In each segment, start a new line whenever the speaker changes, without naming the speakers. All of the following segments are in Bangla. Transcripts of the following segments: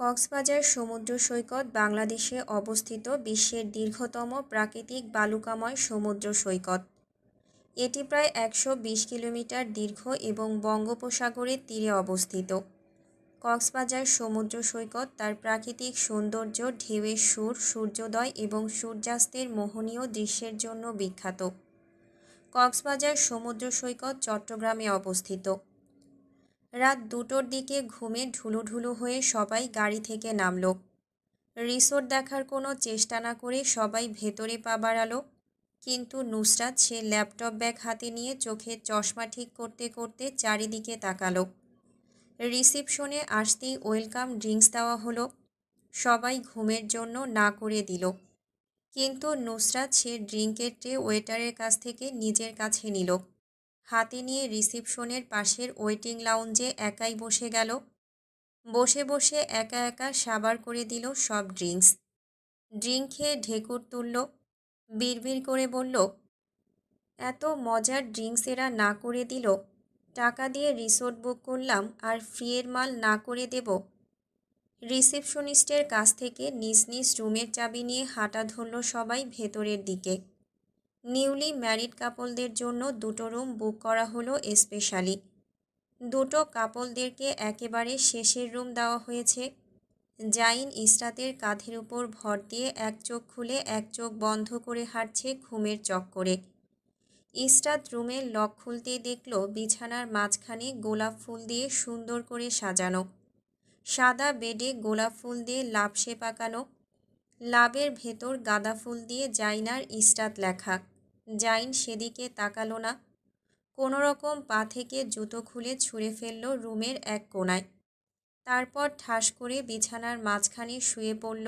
কক্সবাজার সমুদ্র সৈকত বাংলাদেশে অবস্থিত বিশ্বের দীর্ঘতম প্রাকৃতিক বালুকাময় সমুদ্র সৈকত। এটি প্রায় ১২০ কিলোমিটার দীর্ঘ এবং বঙ্গোপসাগরের তীরে অবস্থিত। কক্সবাজার সমুদ্র সৈকত তার প্রাকৃতিক সৌন্দর্য, ঢেউয়ের সুর, সূর্যোদয় এবং সূর্যাস্তের মোহনীয় দৃশ্যের জন্য বিখ্যাত। কক্সবাজার সমুদ্র সৈকত চট্টগ্রামে অবস্থিত। রাত ২টোর দিকে ঘুমে ঢুলুঢুলু হয়ে সবাই গাড়ি থেকে নামল। রিসোর্ট দেখার কোনো চেষ্টা না করে সবাই ভেতরে পা বাড়ালো, কিন্তু নুসরাত সে ল্যাপটপ ব্যাগ হাতে নিয়ে চোখে চশমা ঠিক করতে করতে চারিদিকে তাকালো। রিসিপশনে আসতেই ওয়েলকাম ড্রিঙ্কস দেওয়া হলো। সবাই ঘুমের জন্য না করে দিল, কিন্তু নুসরাত সে ড্রিঙ্কের ট্রে ওয়েটারের কাছ থেকে নিজের কাছে নিল। হাতে নিয়ে রিসিপশনের পাশের ওয়েটিং লাউঞ্জে একাই বসে গেল। বসে বসে একা একা সাবার করে দিল সব ড্রিঙ্কস। ড্রিঙ্ক খেয়ে ঢেকুর তুলল, বিড়বিড় করে বলল, এত মজার ড্রিঙ্কস এরা না করে দিল। টাকা দিয়ে রিসোর্ট বুক করলাম আর ফ্রিয়ের মাল না করে দেব। রিসেপশনিস্টের কাছ থেকে নিজ নিজ রুমের চাবি নিয়ে হাঁটা ধরল সবাই ভেতরের দিকে। নিউলি ম্যারিড কাপলদের জন্য 2টো রুম বুক করা হলো স্পেশালি। 2টো কাপলদেরকে একেবারে শেষের রুম দেওয়া হয়েছে। জাইন ইসরাতের কাঁধের উপর ভর দিয়ে এক চোখ খুলে এক চোখ বন্ধ করে হাঁটছে ঘুমের চক্করে। ইসরাত রুমের লক খুলতেই দেখল বিছানার মাঝখানে গোলাপ ফুল দিয়ে সুন্দর করে সাজানো। সাদা বেডে গোলাপ ফুল দিয়ে লাপসে পাকানো। লাবের ভেতর গাঁদা ফুল দিয়ে জাইনার ইসরাত লেখা। জাইন সেদিকে তাকালো না। কোনো রকম পা থেকে জুতো খুলে ছুঁড়ে ফেলল রুমের এক কোণায়। তারপর ঠাস করে বিছানার মাঝখানে শুয়ে পড়ল।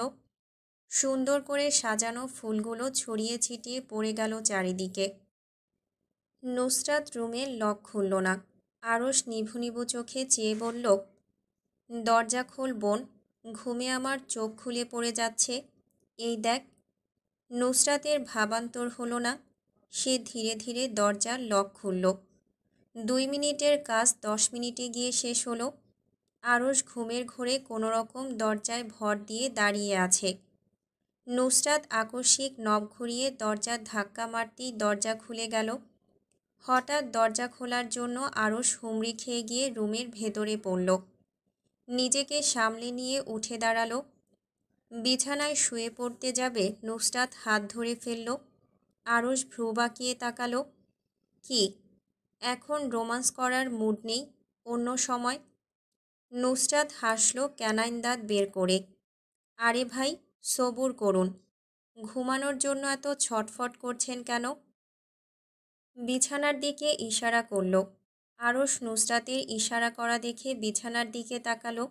সুন্দর করে সাজানো ফুলগুলো ছড়িয়ে ছিটিয়ে পড়ে গেল চারিদিকে। নুসরাত রুমের লক খুলল না। আরশ নিভু নিভু চোখে চেয়ে বলল, দরজা খোল বোন, ঘুমে আমার চোখ খুলে পড়ে যাচ্ছে। এই দেখ। নুসরাতের ভাবান্তর হলো না। সে ধীরে ধীরে দরজার লক খুলল। 2 মিনিটের কাজ 10 মিনিটে গিয়ে শেষ হলো। আরশ ঘুমের ঘোরে কোনো রকম দরজায় ভর দিয়ে দাঁড়িয়ে আছে। নুসরাত আকস্মিক নব ঘুরিয়ে দরজার ধাক্কা মারতেই দরজা খুলে গেল। হঠাৎ দরজা খোলার জন্য আরশ হুমড়ি খেয়ে গিয়ে রুমের ভেতরে পড়ল। নিজেকে সামলে নিয়ে উঠে দাঁড়ালো। বিছানায় শুয়ে পড়তে যাবে নুসরাত হাত ধরে ফেলল। আরশ ভ্রু বাঁকিয়ে তাকালো। কি, এখন রোমান্স করার মুড নেই? অন্য সময়? নুসরাত হাসল ক্যানাইন দাঁত বের করে। আরে ভাই, সবুর করুন। ঘুমানোর জন্য এত ছটফট করছেন কেন? বিছানার দিকে ইশারা করল। আরশ নুসরাতের ইশারা করা দেখে বিছানার দিকে তাকালো।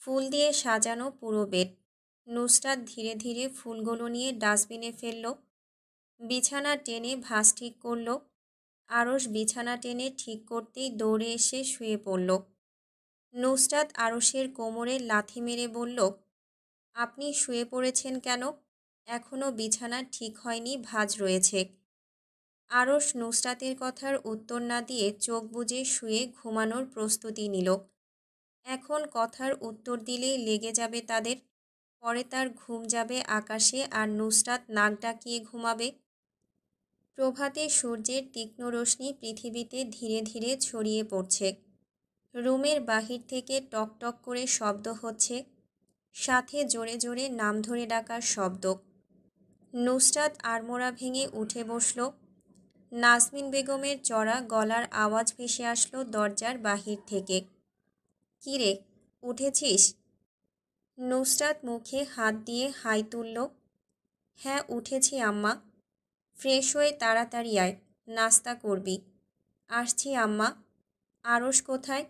ফুল দিয়ে সাজানো পুরো বেড। নুসরাত ধীরে ধীরে ফুলগুলো নিয়ে ডাস্টবিনে ফেলল। বিছানা টেনে ভাঁজ ঠিক করল। আরশ বিছানা টেনে ঠিক করতেই দৌড়ে এসে শুয়ে পড়ল। নুসরাত আরশের কোমরে লাথি মেরে বলল, আপনি শুয়ে পড়েছেন কেন? এখনও বিছানা ঠিক হয়নি, ভাঁজ রয়েছে। আরশ নুসরাতের কথার উত্তর না দিয়ে চোখ বুজে শুয়ে ঘুমানোর প্রস্তুতি নিল। এখন কথার উত্তর দিলেই লেগে যাবে তাদের। পরে তার ঘুম যাবে আকাশে আর নুসরাত নাক ডাকিয়ে ঘুমাবে। প্রভাতে সূর্যের তীক্ষ্ণ রশ্মি পৃথিবীতে ধীরে ধীরে ছড়িয়ে পড়ছে। রুমের বাহির থেকে টক টক করে শব্দ হচ্ছে, সাথে জোরে জোরে নাম ধরে ডাকার শব্দ। নুসরাত আড়মোড়া ভেঙে উঠে বসল। নাজমিন বেগমের চড়া গলার আওয়াজ ভেসে আসলো দরজার বাহির থেকে। কিরে, উঠেছিস? নুসরাত মুখে হাত দিয়ে হাই তুলল। হ্যাঁ উঠেছি আম্মা। ফ্রেশ হয়ে তাড়াতাড়ি আয়, নাস্তা করবি। আসছি আম্মা। আরশ কোথায়?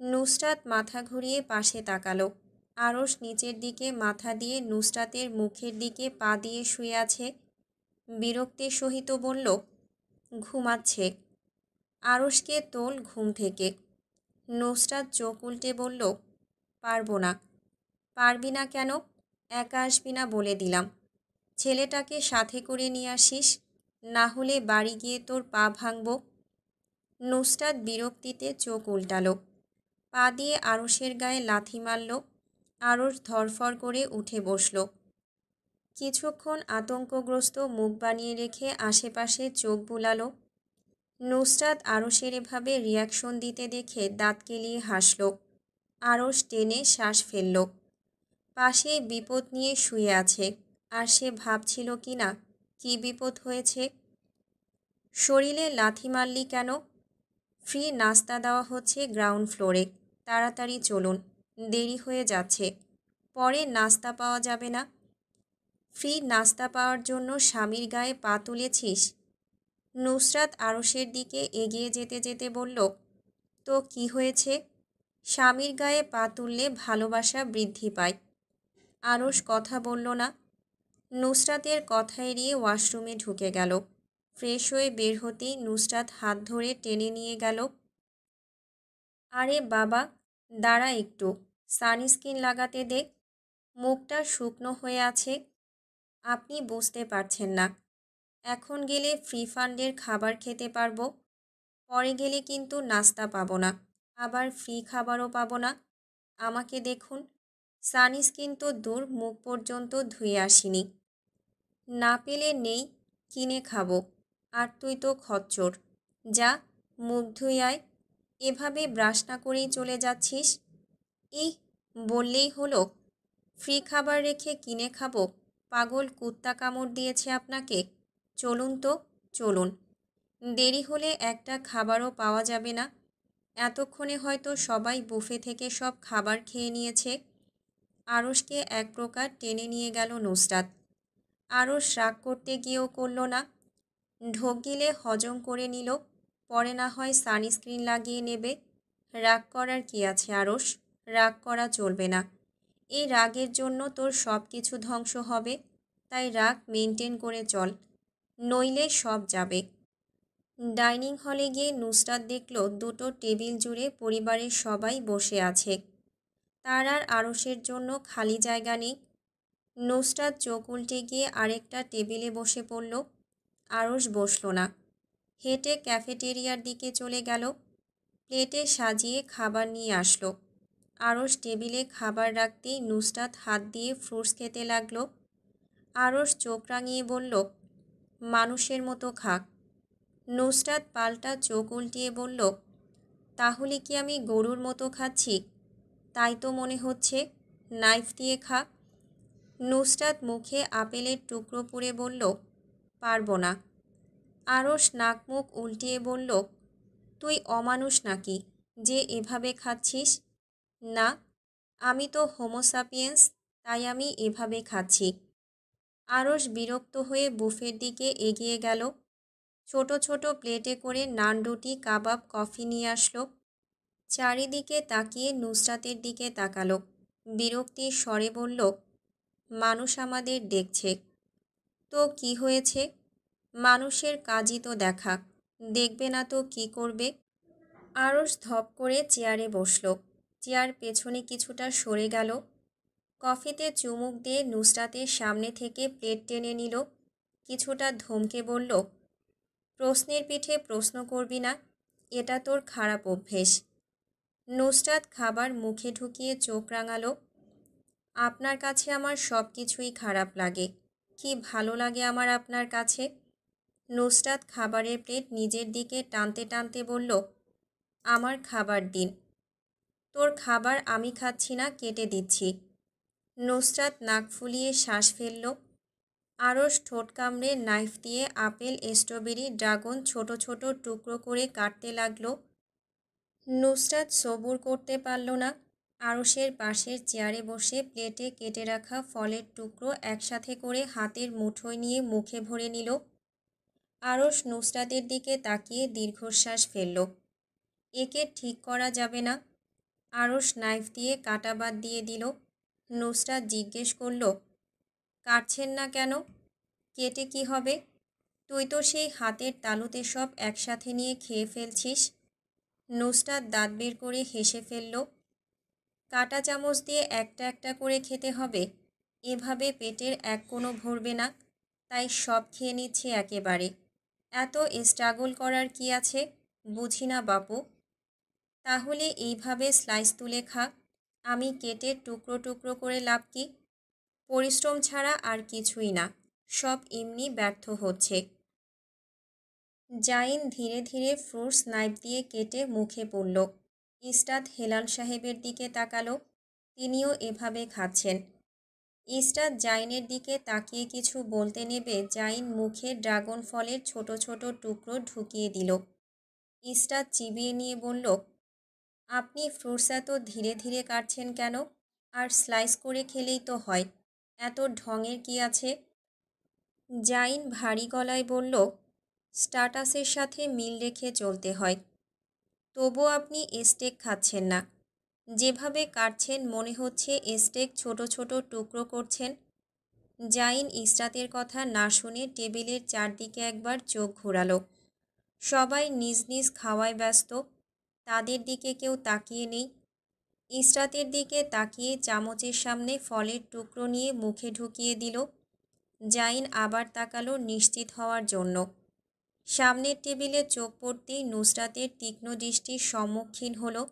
নুসরাত মাথা ঘুরিয়ে পাশে তাকালো। আরশ নিচের দিকে মাথা দিয়ে নুসরাতের মুখের দিকে পা দিয়ে শুয়ে আছে। বিরক্তির সহিত বলল, ঘুমাচ্ছে। আরশকে তোল ঘুম থেকে। নুসরাত চোখ উল্টে বলল, পারবো না। পারবি না কেন? একা আসবি না বলে দিলাম। ছেলেটাকে সাথে করে নিয়ে আসিস, না হলে বাড়ি গিয়ে তোর পা ভাঙব। নুসরাত বিরক্তিতে চোখ উল্টালো। পা দিয়ে আরশের গায়ে লাথি মারল। আরশ ধরফর করে উঠে বসল। কিছুক্ষণ আতঙ্কগ্রস্ত মুখ বানিয়ে রেখে আশেপাশে চোখ বুলালো। নুসরাত আরশের এভাবে রিয়াকশন দিতে দেখে দাঁত কেলিয়ে হাসল। আরশ টেনে শ্বাস ফেলল। পাশে বিপদ নিয়ে শুয়ে আছে, আর সে ভাবছিল কি না কী বিপদ হয়েছে। শরীরে লাথি মারলি কেন? ফ্রি নাস্তা দেওয়া হচ্ছে গ্রাউন্ড ফ্লোরে, তাড়াতাড়ি চলুন, দেরি হয়ে যাচ্ছে, পরে নাস্তা পাওয়া যাবে না। ফ্রি নাস্তা পাওয়ার জন্য স্বামীর গায়ে পা তুলেছিস? নুসরাত আরশের দিকে এগিয়ে যেতে যেতে বলল, তো কি হয়েছে? স্বামীর গায়ে পা তুললে ভালোবাসা বৃদ্ধি পায়। আরশ কথা বলল না। নুসরাতের কথা এড়িয়ে ওয়াশরুমে ঢুকে গেল। ফ্রেশ হয়ে বের হতেই নুসরাত হাত ধরে টেনে নিয়ে গেল। আরে বাবা, দাঁড়া একটু, সানস্ক্রিন লাগাতে দে, মুখটা শুকনো হয়ে আছে। আপনি বুঝতে পারছেন না, এখন গেলে ফ্রি ফান্ডের খাবার খেতে পারবো, পরে গেলে কিন্তু নাস্তা পাবো না, আবার ফ্রি খাবারও পাবো না। আমাকে দেখুন, সানস্ক্রিন তো দূর, মুখ পর্যন্ত ধুয়ে আসিনি। না পেলে নেই, কিনে খাবো। আর তুই তো খচ্চর, যা মুখ ধুই আয়। এভাবে ব্রাশ না করেই চলে যাচ্ছিস। ইহ, বললেই হলো, ফ্রি খাবার রেখে কিনে খাবো? পাগল কুত্তা কামড় দিয়েছে আপনাকে? চলুন তো, চলুন, দেরি হলে একটা খাবারও পাওয়া যাবে না। এতক্ষণে হয়তো সবাই বুফে থেকে সব খাবার খেয়ে নিয়েছে। আরশকে এক প্রকার টেনে নিয়ে গেল নুসরাত। আরশ রাগ করতে গিয়েও করল না। ঢোক গিলে হজম করে নিল, পরে না হয় সানস্ক্রিন লাগিয়ে নেবে। রাগ করার কি আছে আরশ? রাগ করা চলবে না। এই রাগের জন্য তোর সব কিছু ধ্বংস হবে, তাই রাগ মেনটেন করে চল, নইলে সব যাবে। ডাইনিং হলে গিয়ে নুসরাত দেখল দুটো টেবিল জুড়ে পরিবারের সবাই বসে আছে। তার আর আরশের জন্য খালি জায়গা নেই। নুসরাত চোখ উল্টে গিয়ে আরেকটা টেবিলে বসে পড়ল। আরশ বসল না, হেঁটে ক্যাফেটেরিয়ার দিকে চলে গেল। প্লেটে সাজিয়ে খাবার নিয়ে আসলো। আরশ টেবিলে খাবার রাখতেই নুসরাত হাত দিয়ে ফ্রুটস খেতে লাগলো। আরশ চোখ রাঙিয়ে বলল, মানুষের মতো খাক। নুসরাত পাল্টা চোখ উল্টিয়ে বলল, তাহলে কি আমি গরুর মতো খাচ্ছি? তাই তো মনে হচ্ছে, নাইফ দিয়ে খা। নুসরাত মুখে আপেলের টুকরো পুড়ে বলল, পারবো না। আরশ নাক মুখ উল্টিয়ে বলল, তুই অমানুষ নাকি যে এভাবে খাচ্ছিস? না, আমি তো হোমোসাপিয়েন্স, তাই আমি এভাবে খাচ্ছি। আরশ বিরক্ত হয়ে বুফের দিকে এগিয়ে গেল। ছোট ছোট প্লেটে করে নান, রুটি, কাবাব, কফি নিয়ে আসলো। চারিদিকে তাকিয়ে নুসরাতের দিকে তাকালো। বিরক্তির স্বরে বলল, মানুষ আমাদের দেখছে। তো কি হয়েছে? মানুষের কাজই তো দেখা, দেখবে না তো কি করবে? আরশ ধপ করে চেয়ারে বসল। চেয়ার পেছনে কিছুটা সরে গেল। কফিতে চুমুক দিয়ে নুসরাতের সামনে থেকে প্লেট টেনে নিল। কিছুটা ধমকে বলল, প্রশ্নের পিঠে প্রশ্ন করবি না, এটা তোর খারাপ অভ্যেস। নুসরাত খাবার মুখে ঢুকিয়ে চোখ রাঙালো। আপনার কাছে আমার সব কিছুই খারাপ লাগে, কি ভালো লাগে আমার আপনার কাছে? নুসরাত খাবারের প্লেট নিজের দিকে টানতে টানতে বলল, আমার খাবার দিন। তোর খাবার আমি খাচ্ছি না, কেটে দিচ্ছি। নুসরাত নাক ফুলিয়ে শ্বাস ফেলল। আরশ ঠোঁট কামড়ে নাইফ দিয়ে আপেল, স্ট্রবেরি, ড্রাগন ছোট ছোট টুকরো করে কাটতে লাগলো। নুসরাত সবুর করতে পারল না। আরশের পাশের চেয়ারে বসে প্লেটে কেটে রাখা ফলের টুকরো একসাথে করে হাতের মুঠোয় নিয়ে মুখে ভরে নিল। আরশ নুসরাতের দিকে তাকিয়ে দীর্ঘশ্বাস ফেলল। একে ঠিক করা যাবে না। আরশ নাইফ দিয়ে কাটা বাদ দিয়ে দিল। নুসরাত জিজ্ঞেস করল, কাটছেন না কেন? কেটে কি হবে? তুই তো সেই হাতের তালুতে সব একসাথে নিয়ে খেয়ে ফেলছিস। নুসরাত দাঁত বের করে হেসে ফেলল। কাঁটা চামচ দিয়ে একটা একটা করে খেতে হবে, এভাবে পেটের এক কোনো ভরবে না, তাই সব খেয়ে নিচ্ছে একেবারে। এত স্ট্রাগল করার কি আছে, বুঝি না বাপু। তাহলে এইভাবে স্লাইস তুলে খা। আমি কেটে টুকরো টুকরো করে লাভ কি? পরিশ্রম ছাড়া আর কিছুই না, সব এমনি ব্যর্থ হচ্ছে। জাইন ধীরে ধীরে ফ্রুটস নাইফ দিয়ে কেটে মুখে পুরল। ইসরাত হেলাল সাহেবের দিকে তাকালো, তিনিও এভাবে খাচ্ছেন। ইসরাত জাইনের দিকে তাকিয়ে কিছু বলতে নেবে জাইন মুখে ড্রাগন ফলের ছোট ছোট টুকরো ঢুকিয়ে দিল। ইসরাত চিবিয়ে নিয়ে বলল, আপনি ফ্রুটস এত ধীরে ধীরে কাটছেন কেন? আর স্লাইস করে খেলেই তো হয়, এত ঢঙের কি আছে? জাইন ভারী গলায় বলল, স্ট্যাটাসের সাথে মিল রেখে চলতে হয়। তবু আপনি স্টেক খাচ্ছেন না, যেভাবে কাটছেন মনে হচ্ছে স্টেক ছোট ছোট টুকরো করছেন। জাইন ইসরাতের কথা না শুনে টেবিলের চারদিকে একবার চোখ ঘোরালো। সবাই নিজ নিজ খাওয়ায় ব্যস্ত, তাদের দিকে কেউ তাকিয়ে নেই। ইসরাতের দিকে তাকিয়ে চামচের সামনে ফলের টুকরো নিয়ে মুখে ঢুকিয়ে দিল। জাইন আবার তাকালো নিশ্চিত হওয়ার জন্য। সামনের টেবিলে চোখ পড়তেই নুসরাতের তীক্ষ্ণ দৃষ্টির সম্মুখীন হলো।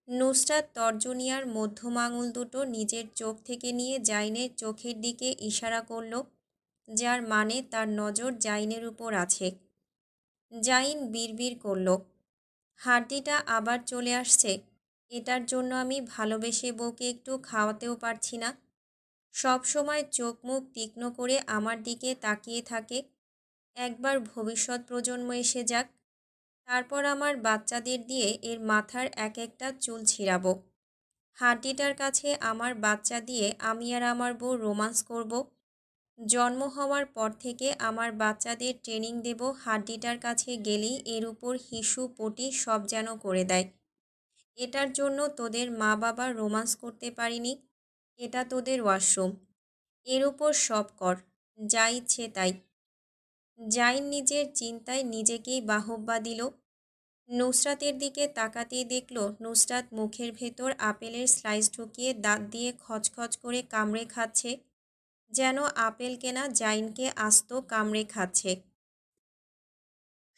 নুসরাত তর্জনিয়ার মধ্যম আঙুল দুটো নিজের চোখ থেকে নিয়ে জাইনের চোখের দিকে ইশারা করল, যার মানে তার নজর জাইনের উপর আছে। জাইন বিড়বিড় করল, হাড্ডিটা আবার চলে আসছে। এটার জন্য আমি ভালোবেসে বউকে একটু খাওয়াতেও পারছি না। সব সময় চোখ মুখ তীক্ষ্ণ করে আমার দিকে তাকিয়ে থাকে। একবার ভবিষ্যৎ প্রজন্ম এসে যাক, তারপর আমার বাচ্চাদের দিয়ে এর মাথার এক একটা চুল ছিঁড়াবো। হাড্ডিটার কাছে আমার বাচ্চা দিয়ে আমি আর আমার বউ রোমান্স করব। জন্ম হওয়ার পর থেকে আমার বাচ্চাদের ট্রেনিং দেব, হাড্ডিটার কাছে গেলেই এর উপর হিসু পটি সব যেন করে দেয়। এটার জন্য তোদের মা বাবা রোমান্স করতে পারিনি। এটা তোদের ওয়াশরুম, এর উপর সব কর, যা ইচ্ছে তাই। জাইন নিজের চিন্তায় নিজেকেই বাহবা দিল। নুসরাতের দিকে তাকাতেই দেখল নুসরাত মুখের ভেতর আপেলের স্লাইস ঢুকিয়ে দাঁত দিয়ে খচখচ করে কামড়ে খাচ্ছে, যেন আপেল কেনা জাইনকে আস্ত কামড়ে খাচ্ছে।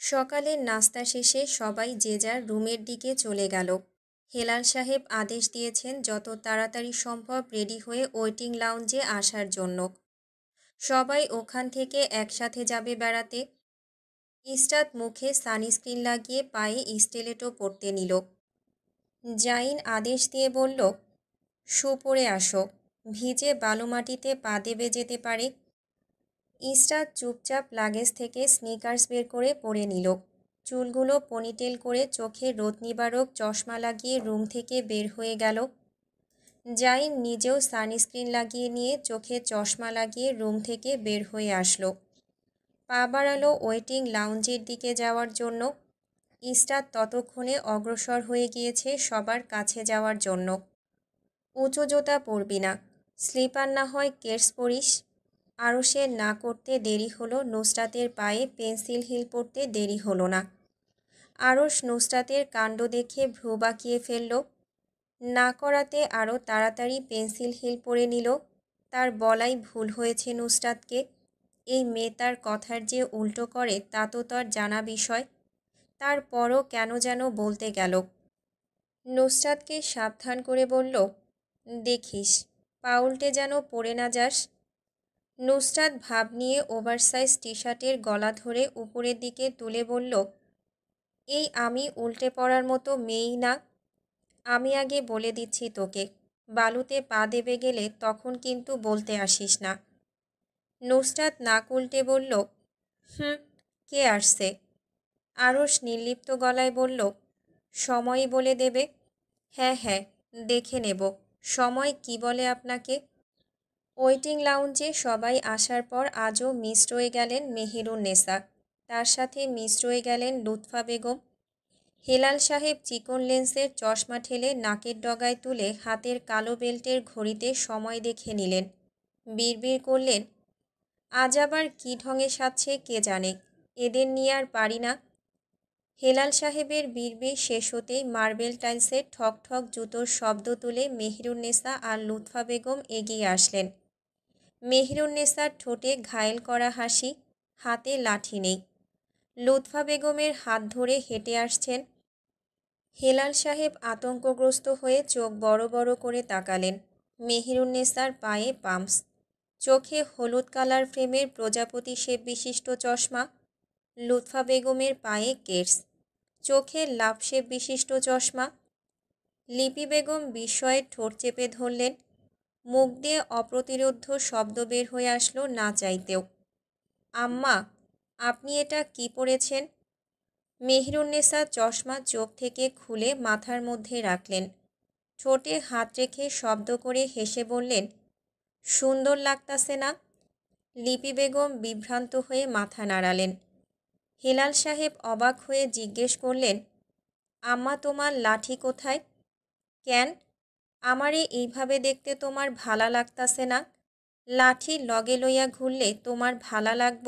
সকালের নাস্তা শেষে সবাই যে যার রুমের দিকে চলে গেল। হেলাল সাহেব আদেশ দিয়েছেন যত তাড়াতাড়ি সম্ভব রেডি হয়ে ওয়েটিং লাউঞ্জে আসার জন্য। সবাই ওখান থেকে একসাথে যাবে বেড়াতে। ইসরাত মুখে সানস্ক্রিন লাগিয়ে পায়ে স্টিলেটো পরতে নিল। জাইন আদেশ দিয়ে বলল, শু পরে আসো, ভিজে বালুমাটিতে পা দেবে যেতে পারে। ইসরাত চুপচাপ লাগেজ থেকে স্নিকার্স বের করে পরে নিল। চুলগুলো পনিটেল করে চোখে রোদ নিবারক চশমা লাগিয়ে রুম থেকে বের হয়ে গেল। জাইন নিজেও সানস্ক্রিন লাগিয়ে নিয়ে চোখে চশমা লাগিয়ে রুম থেকে বের হয়ে আসলো। পা বাড়ালো ওয়েটিং লাউঞ্জের দিকে যাওয়ার জন্য। ইসরাত ততক্ষণে অগ্রসর হয়ে গিয়েছে সবার কাছে যাওয়ার জন্য। উঁচু জুতা পরবি না, স্লিপার না হয় কেটস পরিস। আরশের না করতে দেরি হলো, নুসরাতের পায়ে পেন্সিল হিল পরতে দেরি হলো না। আরশ নুসরাতের কাণ্ড দেখে ভ্রু বাঁকিয়ে ফেলল। না করাতে আরও তাড়াতাড়ি পেন্সিল হিল পরে নিল। তার বলাই ভুল হয়েছে নুসরাতকে। এই মেয়ে তার কথার যে উল্টো করে তা তো তার জানা বিষয়। তারপরও কেন যেন বলতে গেল। নুসরাতকে সাবধান করে বলল, দেখিস পা উল্টে যেন পড়ে না যাস। নুসরাত ভাব নিয়ে ওভারসাইজ টি শার্টের গলা ধরে উপরের দিকে তুলে বলল, এই আমি উল্টে পড়ার মতো মেয়েই না। আমি আগে বলে দিচ্ছি তোকে, বালুতে পা দেবে গেলে তখন কিন্তু বলতে আসিস না। নুসরাত নাক উল্টে বলল, কে আসছে? আরশ নির্লিপ্ত গলায় বলল, সময়ই বলে দেবে। হ্যাঁ হ্যাঁ, দেখে নেব সময় কি বলে আপনাকে। ওয়েটিং লাউঞ্জে সবাই আসার পর আজও মিস রয়ে গেলেন মেহেরুন্নেসা, তার সাথে মিস রয়ে গেলেন লুৎফা বেগম। হেলাল সাহেব চিকন লেন্সের চশমা ঠেলে নাকের ডগায় তুলে হাতের কালো বেল্টের ঘড়িতে সময় দেখে নিলেন। বিড়বিড় করলেন, আজ আবার কী ঢঙে সাজছে কে জানে, এদের নিয়ে আর পারি না। হেলাল সাহেবের বিড়বিড় শেষ হতেই মার্বেল টাইলসের ঠক ঠক জুতোর শব্দ তুলে মেহেরুন্নেসা আর লুৎফা বেগম এগিয়ে আসলেন। মেহেরুন্নেসার ঠোঁটে ঘায়েল করা হাসি, হাতে লাঠি নেই। লুৎফা বেগমের হাত ধরে হেঁটে আসছেন। হেলাল সাহেব আতঙ্কগ্রস্ত হয়ে চোখ বড় বড় করে তাকালেন। মেহেরুন্নেসার পায়ে পাম্পস, চোখে হলুদ কালার ফ্রেমের প্রজাপতি শেপ বিশিষ্ট চশমা। লুৎফা বেগমের পায়ে কেটস, চোখে লাভ শেপ বিশিষ্ট চশমা। লিপি বেগম বিস্ময়ে ঠোঁট চেপে ধরলেন। মুখ দিয়ে অপ্রতিরোধ্য শব্দ বের হয়ে আসলো না চাইতেও। আম্মা, আপনি এটা কি পরেছেন? মেহেরুন্নেসা চশমা চোখ থেকে খুলে মাথার মধ্যে রাখলেন। ঠোঁটে হাত রেখে শব্দ করে হেসে বললেন, সুন্দর লাগতাছে না? লিপি বেগম বিভ্রান্ত হয়ে মাথা নাড়ালেন। হেলাল সাহেব অবাক হয়ে জিজ্ঞেস করলেন, আম্মা, তোমার লাঠি কোথায়? কেন, আমারে এইভাবে দেখতে তোমার ভালা লাগতাছে না? লাঠি লগে লইয়া ঘুরলে তোমার ভালা লাগব?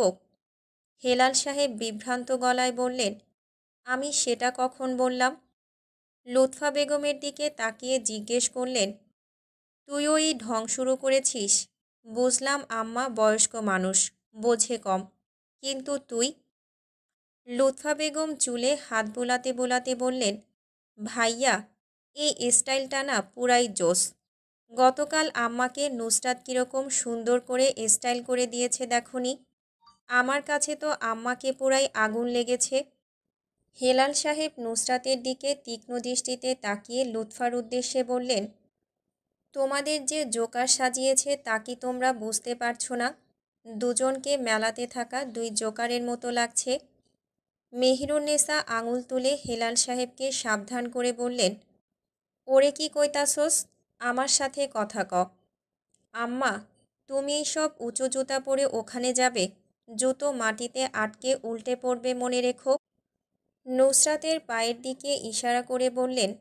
হেলাল সাহেব বিভ্রান্ত গলায় বললেন, আমি সেটা কখন বললাম? লুৎফা বেগমের দিকে তাকিয়ে জিজ্ঞেস করলেন, তুইও এই ঢং শুরু করেছিস? বুঝলাম আম্মা বয়স্ক মানুষ, বোঝে কম, কিন্তু তুই? লুৎফা বেগম চুলে হাত বোলাতে বোলাতে বললেন, ভাইয়া, এই স্টাইলটা না পুরাই জোস। গতকাল আম্মাকে নুসরাত কীরকম সুন্দর করে স্টাইল করে দিয়েছে দেখনি? আমার কাছে তো আম্মাকে পুরাই আগুন লেগেছে। হেলাল সাহেব নুসরাতের দিকে তীক্ষ্ণ দৃষ্টিতে তাকিয়ে লুৎফার উদ্দেশ্যে বললেন, তোমাদের যে জোকার সাজিয়েছে তা কি তোমরা বুঝতে পারছো না? দুজনকে মেলাতে থাকা দুই জোকারের মতো লাগছে। মেহেরুন্নেসা আঙুল তুলে হেলাল সাহেবকে সাবধান করে বললেন, ওরে কি কইতাছোস? আমার সাথে কথা ক। আম্মা, তুমি এইসব উঁচু জুতা পরে ওখানে যাবে? জুতো মাটিতে আটকে উল্টে পড়বে, মনে রেখো। নুসরাতের পায়ের দিকে ইশারা করে বললেন,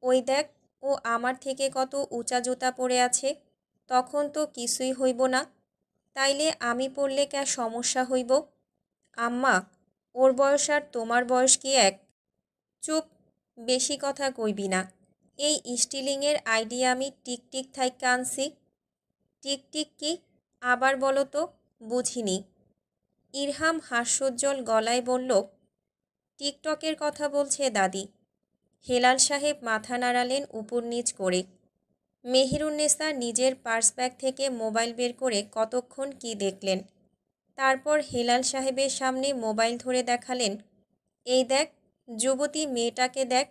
ওই দেখ, ও আমার থেকে কত উঁচা জুতা পরে আছে। তখন তো কিছুই হইব না, তাইলে আমি পড়লে কে সমস্যা হইব? আম্মা, ওর বয়স আর তোমার বয়স কি এক? চুপ, বেশি কথা কইবি না। এই স্টিলিংয়ের আইডিয়া আমি টিকটিক থাইক্কা আনছি। টিকটিক কি? আবার বলো তো, বুঝিনি। ইরহাম হাস্যোজ্জ্বল গলায় বলল, টিকটকের কথা বলছে দাদি। হেলাল সাহেব মাথা নাড়ালেন উপর নিচ করে। মেহেরুন্নেসা নিজের পার্স ব্যাগ থেকে মোবাইল বের করে কতক্ষণ কি দেখলেন। তারপর হেলাল সাহেবের সামনে মোবাইল ধরে দেখালেন, এই দেখ, যুবতী মেয়েটাকে দেখ,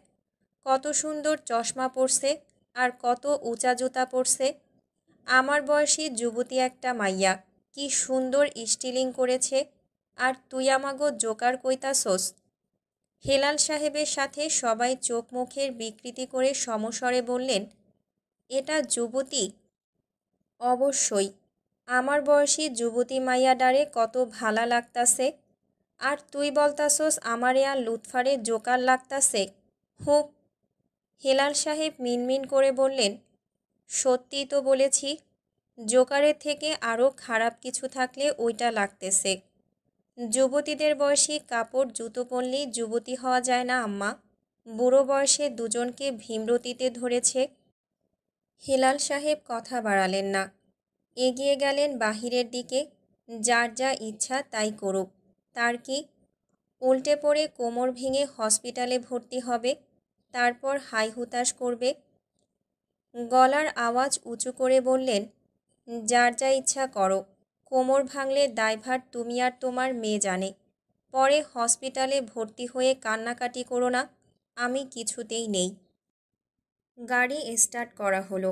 কত সুন্দর চশমা পরছে আর কত উঁচা জুতা পরছে। আমার বয়সী যুবতী একটা মাইয়া কি সুন্দর স্টিলিং করেছে, আর তুই আমাগো জোকার কইতাছোস? হেলাল সাহেবের সাথে সবাই চোখ মুখের বিকৃতি করে সমস্বরে বললেন, এটা যুবতী? অবশ্যই, আমার বয়সী যুবতী মাইয়াডারে কত ভালা লাগতাছে। আর তুই বলতাছোস আমারে আর লুৎফারে জোকার লাগতাছে? হুঁ। হেলাল সাহেব মিনমিন করে বললেন, সত্যিই তো বলেছি, জোকারের থেকে আরও খারাপ কিছু থাকলে ওইটা লাগতেছে। যুবতীদের বয়সী কাপড় জুতো পরলেই যুবতী হওয়া যায় না আম্মা। বুড়ো বয়সে দুজনকে ভীমরতিতে ধরেছে। হেলাল সাহেব কথা বাড়ালেন না, এগিয়ে গেলেন বাহিরের দিকে। যার যা ইচ্ছা তাই করুক, তার কি? উল্টে পড়ে কোমর ভেঙে হসপিটালে ভর্তি হবে, তারপর হাই হুতাশ করবে। গলার আওয়াজ উঁচু করে বললেন, যার যা ইচ্ছা করো, কোমর ভাঙলে দায়ভার তুমি আর তোমার মেয়ে জানে। পরে হসপিটালে ভর্তি হয়ে কান্নাকাটি করো না, আমি কিছুতেই নেই। গাড়ি স্টার্ট করা হলো।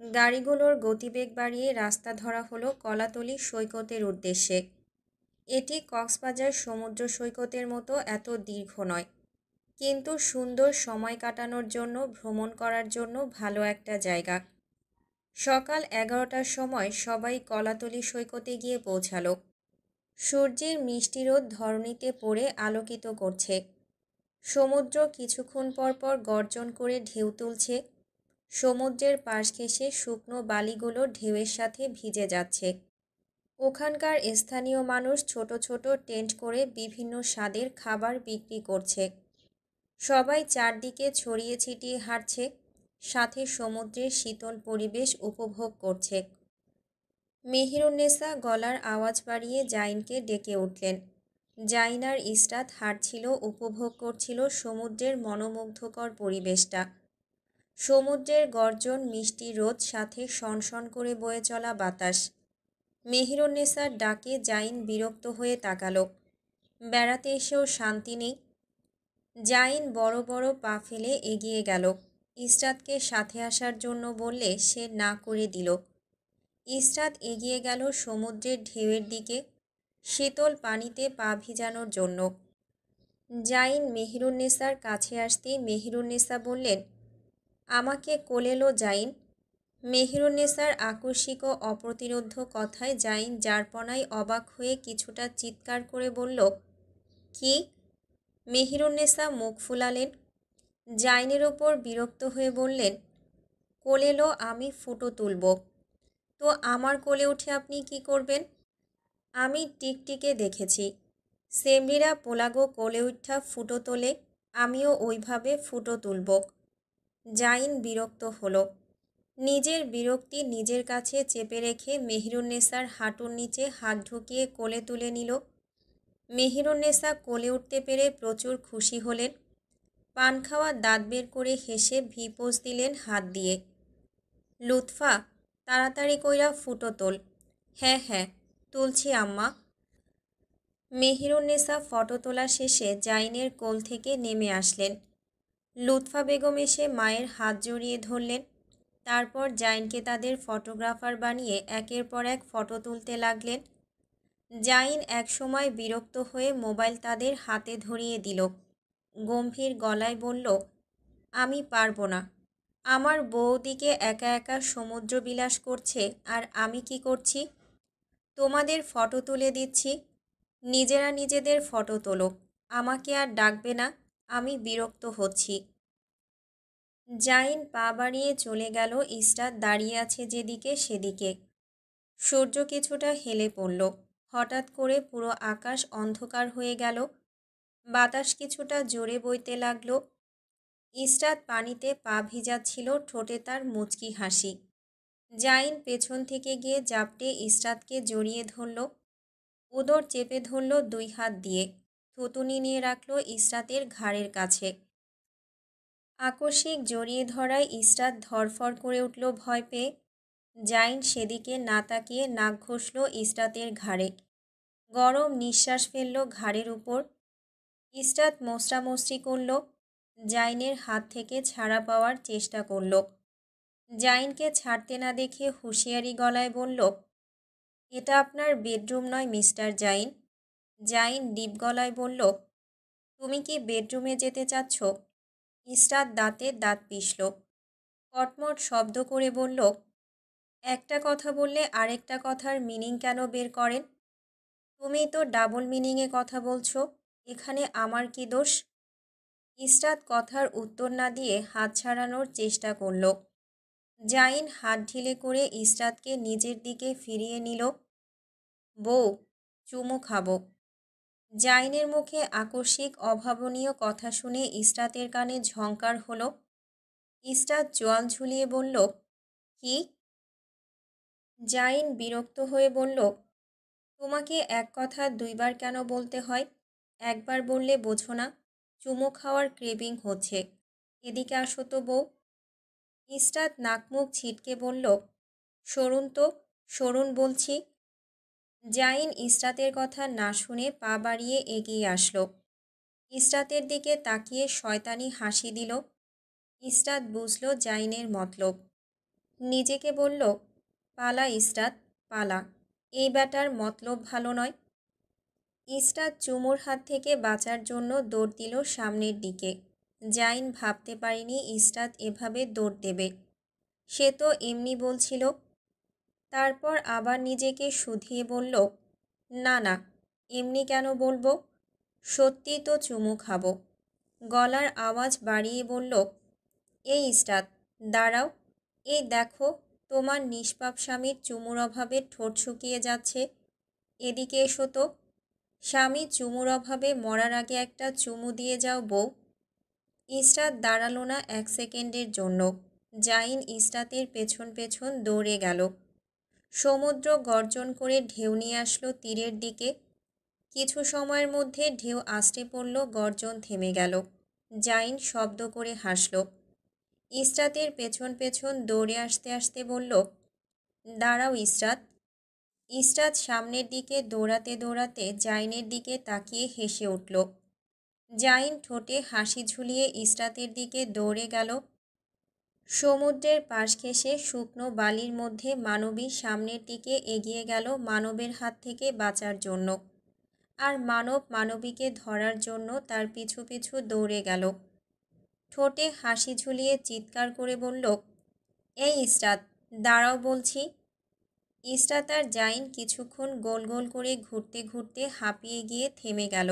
গাড়িগুলোর গতিবেগ বাড়িয়ে রাস্তা ধরা হলো কলাতলি সৈকতের উদ্দেশ্যে। এটি কক্সবাজার সমুদ্র সৈকতের মতো এত দীর্ঘ নয়, কিন্তু সুন্দর সময় কাটানোর জন্য, ভ্রমণ করার জন্য ভালো একটা জায়গা। সকাল 11টার সময় সবাই কলাতলি সৈকতে গিয়ে পৌঁছালো। সূর্যের মিষ্টি রোদ ধরণীতে পড়ে আলোকিত করছে। সমুদ্র কিছুক্ষণ পর পর গর্জন করে ঢেউ তুলছে। সমুদ্রের পাশ ঘেঁষে শুকনো বালিগুলো ঢেউয়ের সাথে ভিজে যাচ্ছে। ওখানকার স্থানীয় মানুষ ছোট ছোট টেন্ট করে বিভিন্ন স্বাদের খাবার বিক্রি করছে। সবাই চারদিকে ছড়িয়ে ছিটিয়ে হাঁটছে, সাথে সমুদ্রের শীতল পরিবেশ উপভোগ করছে। মেহেরুন্নেসা গলার আওয়াজ বাড়িয়ে জাইনকে ডেকে উঠলেন, জাইন আর ইসরাত হাঁটছিল, উপভোগ করছিল সমুদ্রের মনোমুগ্ধকর পরিবেশটা। সমুদ্রের গর্জন, মিষ্টি রোদ, সাথে সনসন করে বয়ে চলা বাতাস। মেহেরুন্নেসার ডাকে জাইন বিরক্ত হয়ে তাকালো। বেড়াতে এসেও শান্তি নেই। জাইন বড় বড় পা ফেলে এগিয়ে গেল। ইসরাতকে সাথে আসার জন্য বললে সে না করে দিল। ইসরাত এগিয়ে গেল সমুদ্রের ঢেউয়ের দিকে, শীতল পানিতে পা ভিজানোর জন্য। জাইন মেহেরুন্নেসার কাছে আসতেই মেহেরুন্নেসা বললেন, আমাকে কোলে লো জাইন। মেহেরুন্নেসার আকস্মিক ও অপ্রতিরোধ্য কথায় জাইন যারপনায় অবাক হয়ে কিছুটা চিৎকার করে বলল, কি? মেহেরুন্নেসা মুখ ফুলালেন। জাইনের ওপর বিরক্ত হয়ে বললেন, কোলে লো, আমি ফুটো তুলব। তো আমার কোলে উঠে আপনি কি করবেন? আমি টিকটিকে দেখেছি, সেমরিরা পোলাগো কোলে উঠা ফুটো তোলে, আমিও ওইভাবে ফুটো তুলব। জাইন বিরক্ত হলো। নিজের বিরক্তি নিজের কাছে চেপে রেখে মেহেরুন্নেসার হাঁটুর নিচে হাত ঢুকিয়ে কোলে তুলে নিল। মেহেরুন্নেসা কোলে উঠতে পেরে প্রচুর খুশি হলেন। পান খাওয়া দাঁত বের করে হেসে ভিপোজ দিলেন হাত দিয়ে। লুৎফা, তাড়াতাড়ি কইরা ফুটো তোল। হ্যাঁ হ্যাঁ, তুলছি আম্মা। মেহেরুন্নেসা ফটো তোলা শেষে জাইনের কোল থেকে নেমে আসলেন। লুৎফা বেগম এসে মায়ের হাত জড়িয়ে ধরলেন। তারপর জাইনকে তাদের ফটোগ্রাফার বানিয়ে একের পর এক ফটো তুলতে লাগলেন। জাইন একসময় বিরক্ত হয়ে মোবাইল তাদের হাতে ধরিয়ে দিল। গম্ভীর গলায় বলল, আমি পারবো না। আমার বউদিকে একা একা সমুদ্র বিলাস করছে, আর আমি কি করছি? তোমাদের ফটো তুলে দিচ্ছি, নিজেরা নিজেদের ফটো তোলো, আমাকে আর ডাকবে না, আমি বিরক্ত হচ্ছি। জাইন পা বাড়িয়ে চলে গেল। ইসরাত দাঁড়িয়ে আছে যেদিকে সেদিকে। সূর্য কিছুটা হেলে পড়ল। হঠাৎ করে পুরো আকাশ অন্ধকার হয়ে গেল। বাতাস কিছুটা জোরে বইতে লাগল। ইসরাত পানিতে পা ভিজাচ্ছিল, ঠোঁটে তার মুচকি হাসি। জাইন পেছন থেকে গিয়ে জাপটে ইসরাতকে জড়িয়ে ধরল। উদর চেপে ধরল দুই হাত দিয়ে। থুতুনি নিয়ে রাখল ইসরাতের ঘাড়ের কাছে। আকস্মিক জড়িয়ে ধরায় ইসরাত ধরফর করে উঠল ভয় পেয়ে। জাইন সেদিকে না তাকিয়ে নাক ঘষল ইসরাতের ঘাড়ে। গরম নিঃশ্বাস ফেলল ঘাড়ের উপর। ইসরাত মোচড়ামোচড়ি করল। জাইনের হাত থেকে ছাড়া পাওয়ার চেষ্টা করল। জাইনকে ছাড়তে না দেখে হুঁশিয়ারি গলায় বলল, এটা আপনার বেডরুম নয় মিস্টার জাইন। জাইন ডিপ গলায় বলল, তুমি কি বেডরুমে যেতে চাচ্ছ? ইসরাত দাঁতে দাঁত পিষল। কটমট শব্দ করে বলল, একটা কথা বললে আরেকটা কথার মিনিং কেন বের করেন? তুমি তো ডাবল মিনিংয়ে কথা বলছো, এখানে আমার কি দোষ? ইসরাত কথার উত্তর না দিয়ে হাত ছাড়ানোর চেষ্টা করল। জাইন হাত ঢিলে করে ইসরাতকে নিজের দিকে ফিরিয়ে নিল। বউ, চুমু খাবো। জাইনের মুখে আকস্মিক অভাবনীয় কথা শুনে ইসরাতের কানে ঝংকার হলো। ইসরাত জোয়ান ঝুলিয়ে বলল, কি? জাইন বিরক্ত হয়ে বলল, তোমাকে এক কথা দুইবার কেন বলতে হয়? একবার বললে বোঝো না? চুমু খাওয়ার ক্রেভিং হচ্ছে, এদিকে আসো তো বউ। ইসরাত নাকমুখ ছিটকে বলল, সরুন তো, সরুন বলছি। জাইন ইসরাতের কথা না শুনে পা বাড়িয়ে এগিয়ে আসলো। ইসরাতের দিকে তাকিয়ে শয়তানি হাসি দিল। ইসরাত বুঝল জাইনের মতলব। নিজেকে বলল, পালা ইসরাত, পালা, এই ব্যাটার মতলব ভালো নয়। ইসরাত চুমুর হাত থেকে বাঁচার জন্য দৌড় দিল সামনের দিকে। জাইন ভাবতে পারেনি ইসরাত এভাবে দৌড় দেবে। সে তো এমনি বলছিল। তারপর আবার নিজেকে শুধিয়ে বলল, না না, এমনি কেন বলবো, সত্যি তো চুমু খাবো। গলার আওয়াজ বাড়িয়ে বলল, এই ইসরাত, দাঁড়াও, এই দেখো তোমার নিষ্পাপ স্বামীর চুমুর অভাবে ঠোঁট শুকিয়ে যাচ্ছে, এদিকে এসো তো। স্বামী চুমুর অভাবে মরার আগে একটা চুমু দিয়ে যাও বউ। ইসরাত দাঁড়ালো না এক সেকেন্ডের জন্য। জাইন ইসরাতের পেছন পেছন দৌড়ে গেল। সমুদ্র গর্জন করে ঢেউ নিয়ে আসলো তীরের দিকে। কিছু সময়ের মধ্যে ঢেউ আছড়ে পড়ল, গর্জন থেমে গেল। জাইন শব্দ করে হাসল। ইসরাতের পেছন পেছন দৌড়ে আসতে আসতে বলল, দাঁড়াও ইসরাত। ইসরাত সামনের দিকে দৌড়াতে দৌড়াতে জাইনের দিকে তাকিয়ে হেসে উঠল। জাইন ঠোঁটে হাসি ঝুলিয়ে ইসরাতের দিকে দৌড়ে গেল। সমুদ্রের পাশ ঘেঁষে শুকনো বালির মধ্যে মানবী সামনের দিকে এগিয়ে গেল মানবের হাত থেকে বাঁচার জন্য। আর মানব মানবীকে ধরার জন্য তার পিছু পিছু দৌড়ে গেল। ঠোঁটে হাসি ঝুলিয়ে চিৎকার করে বলল, এই ইসরাত, দাঁড়াও বলছি। ইসরাত আর জাইন কিছুক্ষণ গোল গোল করে ঘুরতে ঘুরতে হাঁপিয়ে গিয়ে থেমে গেল।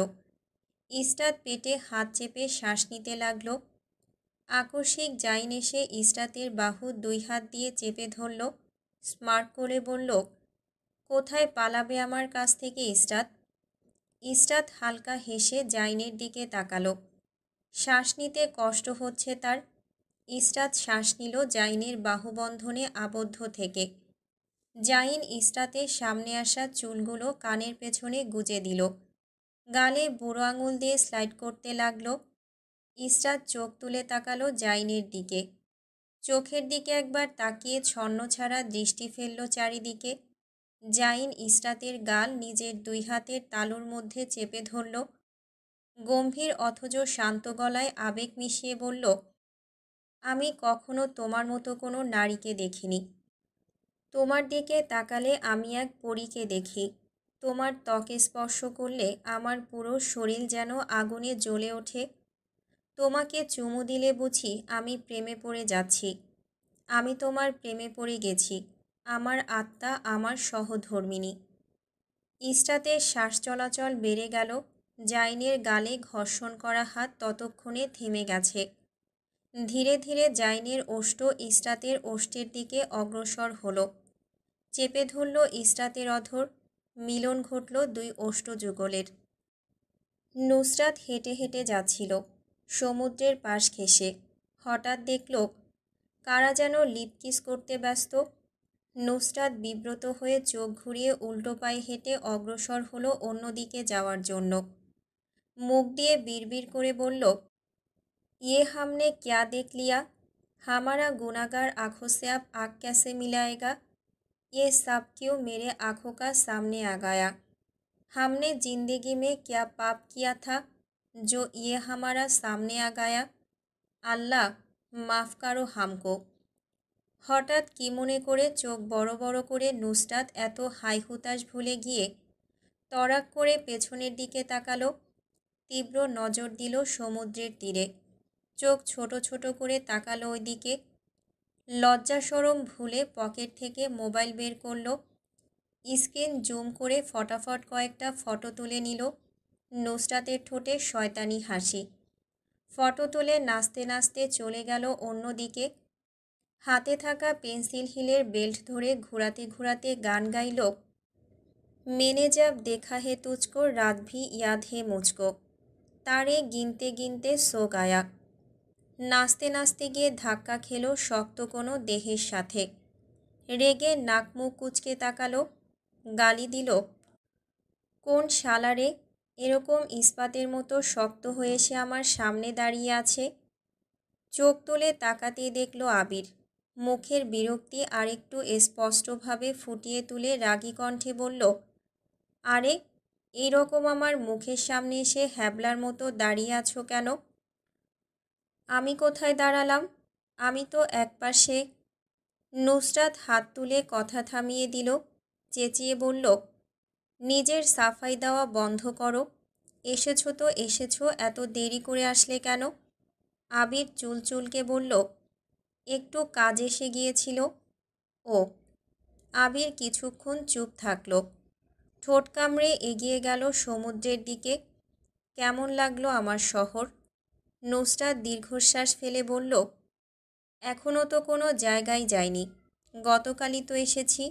ইসরাত পেটে হাত চেপে শ্বাস নিতে লাগল। আকস্মিক জাইন এসে ইসরাতের বাহু 2 হাত দিয়ে চেপে ধরল। স্মার্ট করে বলল, কোথায় পালাবে আমার কাছ থেকে ইসরাত? ইসরাত হালকা হেসে জাইনের দিকে তাকালো। শ্বাস নিতে কষ্ট হচ্ছে তার। ইসরাত শ্বাস নিল জাইনের বাহুবন্ধনে আবদ্ধ থেকে। জাইন ইসরাতের সামনে আসা চুলগুলো কানের পেছনে গুজে দিল। গালে বুড়ো আঙুল দিয়ে স্লাইড করতে লাগলো। ইসরাত চোখ তুলে তাকালো জাইনের দিকে। চোখের দিকে একবার তাকিয়ে ছন্নছাড়া দৃষ্টি ফেলল চারিদিকে। জাইন ইসরাতের গাল নিজের 2 হাতের তালুর মধ্যে চেপে ধরল। গম্ভীর অথচ শান্ত গলায় আবেগ মিশিয়ে বলল, আমি কখনো তোমার মতো কোনো নারীকে দেখিনি। তোমার দিকে তাকালে আমি এক পরীকে দেখি। তোমার ত্বকে স্পর্শ করলে আমার পুরো শরীর যেন আগুনে জ্বলে ওঠে। তোমাকে চুমু দিলে বুঝি আমি প্রেমে পড়ে যাচ্ছি। আমি তোমার প্রেমে পড়ে গেছি। আমার আত্মা আমার সহধর্মিণী। ইসরাতের শ্বাস চলাচল বেড়ে গেল। জাইনের গালে ঘর্ষণ করা হাত ততক্ষণে থেমে গেছে। ধীরে ধীরে জাইনের ওষ্ঠ ইসরাতের ওষ্ঠের দিকে অগ্রসর হলো। চেপে ধরল ইসরাতের অধর। মিলন ঘটল 2 ওষ্ঠ যুগলের। নুসরাত হেঁটে হেঁটে যাচ্ছিল সমুদ্রের পাশ ঘেঁষে। হঠাৎ দেখল কারা যেন লিপকিস করতে ব্যস্ত। নুসরাত বিব্রত হয়ে চোখ ঘুরিয়ে উল্টো পায়ে হেঁটে অগ্রসর হলো অন্যদিকে যাওয়ার জন্য। মুখ দিয়ে বিড়বিড় করে বলল, ये हमने क्या देख लिया? हमारा गुनाहगार आँखों से अब आँख कैसे मिलाएगा? ये सब क्यों मेरे आँखों का सामने आ गया? हमने जिंदगी में क्या पाप किया था जो ये हमारा सामने आ गया? আল্লাহ, মাফ করো হামকো। হঠাৎ কি মনে করে চোখ বড় বড় করে নুসরাত এত হাই হুতাশ ভুলে গিয়ে তড়াক করে পেছনের দিকে তাকালো। তীব্র নজর দিল সমুদ্রের তীরে। চোখ ছোট ছোট করে তাকালো ওই দিকে। লজ্জা শরম ভুলে পকেট থেকে মোবাইল বের করলো। স্ক্রিন জুম করে ফটাফট কয়েকটা ফটো তুলে নিল। নুসরাতের ঠোঁটে শয়তানি হাসি। ফটো তুলে নাচতে নাচতে চলে গেল অন্যদিকে। হাতে থাকা পেন্সিল হিলের বেল্ট ধরে ঘোরাতে ঘোরাতে গান গাইল, মেনে যাব দেখা হে তুঝকো রাত ভি ইয়াদ হে মুঝকো, তারে গিনতে গিনতে সো গায়া। নাচতে নাচতে গিয়ে ধাক্কা খেলো শক্ত কোনো দেহের সাথে। রেগে নাক মুখ কুচকে তাকালো। গালি দিল, কোন শালারে এরকম ইস্পাতের মতো শক্ত হয়ে সে আমার সামনে দাঁড়িয়ে আছে। চোখ তুলে তাকাতেই দেখল আবির। মুখের বিরক্তি আরেকটু স্পষ্টভাবে ফুটিয়ে তুলে রাগী কণ্ঠে বলল, আরে এইরকম আমার মুখের সামনে এসে হ্যাবলার মতো দাঁড়িয়ে আছো কেন? আমি কোথায় দাঁড়ালাম? আমি তো একপাশে। নুসরাত হাত তুলে কথা থামিয়ে দিল। চেঁচিয়ে বলল, নিজের সাফাই দেওয়া বন্ধ করো। এসেছো তো এসেছো, এত দেরি করে আসলে কেন? আবির চুল চুলকে বলল, একটু কাজ এসে গিয়েছিল। ও। আবির কিছুক্ষণ চুপ থাকলো। ঠোঁট কামড়ে এগিয়ে গেল সমুদ্রের দিকে। কেমন লাগলো আমার শহর? নুসরাত দীর্ঘশ্বাস ফেলে বলল, এখনও তো কোনো জায়গায় যায়নি, গতকালই তো এসেছি।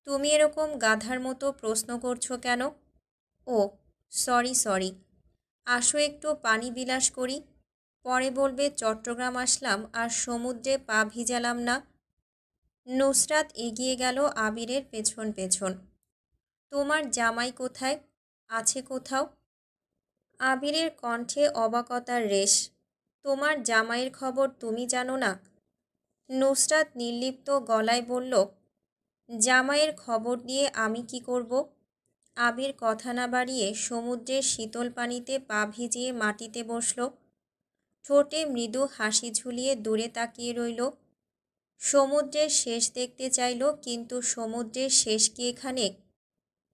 তুমি এরকম গাধার মতো প্রশ্ন করছো কেন? ও সরি সরি, আসো একটু পানি বিলাস করি, পরে বলবে চট্টগ্রাম আসলাম আর সমুদ্রে পা ভিজালাম না। নুসরাত এগিয়ে গেল আবিরের পেছন পেছন। তোমার জামাই কোথায়? আছে কোথাও? আবিরের কণ্ঠে অবাকতার রেশ। তোমার জামাইয়ের খবর তুমি জানো না? নুসরাত নির্লিপ্ত গলায় বলল, জামাইয়ের খবর দিয়ে আমি কি করব? আবির কথা না বাড়িয়ে সমুদ্রের শীতল পানিতে পা ভিজিয়ে মাটিতে বসল। ঠোঁটে মৃদু হাসি ঝুলিয়ে দূরে তাকিয়ে রইল। সমুদ্রের শেষ দেখতে চাইল, কিন্তু সমুদ্রের শেষ কি এখানে?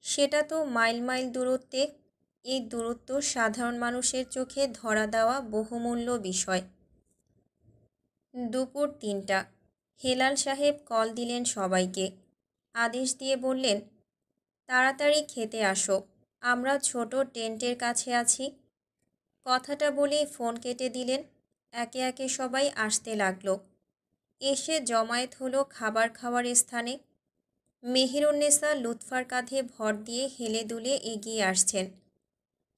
সেটা তো মাইল মাইল দূরত্বে। এই দূরত্ব সাধারণ মানুষের চোখে ধরা দেওয়া বহুমূল্য বিষয়। দুপুর ৩টা। হেলাল সাহেব কল দিলেন সবাইকে। আদেশ দিয়ে বললেন, তাড়াতাড়ি খেতে আসো, আমরা ছোট টেন্টের কাছে আছি। কথাটা বলেই ফোন কেটে দিলেন। একে একে সবাই আসতে লাগলো। এসে জমায়েত হলো খাবার খাওয়ার স্থানে। মেহেরুন্নেসা লুৎফার কাঁধে ভর দিয়ে হেলে দুলে এগিয়ে আসছেন।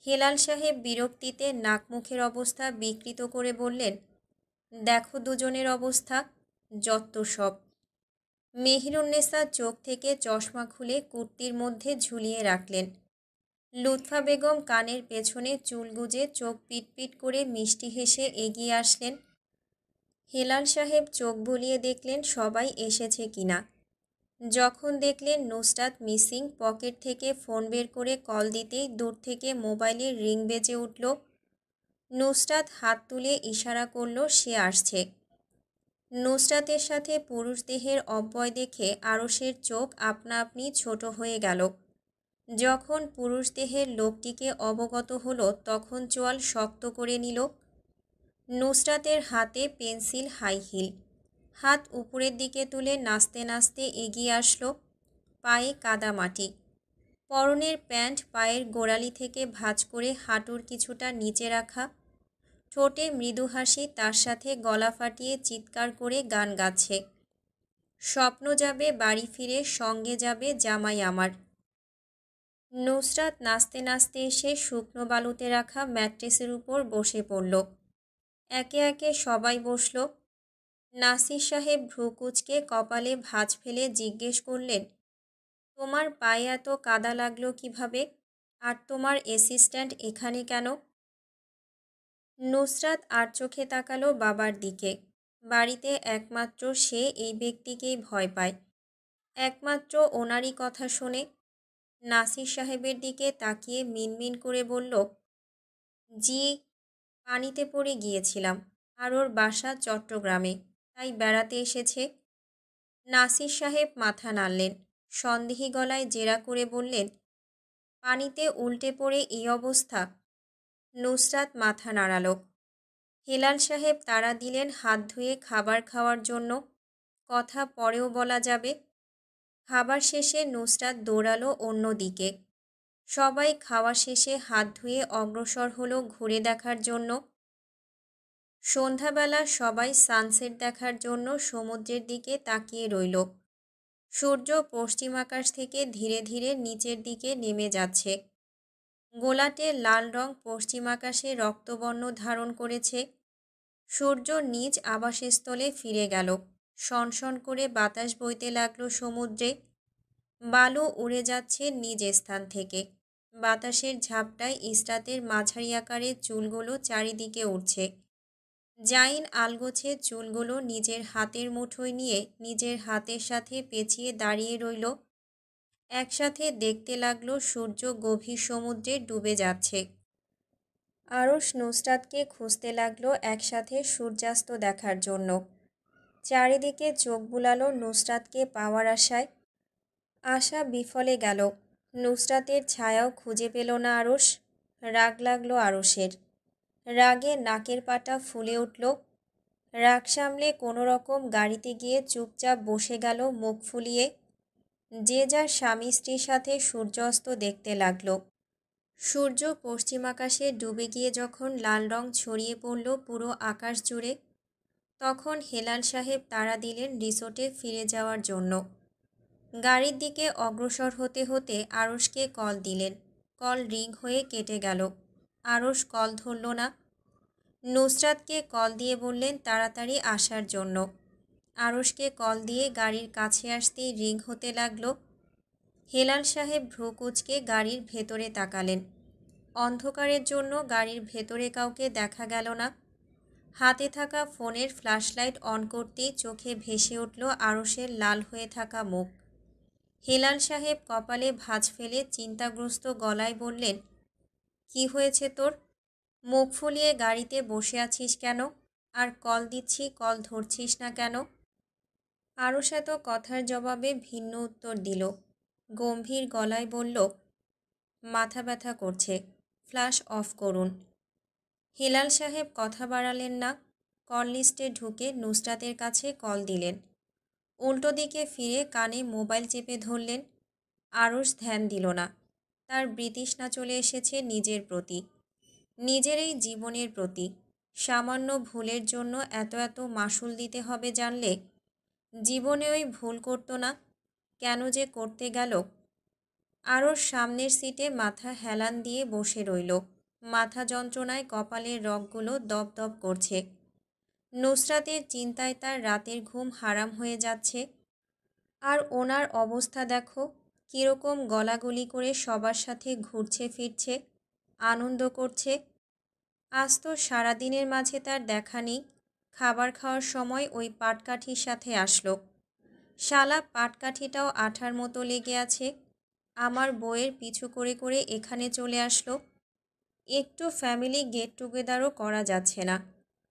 হেলাল সাহেব বিরক্তিতে নাক মুখের অবস্থা বিকৃত করে বললেন, দেখো দুজনের অবস্থা, যত সব। মেহেরুন্নেসা চোখ থেকে চশমা খুলে কুর্তির মধ্যে ঝুলিয়ে রাখলেন। লুৎফা বেগম কানের পেছনে চুল গুজে চোখ পিটপিট করে মিষ্টি হেসে এগিয়ে আসলেন। হেলাল সাহেব চোখ বুলিয়ে দেখলেন সবাই এসেছে কিনা। যখন দেখলেন নুসরাত মিসিং, পকেট থেকে ফোন বের করে কল দিতেই দূর থেকে মোবাইলের রিং বেজে উঠল। নুসরাত হাত তুলে ইশারা করল সে আসছে। নুসরাতের সাথে পুরুষ দেহের অব্যয় দেখে আরশের চোখ আপনা আপনি ছোট হয়ে গেল। যখন পুরুষ দেহের লোকটিকে অবগত হলো তখন চোয়াল শক্ত করে নিল। নুসরাতের হাতে পেন্সিল হাই হিল, হাত উপরের দিকে তুলে নাচতে নাচতে এগিয়ে আসলো। পায়ে কাদা মাটি, পরনের প্যান্ট পায়ের গোড়ালি থেকে ভাঁজ করে হাঁটুর কিছুটা নিচে রাখা। ঠোঁটে মৃদু হাসি, তার সাথে গলা ফাটিয়ে চিৎকার করে গান গাচ্ছে, স্বপ্ন যাবে বাড়ি ফিরে, সঙ্গে যাবে জামাই আমার। নুসরাত নাচতে নাচতে এসে শুকনো বালুতে রাখা ম্যাট্রেসের উপর বসে পড়ল। একে একে সবাই বসল। নাসির সাহেব ভ্রু কুঁচকে কপালে ভাঁজ ফেলে জিজ্ঞেস করলেন, তোমার পায়ে এত কাদা লাগলো কিভাবে? আর তোমার অ্যাসিস্ট্যান্ট এখানে কেন? নুসরাত আর চোখে তাকালো বাবার দিকে। বাড়িতে একমাত্র সে এই ব্যক্তিকেই ভয় পায়, একমাত্র ওনারই কথা শোনে। নাসির সাহেবের দিকে তাকিয়ে মিনমিন করে বলল, জি, পানিতে পড়ে গিয়েছিলাম, আর ওর বাসা চট্টগ্রামে, তাই বেড়াতে এসেছে। নাসির সাহেব মাথা নাড়লেন, সন্দেহী গলায় জেরা করে বললেন, পানিতে উল্টে পড়ে এই অবস্থা? নুসরাত মাথা নাড়াল। হেলাল সাহেব তাড়া দিলেন হাত ধুয়ে খাবার খাওয়ার জন্য, কথা পরেও বলা যাবে। খাবার শেষে নুসরাত দৌড়ালো অন্য দিকে। সবাই খাওয়া শেষে হাত ধুয়ে অগ্রসর হলো ঘুরে দেখার জন্য। সন্ধ্যাবেলা সবাই সানসেট দেখার জন্য সমুদ্রের দিকে তাকিয়ে রইল। সূর্য পশ্চিম আকাশ থেকে ধীরে ধীরে নিচের দিকে নেমে যাচ্ছে। গোলাটে লাল রং পশ্চিম আকাশে রক্তবর্ণ ধারণ করেছে। সূর্য নিজ আবাসস্থলে ফিরে গেল। সনসন করে বাতাস বইতে লাগলো সমুদ্রে। বালু উড়ে যাচ্ছে নিজ স্থান থেকে। বাতাসের ঝাপটায় ইসরাতের মাঝারি আকারের চুলগুলো চারিদিকে উড়ছে। জাইন আলগোছে চুলগুলো নিজের হাতের মুঠোয় নিয়ে নিজের হাতের সাথে পেঁচিয়ে দাঁড়িয়ে রইল। একসাথে দেখতে লাগলো সূর্য গভীর সমুদ্রে ডুবে যাচ্ছে। আরশ নুসরাতকে খুঁজতে লাগলো একসাথে সূর্যাস্ত দেখার জন্য। চারিদিকে চোখ বুলালো নুসরাতকে পাওয়ার আশায়। আশা বিফলে গেল। নুসরাতের ছায়াও খুঁজে পেল না আরশ। রাগ লাগলো আরশের। রাগে নাকের পাটা ফুলে উঠল। রাগ সামলে কোনো রকম গাড়িতে গিয়ে চুপচাপ বসে গেল মুখ ফুলিয়ে। যে যার স্বামী স্ত্রীর সাথে সূর্যাস্ত দেখতে লাগলো। সূর্য পশ্চিম আকাশে ডুবে গিয়ে যখন লাল রং ছড়িয়ে পড়ল পুরো আকাশ জুড়ে, তখন হেলাল সাহেব তাড়া দিলেন রিসোর্টে ফিরে যাওয়ার জন্য। গাড়ির দিকে অগ্রসর হতে হতে আরশকে কল দিলেন। কল রিং হয়ে কেটে গেল। আরশ কল ধরল না। নুসরাতকে কল দিয়ে বললেন তাড়াতাড়ি আসার জন্য। আরশকে কল দিয়ে গাড়ির কাছে আসতেই রিং হতে লাগলো। হেলাল সাহেব ভ্রু কুঁচকে গাড়ির ভেতরে তাকালেন। অন্ধকারের জন্য গাড়ির ভেতরে কাউকে দেখা গেল না। হাতে থাকা ফোনের ফ্ল্যাশলাইট অন করতেই চোখে ভেসে উঠল আরশের লাল হয়ে থাকা মুখ। হেলাল সাহেব কপালে ভাঁজ ফেলে চিন্তাগ্রস্ত গলায় বললেন, কি হয়েছে তোর? মুখ ফুলিয়ে গাড়িতে বসে আছিস কেন? আর কল দিচ্ছি, কল ধরছিস না কেন? আরশ এত কথার জবাবে ভিন্ন উত্তর দিল। গম্ভীর গলায় বলল, মাথা ব্যথা করছে, ফ্ল্যাশ অফ করুন। হেলাল সাহেব কথা বাড়ালেন না। কল লিস্টে ঢুকে নুসরাতের কাছে কল দিলেন। উল্টো দিকে ফিরে কানে মোবাইল চেপে ধরলেন। আরশ ধ্যান দিল না। তার বিতৃষ্ণা চলে এসেছে নিজের প্রতি, নিজের এই জীবনের প্রতি। সামান্য ভুলের জন্য এত এত মাশুল দিতে হবে জানলে জীবনে ওই ভুল করতো না। কেন যে করতে গেল? আরশ সামনের সিটে মাথা হেলান দিয়ে বসে রইল। মাথা যন্ত্রণায় কপালের রগগুলো দপদপ করছে। নুসরাতের চিন্তায় তার রাতের ঘুম হারাম হয়ে যাচ্ছে। আর ওনার অবস্থা দেখো, কীরকম গলাগলি করে সবার সাথে ঘুরছে ফিরছে, আনন্দ করছে। আজ তো সারাদিনের মাঝে তার দেখা নেই। খাবার খাওয়ার সময় ওই পাটকাঠির সাথে আসলো। শালা পাটকাঠিটাও আঠার মতো লেগে আছে। আমার বউয়ের পিছু করে করে এখানে চলে আসলো। একটু ফ্যামিলি গেট টুগেদারও করা যাচ্ছে না।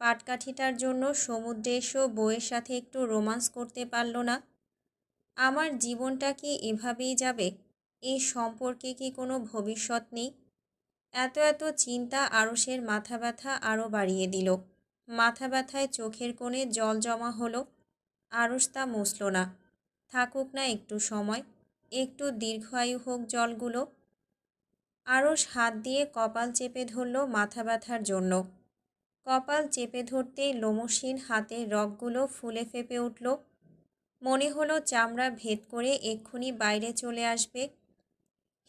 পাটকাঠিটার জন্য সমুদ্রে এসেও বউয়ের সাথে একটু রোমান্স করতে পারল না। আমার জীবনটা কি এভাবেই যাবে? এই সম্পর্কে কি কোনো ভবিষ্যৎ নেই? এত এত চিন্তা আরশের মাথা ব্যথা আরও বাড়িয়ে দিল। মাথা ব্যথায় চোখের কোণে জল জমা হলো। আরশ তা মুছল না। থাকুক না একটু সময়, একটু দীর্ঘায়ু হোক জলগুলো। আরশ হাত দিয়ে কপাল চেপে ধরল মাথা ব্যথার জন্য। কপাল চেপে ধরতেই লোমশীন হাতের রগগুলো ফুলে ফেপে উঠল। মনে হলো চামড়া ভেদ করে এক্ষুনি বাইরে চলে আসবে।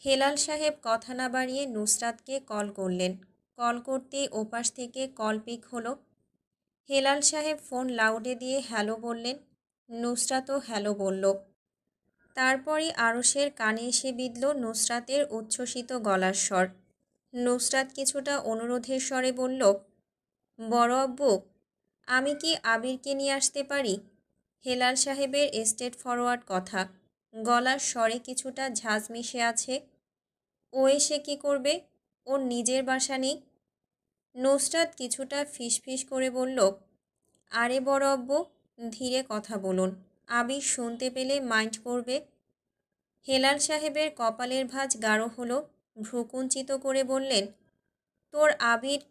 হেলাল সাহেব কথা না বাড়িয়ে নুসরাতকে কল করলেন। কল করতেই ওপাশ থেকে কল পিক হলো। হেলাল সাহেব ফোন লাউডে দিয়ে হ্যালো বললেন। নুসরাতও হ্যালো বলল। তারপরই আরশের কানে এসে বিঁধল নুসরাতের উচ্ছ্বসিত গলার স্বর। নুসরাত কিছুটা অনুরোধের স্বরে বলল, বড় আব্বু, আমি কি আবিরকে নিয়ে আসতে পারি? হেলাল সাহেবের স্ট্রেট ফরওয়ার্ড কথা, গলার স্বরে কিছুটা ঝাঁজ মিশে আছে। ও এসে কী করবে? ওর নিজের বাসা নেই। নুসরাত কিছুটা ফিসফিস করে বলল, আরে বড় আব্বু, ধীরে কথা বলুন, আবির শুনতে পেলে মাইন্ড করবে। হেলাল সাহেবের কপালের ভাঁজ গাঢ় হলো। ভ্রুকুঞ্চিত করে বললেন, তোর আবির?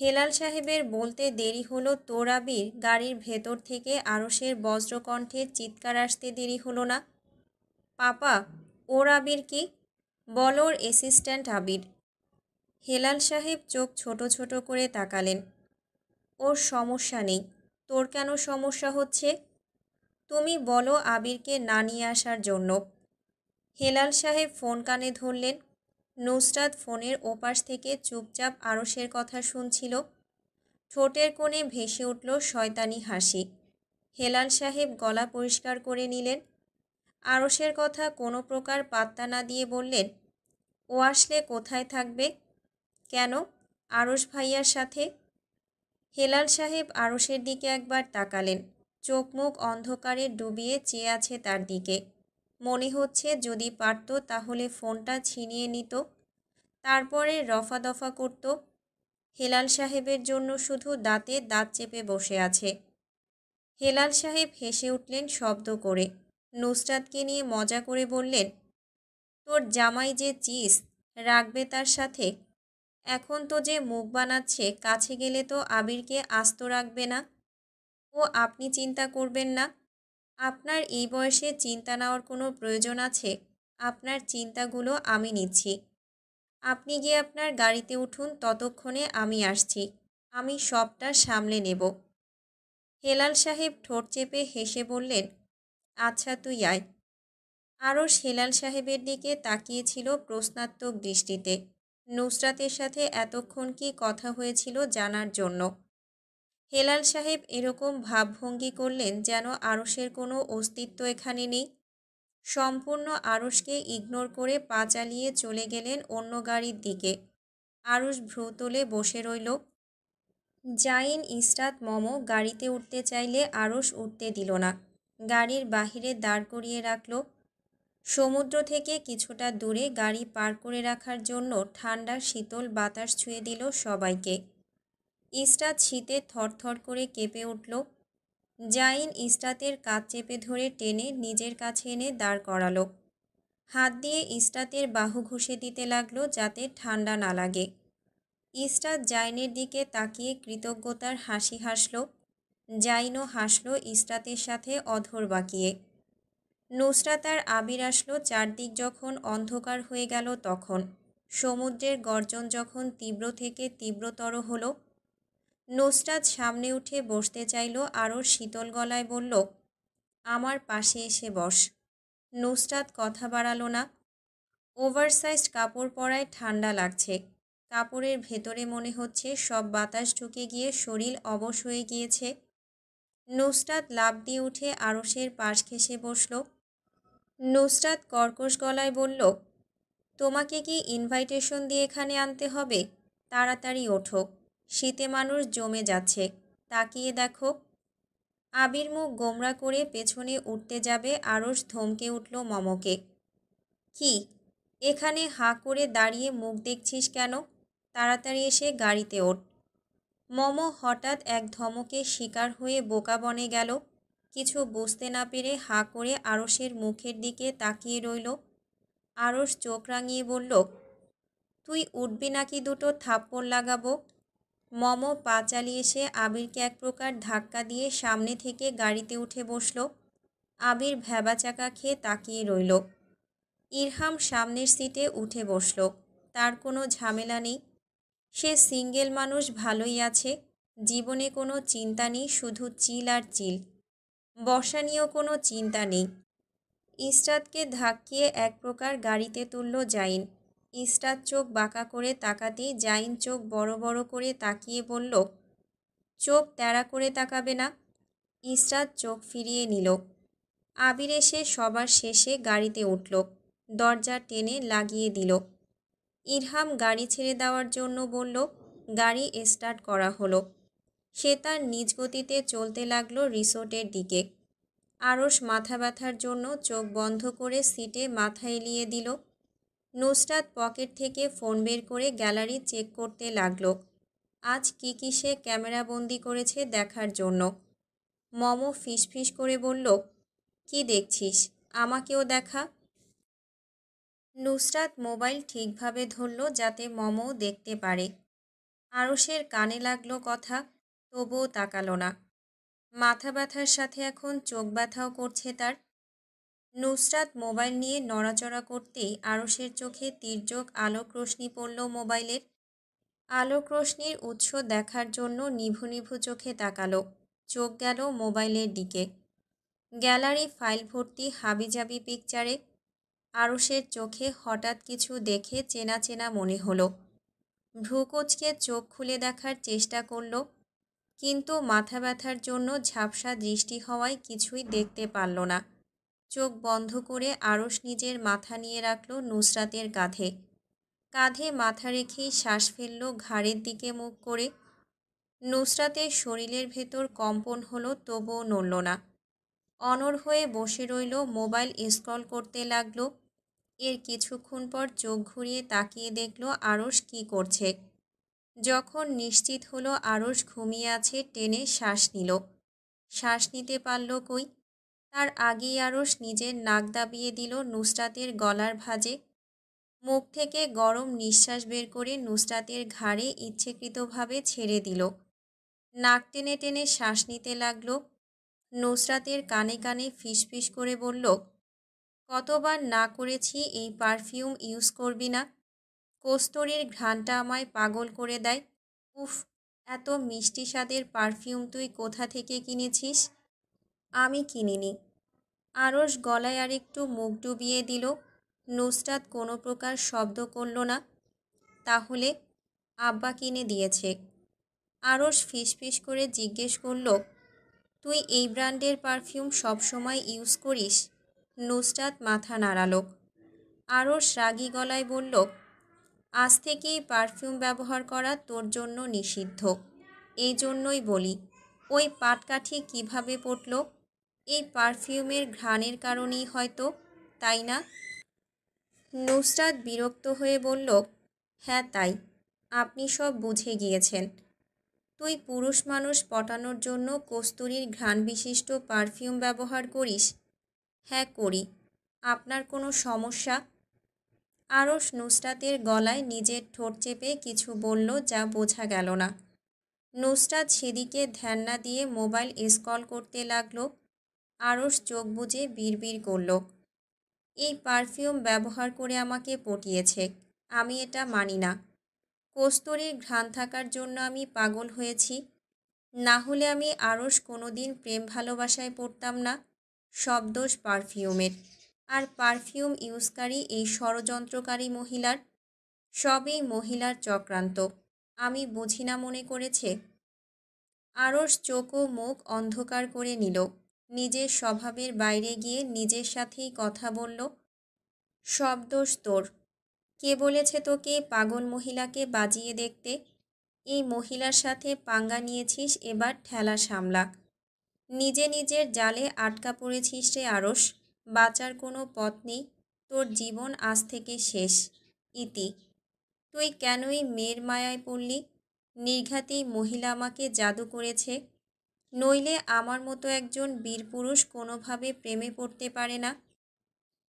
হেলাল সাহেবের বলতে দেরি হলো তোর আবির গাড়ির ভেতর থেকে আরশের বজ্রকণ্ঠের চিৎকার আসতে দেরি হলো না। পাপা, ওর আবির কি? বল ওর অ্যাসিস্ট্যান্ট আবির। হেলাল সাহেব চোখ ছোট ছোট করে তাকালেন। ওর সমস্যা নেই, তোর কেন সমস্যা হচ্ছে? তুমি বলো আবিরকে না নিয়ে আসার জন্য। হেলাল সাহেব ফোন কানে ধরলেন। নুসরাত ফোনের ওপাশ থেকে চুপচাপ আরশের কথা শুনছিল। ঠোঁটের কোণে ভেসে উঠল শয়তানি হাসি। হেলাল সাহেব গলা পরিষ্কার করে নিলেন। আরশের কথা কোনো প্রকার পাত্তা না দিয়ে বললেন, ও আসলে কোথায় থাকবে? কেন? আরশ ভাইয়ার সাথে। হেলাল সাহেব আরশের দিকে একবার তাকালেন। চোখ মুখ অন্ধকারে ডুবিয়ে চেয়ে আছে তার দিকে। মনে হচ্ছে যদি পারত তাহলে ফোনটা ছিনিয়ে নিত, তারপরে রফা দফা করত। হেলাল সাহেবের জন্য শুধু দাঁতে দাঁত চেপে বসে আছে। হেলাল সাহেব হেসে উঠলেন শব্দ করে। নুসরাতকে নিয়ে মজা করে বললেন, তোর জামাই যে চিজ, রাখবে তার সাথে। এখন তো যে মুখ বানাচ্ছে, কাছে গেলে তো আবিরকে আস্ত রাখবে না। ও আপনি চিন্তা করবেন না। আপনার এই বয়সে চিন্তা নেওয়ার কোনো প্রয়োজন আছে? আপনার চিন্তাগুলো আমি নিচ্ছি। আপনি গিয়ে আপনার গাড়িতে উঠুন, ততক্ষণে আমি আসছি। আমি সবটা সামলে নেব। হেলাল সাহেব ঠোঁট চেপে হেসে বললেন, আচ্ছা তুই আয়। আরশ হেলাল সাহেবের দিকে তাকিয়েছিল প্রশ্নাত্মক দৃষ্টিতে, নুসরাতের সাথে এতক্ষণ কি কথা হয়েছিল জানার জন্য। হেলাল সাহেব এরকম ভাবভঙ্গি করলেন যেন আরশের কোনো অস্তিত্ব এখানে নেই। সম্পূর্ণ আরশকে ইগনোর করে পা চালিয়ে চলে গেলেন অন্য গাড়ির দিকে। আরশ ভ্রু তুলে বসে রইল। জাইন, ইসরাত, মমো গাড়িতে উঠতে চাইলে আরশ উঠতে দিল না। গাড়ির বাহিরে দাঁড় করিয়ে রাখল। সমুদ্র থেকে কিছুটা দূরে গাড়ি পার করে রাখার জন্য ঠান্ডা শীতল বাতাস ছুঁয়ে দিল সবাইকে। ইসরাত শীতে থরথর করে কেঁপে উঠল। জাইন ইসরাতের কাঁধ চেপে ধরে টেনে নিজের কাছে এনে দাঁড় করালো। হাত দিয়ে ইসরাতের বাহু ঘষে দিতে লাগলো যাতে ঠান্ডা না লাগে। ইসরাত জাইনের দিকে তাকিয়ে কৃতজ্ঞতার হাসি হাসল। জাইনও হাসল ইসরাতের সাথে অধর বাঁকিয়ে। নুসরাত আর আবির আসলো চারদিক যখন অন্ধকার হয়ে গেল তখন। সমুদ্রের গর্জন যখন তীব্র থেকে তীব্রতর হলো। নুসরাত সামনে উঠে বসতে চাইল, আরও শীতল গলায় বলল, আমার পাশে এসে বস। নুসরাত কথা বাড়ালো না। ওভারসাইজড কাপড় পরায় ঠান্ডা লাগছে। কাপড়ের ভেতরে মনে হচ্ছে সব বাতাস ঢুকে গিয়ে শরীর অবশ হয়ে গিয়েছে। নুসরাত লাফ দিয়ে উঠে আরশের পাশ ঘেঁষে বসল। নুসরাত কর্কশ গলায় বলল, তোমাকে কি ইনভাইটেশন দিয়ে এখানে আনতে হবে? তাড়াতাড়ি ওঠো, শীতে মানুষ জমে যাচ্ছে, তাকিয়ে দেখো। আবির মুখ গোমরা করে পেছনে উঠতে যাবে আরশ ধমকে উঠল মমকে। কি, এখানে হাঁ করে দাঁড়িয়ে মুখ দেখছিস কেন? তাড়াতাড়ি এসে গাড়িতে ওঠ। মমো হঠাৎ এক ধমকে শিকার হয়ে বোকা বনে গেল। কিছু বুঝতে না পেরে হাঁ করে আরশের মুখের দিকে তাকিয়ে রইল। আরশ চোখ রাঙিয়ে বলল, তুই উঠবি নাকি দুটো থাপ্পড় লাগাবো? মমো পা চালিয়ে এসে আবিরকে এক প্রকার ধাক্কা দিয়ে সামনে থেকে গাড়িতে উঠে বসল। আবির ভ্যাবাচাকা খেয়ে তাকিয়ে রইল। ইরহাম সামনের সিটে উঠে বসল। তার কোনো ঝামেলা নেই। সে সিঙ্গেল মানুষ, ভালোই আছে। জীবনে কোনো চিন্তা নেই, শুধু চিল আর চিল। বসা নিয়েও কোনো চিন্তা নেই। ইসরাতকে ধাক্কিয়ে এক প্রকার গাড়িতে তুলল জাইন। ইসরাত চোখ বাঁকা করে তাকাতেই জাইন চোখ বড় বড় করে তাকিয়ে বলল, চোখ তেড়া করে তাকাবে না। ইসরাত চোখ ফিরিয়ে নিল। আবির এসে সবার শেষে গাড়িতে উঠল। দরজা টেনে লাগিয়ে দিল। ইরহাম গাড়ি ছেড়ে দেওয়ার জন্য বলল। গাড়ি স্টার্ট করা হলো। সে তার নিজ গতিতে চলতে লাগলো রিসোর্টের দিকে। আরশ মাথা ব্যথার জন্য চোখ বন্ধ করে সিটে মাথা এলিয়ে দিল। নুসরাত পকেট থেকে ফোন বের করে গ্যালারি চেক করতে লাগলো। আজ কি সে ক্যামেরাবন্দি করেছে দেখার জন্য। মমো ফিসফিস করে বলল, কি দেখছিস? আমাকেও দেখা। নুসরাত মোবাইল ঠিকভাবে ধরল যাতে মমো দেখতে পারে। আরশের কানে লাগলো কথা, তবুও তাকালো না। মাথা ব্যথার সাথে এখন চোখ ব্যথাও করছে তার। নুসরাত মোবাইল নিয়ে নড়াচড়া করতেই আরশের চোখে তির্যক আলোক রশ্মি পড়ল মোবাইলের। আলোক রশ্মির উৎস দেখার জন্য নিভু নিভু চোখে তাকালো। চোখ গেল মোবাইলের দিকে। গ্যালারি ফাইল ভর্তি হাবিজাবি পিকচারে। আরশের চোখে হঠাৎ কিছু দেখে চেনা চেনা মনে হলো। ভ্রুকুঁচকে চোখ খুলে দেখার চেষ্টা করল, কিন্তু মাথা ব্যথার জন্য ঝাপসা দৃষ্টি হওয়ায় কিছুই দেখতে পারল না। চোখ বন্ধ করে আরশ নিজের মাথা নিয়ে রাখল নুসরাতের কাঁধে। কাঁধে মাথা রেখেই শ্বাস ফেলল ঘাড়ের দিকে মুখ করে। নুসরাতের শরীরের ভেতর কম্পন হলো, তবুও নড়ল না। অনড় হয়ে বসে রইল, মোবাইল স্ক্রল করতে লাগলো। এর কিছুক্ষণ পর চোখ ঘুরিয়ে তাকিয়ে দেখল আরশ কি করছে। যখন নিশ্চিত হলো আরশ ঘুমিয়ে আছে, টেনে শ্বাস নিল। শ্বাস নিতে পারল কই? তার আগেই আরশ নিজের নাক দাবিয়ে দিল নুসরাতের গলার ভাঁজে। মুখ থেকে গরম নিঃশ্বাস বের করে নুসরাতের ঘাড়ে ইচ্ছেকৃতভাবে ছেড়ে দিল। নাক টেনে টেনে শ্বাস নিতে লাগল। নুসরাতের কানে কানে ফিসফিস করে বলল, কতবার না করেছি এই পারফিউম ইউজ করবি না? কস্তুরীর ঘ্রাণটা আমায় পাগল করে দেয়। উফ, এত মিষ্টি স্বাদের পারফিউম তুই কোথা থেকে কিনেছিস? আমি কিনিনি। আরশ গলায় আরেকটু মুখ ডুবিয়ে দিল। নুসরাত কোনো প্রকার শব্দ করল না। তাহলে? আব্বা কিনে দিয়েছে। আরশ ফিসফিস করে জিজ্ঞেস করল, তুই এই ব্র্যান্ডের পারফিউম সবসময় ইউজ করিস? নুসরাত মাথা নাড়ালো। আরশ রাগী গলায় বলল, আজ থেকেই পারফিউম ব্যবহার করা তোর জন্য নিষিদ্ধ। এই জন্যই বলি, ওই পাটকাঠি কিভাবে পড়ল? এই পারফিউমের ঘ্রাণের কারণেই হয়তো, তাই না? নুসরাত বিরক্ত হয়ে বলল, হ্যাঁ তাই। আপনি সব বুঝে গিয়েছেন। তুই পুরুষ মানুষ পটানোর জন্য কস্তুরীর ঘ্রাণ বিশিষ্ট পারফিউম ব্যবহার করিস? হ্যাঁ করি। আপনার কোনো সমস্যা? আরশ নুসরাতের গলায় নিজের ঠোঁট চেপে কিছু বলল যা বোঝা গেল না। নুসরাত সেদিকে ধ্যান না দিয়ে মোবাইল স্ক্রল করতে লাগলো। আরশ চোখ বুজে বিড়বিড় করল, এই পারফিউম ব্যবহার করে আমাকে পটিয়েছে। আমি এটা মানি না। কস্তুরীর ঘ্রাণ থাকার জন্য আমি পাগল হয়েছি। না হলে আমি আরশ কোনোদিন প্রেম ভালোবাসায় পড়তাম না। সব দোষ পারফিউমের। আর পারফিউম ইউজকারী এই ষড়যন্ত্রকারী মহিলার। সবই মহিলার চক্রান্ত। আমি বুঝি না মনে করেছে। আরশ চোখ ও মুখ অন্ধকার করে নিল। নিজের স্বভাবের বাইরে গিয়ে নিজের সাথেই কথা বলল, সব দোষ তোর। কে বলেছে তোকে পাগল মহিলাকে বাজিয়ে দেখতে? এই মহিলার সাথে পাঙ্গা নিয়েছিস, এবার ঠেলা সামলা। নিজে নিজের জালে আটকা পড়েছিস রে আরশ। বাঁচার কোনো পথ নেই। তোর জীবন আজ থেকে শেষ। ইতি। তুই কেনই মেয়ের মায়ায় পড়লি? নির্ঘাতেই মহিলা আমাকে জাদু করেছে। নইলে আমার মতো একজন বীরপুরুষ কোনোভাবে প্রেমে পড়তে পারে না।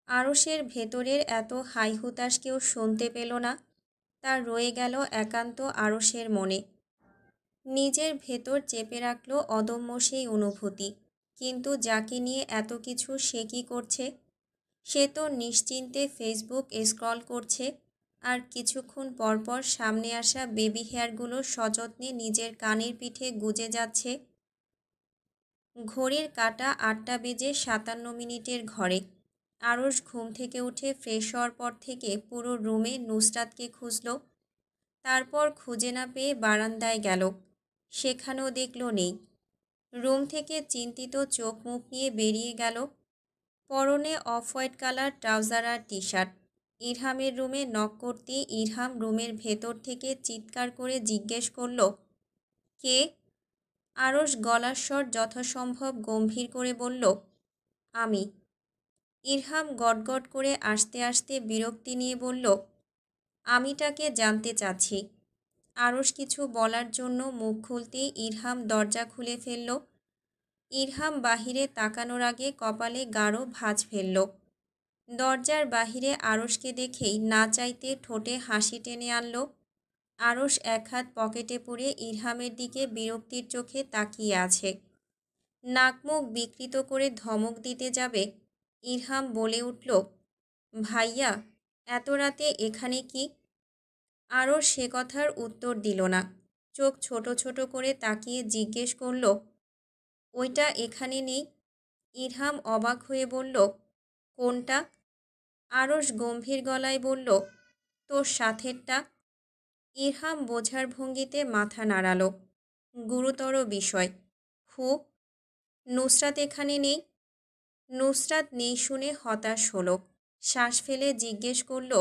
আরশের ভেতরের এত হাই হুতাশ কেউ শুনতে পেল না। তার রয়ে গেল একান্ত আরশের মনে। নিজের ভেতর চেপে রাখল অদম্য সেই অনুভূতি। কিন্তু যাকে নিয়ে এত কিছু সে কী করছে? সে তো নিশ্চিন্তে ফেসবুক স্ক্রল করছে, আর কিছুক্ষণ পরপর সামনে আসা বেবি হেয়ারগুলো সযত্নে নিজের কানের পিঠে গুজে যাচ্ছে। ঘড়ির কাঁটা 8:57 ঘরে। আরশ ঘুম থেকে উঠে ফ্রেশ হওয়ার পর থেকে পুরো রুমে নুসরাতকে খুঁজল। তারপর খুঁজে না পেয়ে বারান্দায় গেল। সেখানেও দেখল নেই। রুম থেকে চিন্তিত চোখ মুখ নিয়ে বেরিয়ে গেল। পরনে অফ হোয়াইট কালার ট্রাউজার আর টি শার্ট। ইরহামের রুমে নক করতেই ইরহাম রুমের ভেতর থেকে চিৎকার করে জিজ্ঞেস করল, কে? আরশ গলার স্বর যথাসম্ভব গম্ভীর করে বলল, আমি। ইরহাম গটগট করে আসতে আসতে বিরক্তি নিয়ে বলল, আমিটাকে জানতে চাচ্ছি। আরশ কিছু বলার জন্য মুখ খুলতেই ইরহাম দরজা খুলে ফেলল। ইরহাম বাহিরে তাকানোর আগে কপালে গাঢ় ভাঁজ ফেলল। দরজার বাহিরে আরশকে দেখেই না চাইতে ঠোঁটে হাসি টেনে আনল। আরশ এক হাত পকেটে পুরে ইরহামের দিকে বিরক্তির চোখে তাকিয়ে আছে। নাক মুখ বিকৃত করে ধমক দিতে যাবে, ইরহাম বলে উঠল, ভাইয়া, এত রাতে এখানে কি? আরশ সে কথার উত্তর দিল না। চোখ ছোট ছোট করে তাকিয়ে জিজ্ঞেস করল, ওইটা এখানে নেই? ইরহাম অবাক হয়ে বলল, কোনটা? আরশ গম্ভীর গলায় বলল, তোর সাথেরটা। ইরহাম বোঝার ভঙ্গিতে মাথা নাড়াল। গুরুতর বিষয়। হু? নুসরাত এখানে নেই? নুসরাত নেই শুনে হতাশ হল। শ্বাস ফেলে জিজ্ঞেস করল,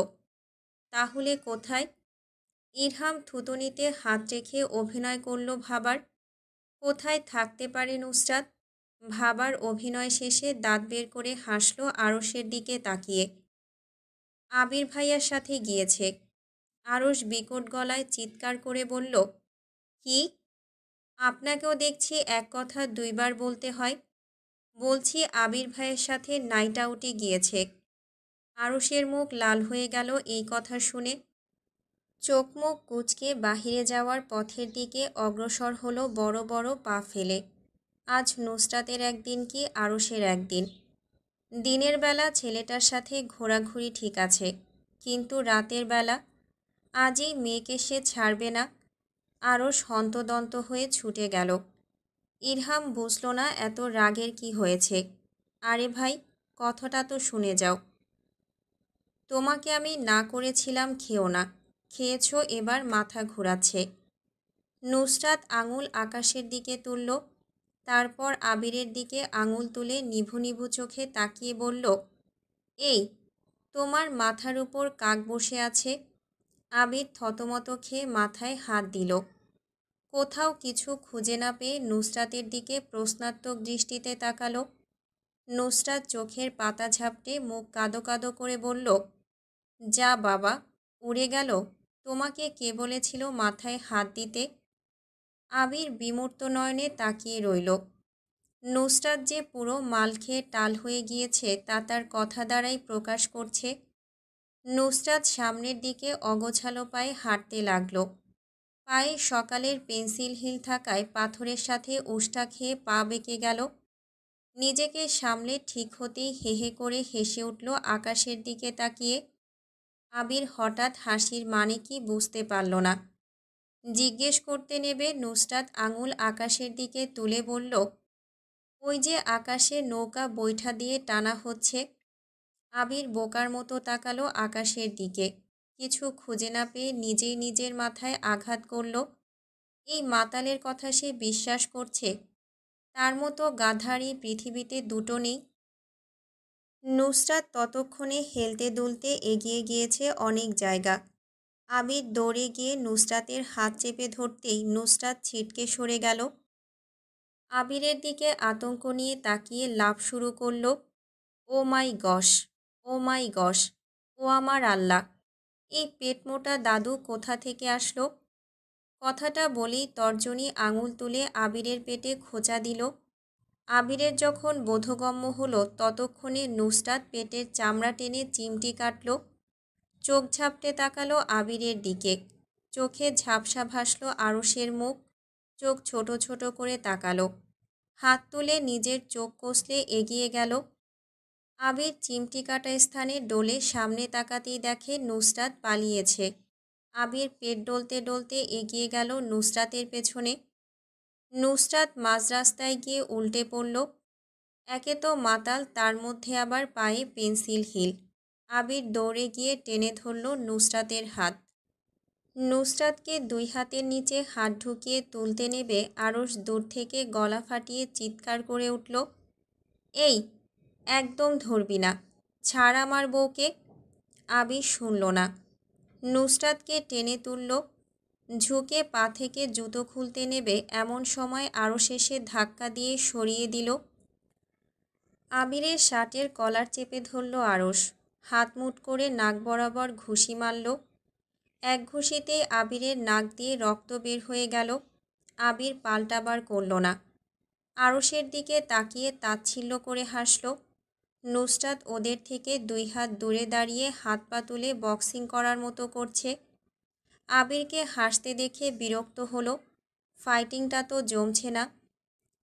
তাহলে কোথায়? ইরহাম থুতনিতে হাত রেখে অভিনয় করল ভাবার। কোথায় থাকতে পারে নুসরাত? ভাবার অভিনয় শেষে দাঁত বের করে হাসল আরশের দিকে তাকিয়ে। আবির ভাইয়ার সাথে গিয়েছে। আরশ বিকট গলায় চিৎকার করে বলল, কি? আপনাকেও দেখছি এক কথা দুইবার বলতে হয়। বলছি আবির ভাইয়ের সাথে নাইট আউটে গিয়েছে। আরশের মুখ লাল হয়ে গেল এই কথা শুনে। চোখ মুখ কুঁচকে বাহিরে যাওয়ার পথের দিকে অগ্রসর হলো বড় বড় পা ফেলে। আজ নুসরাতের একদিন কি আরশের একদিন। দিনের বেলা ছেলেটার সাথে ঘোরাঘুরি ঠিক আছে, কিন্তু রাতের বেলা আজই মেয়েকে সে ছাড়বে না। আরশ হন্তদন্ত হয়ে ছুটে গেল। ইরহাম বুঝল না এত রাগের কি হয়েছে। আরে ভাই, কথাটা তো শুনে যাও। তোমাকে আমি না করেছিলাম খেও না, খেয়েছো, এবার মাথা ঘোরাচ্ছে। নুসরাত আঙুল আকাশের দিকে তুলল। তারপর আবিরের দিকে আঙুল তুলে নিভু নিভু চোখে তাকিয়ে বলল, এই, তোমার মাথার উপর কাক বসে আছে। আবির থতমত খেয়ে মাথায় হাত দিল। কোথাও কিছু খুঁজে না পেয়ে নুসরাতের দিকে প্রশ্নাত্মক দৃষ্টিতে তাকালো। নুসরাত চোখের পাতা ঝাপটে মুখ কাদো কাদো করে বলল, যা বাবা, উড়ে গেল। তোমাকে কে বলেছিল মাথায় হাত দিতে? আবির বিমূর্ত নয়নে তাকিয়ে রইল। নুসরাত যে পুরো মাল খেয়ে টাল হয়ে গিয়েছে তা তার কথা দ্বারাই প্রকাশ করছে। নুসরাত সামনের দিকে অগোছালো পায়ে হাঁটতে লাগল। পায়ে সকালের পেন্সিল হিল থাকায় পাথরের সাথে উষ্টা খেয়ে পা বেঁকে গেল। নিজেকে সামলে ঠিক হতেই হে হে করে হেসে উঠল আকাশের দিকে তাকিয়ে। আবির হঠাৎ হাসির মানে কি বুঝতে পারল না। জিজ্ঞেস করতে নেবে নুসরাত আঙুল আকাশের দিকে তুলে বলল, ওই যে আকাশে নৌকা বৈঠা দিয়ে টানা হচ্ছে। আবির বোকার মতো তাকালো আকাশের দিকে। কিছু খুঁজে না পেয়ে নিজেই নিজের মাথায় আঘাত করল। এই মাতালের কথা সে বিশ্বাস করছে? তার মতো গাধারই পৃথিবীতে দুটো নেই। নুসরাত ততক্ষণে হেলতে দুলতে এগিয়ে গিয়েছে অনেক জায়গা। আবির দৌড়ে গিয়ে নুসরাতের হাত চেপে ধরতেই নুসরাত ছিটকে সরে গেল। আবিরের দিকে আতঙ্ক নিয়ে তাকিয়ে লাফ শুরু করল। ও মাই গশ, ও মাই গশ, ও আমার আল্লাহ, এই পেটমোটা দাদু কোথা থেকে আসলো? কথাটা বলেই তর্জনী আঙুল তুলে আবিরের পেটে খোঁচা দিল। আবিরের যখন বোধগম্য হলো ততক্ষণে নুসরাত পেটের চামড়া টেনে চিমটি কাটল। চোখ ঝাপটে তাকালো আবিরের দিকে। চোখে ঝাপসা ভাসল আরশের মুখ। চোখ ছোট ছোট করে তাকালো। হাত তুলে নিজের চোখ কষলে এগিয়ে গেল। আবির চিমটি কাটা স্থানে ডোলে সামনে তাকাতেই দেখে নুসরাত পালিয়েছে। আবির পেট ডলতে ডলতে এগিয়ে গেল নুসরাতের পেছনে। নুসরাত মাঝ রাস্তায় গিয়ে উল্টে পড়ল। একে তো মাতাল, তার মধ্যে আবার পায়ে পেন্সিল হিল। আবির দৌড়ে গিয়ে টেনে ধরল নুসরাতের হাত। নুসরাতকে দুই হাতের নিচে হাত ঢুকিয়ে তুলতে নেবে আরশ দূর থেকে গলা ফাটিয়ে চিৎকার করে উঠল, এই, একদম ধরবি না, ছাড় আমার বউকে। আবির শুনল না। নুসরাতকে টেনে তুলল। ঝুঁকে পা থেকে জুতো খুলতে নেবে এমন সময় আরশ এসে ধাক্কা দিয়ে সরিয়ে দিল। আবিরের শার্টের কলার চেপে ধরল আরশ। হাত মুঠ করে নাক বরাবর ঘুষি মারল। এক ঘুষিতেই আবিরের নাক দিয়ে রক্ত বের হয়ে গেল। আবির পাল্টাবার করল না। আরশের দিকে তাকিয়ে তাচ্ছিল্য করে হাসল। নুসরাত ওদের থেকে দুই হাত দূরে দাঁড়িয়ে হাত পা তুলে বক্সিং করার মতো করছে। আবিরকে হাসতে দেখে বিরক্ত হলো। ফাইটিংটা তো জমছে না।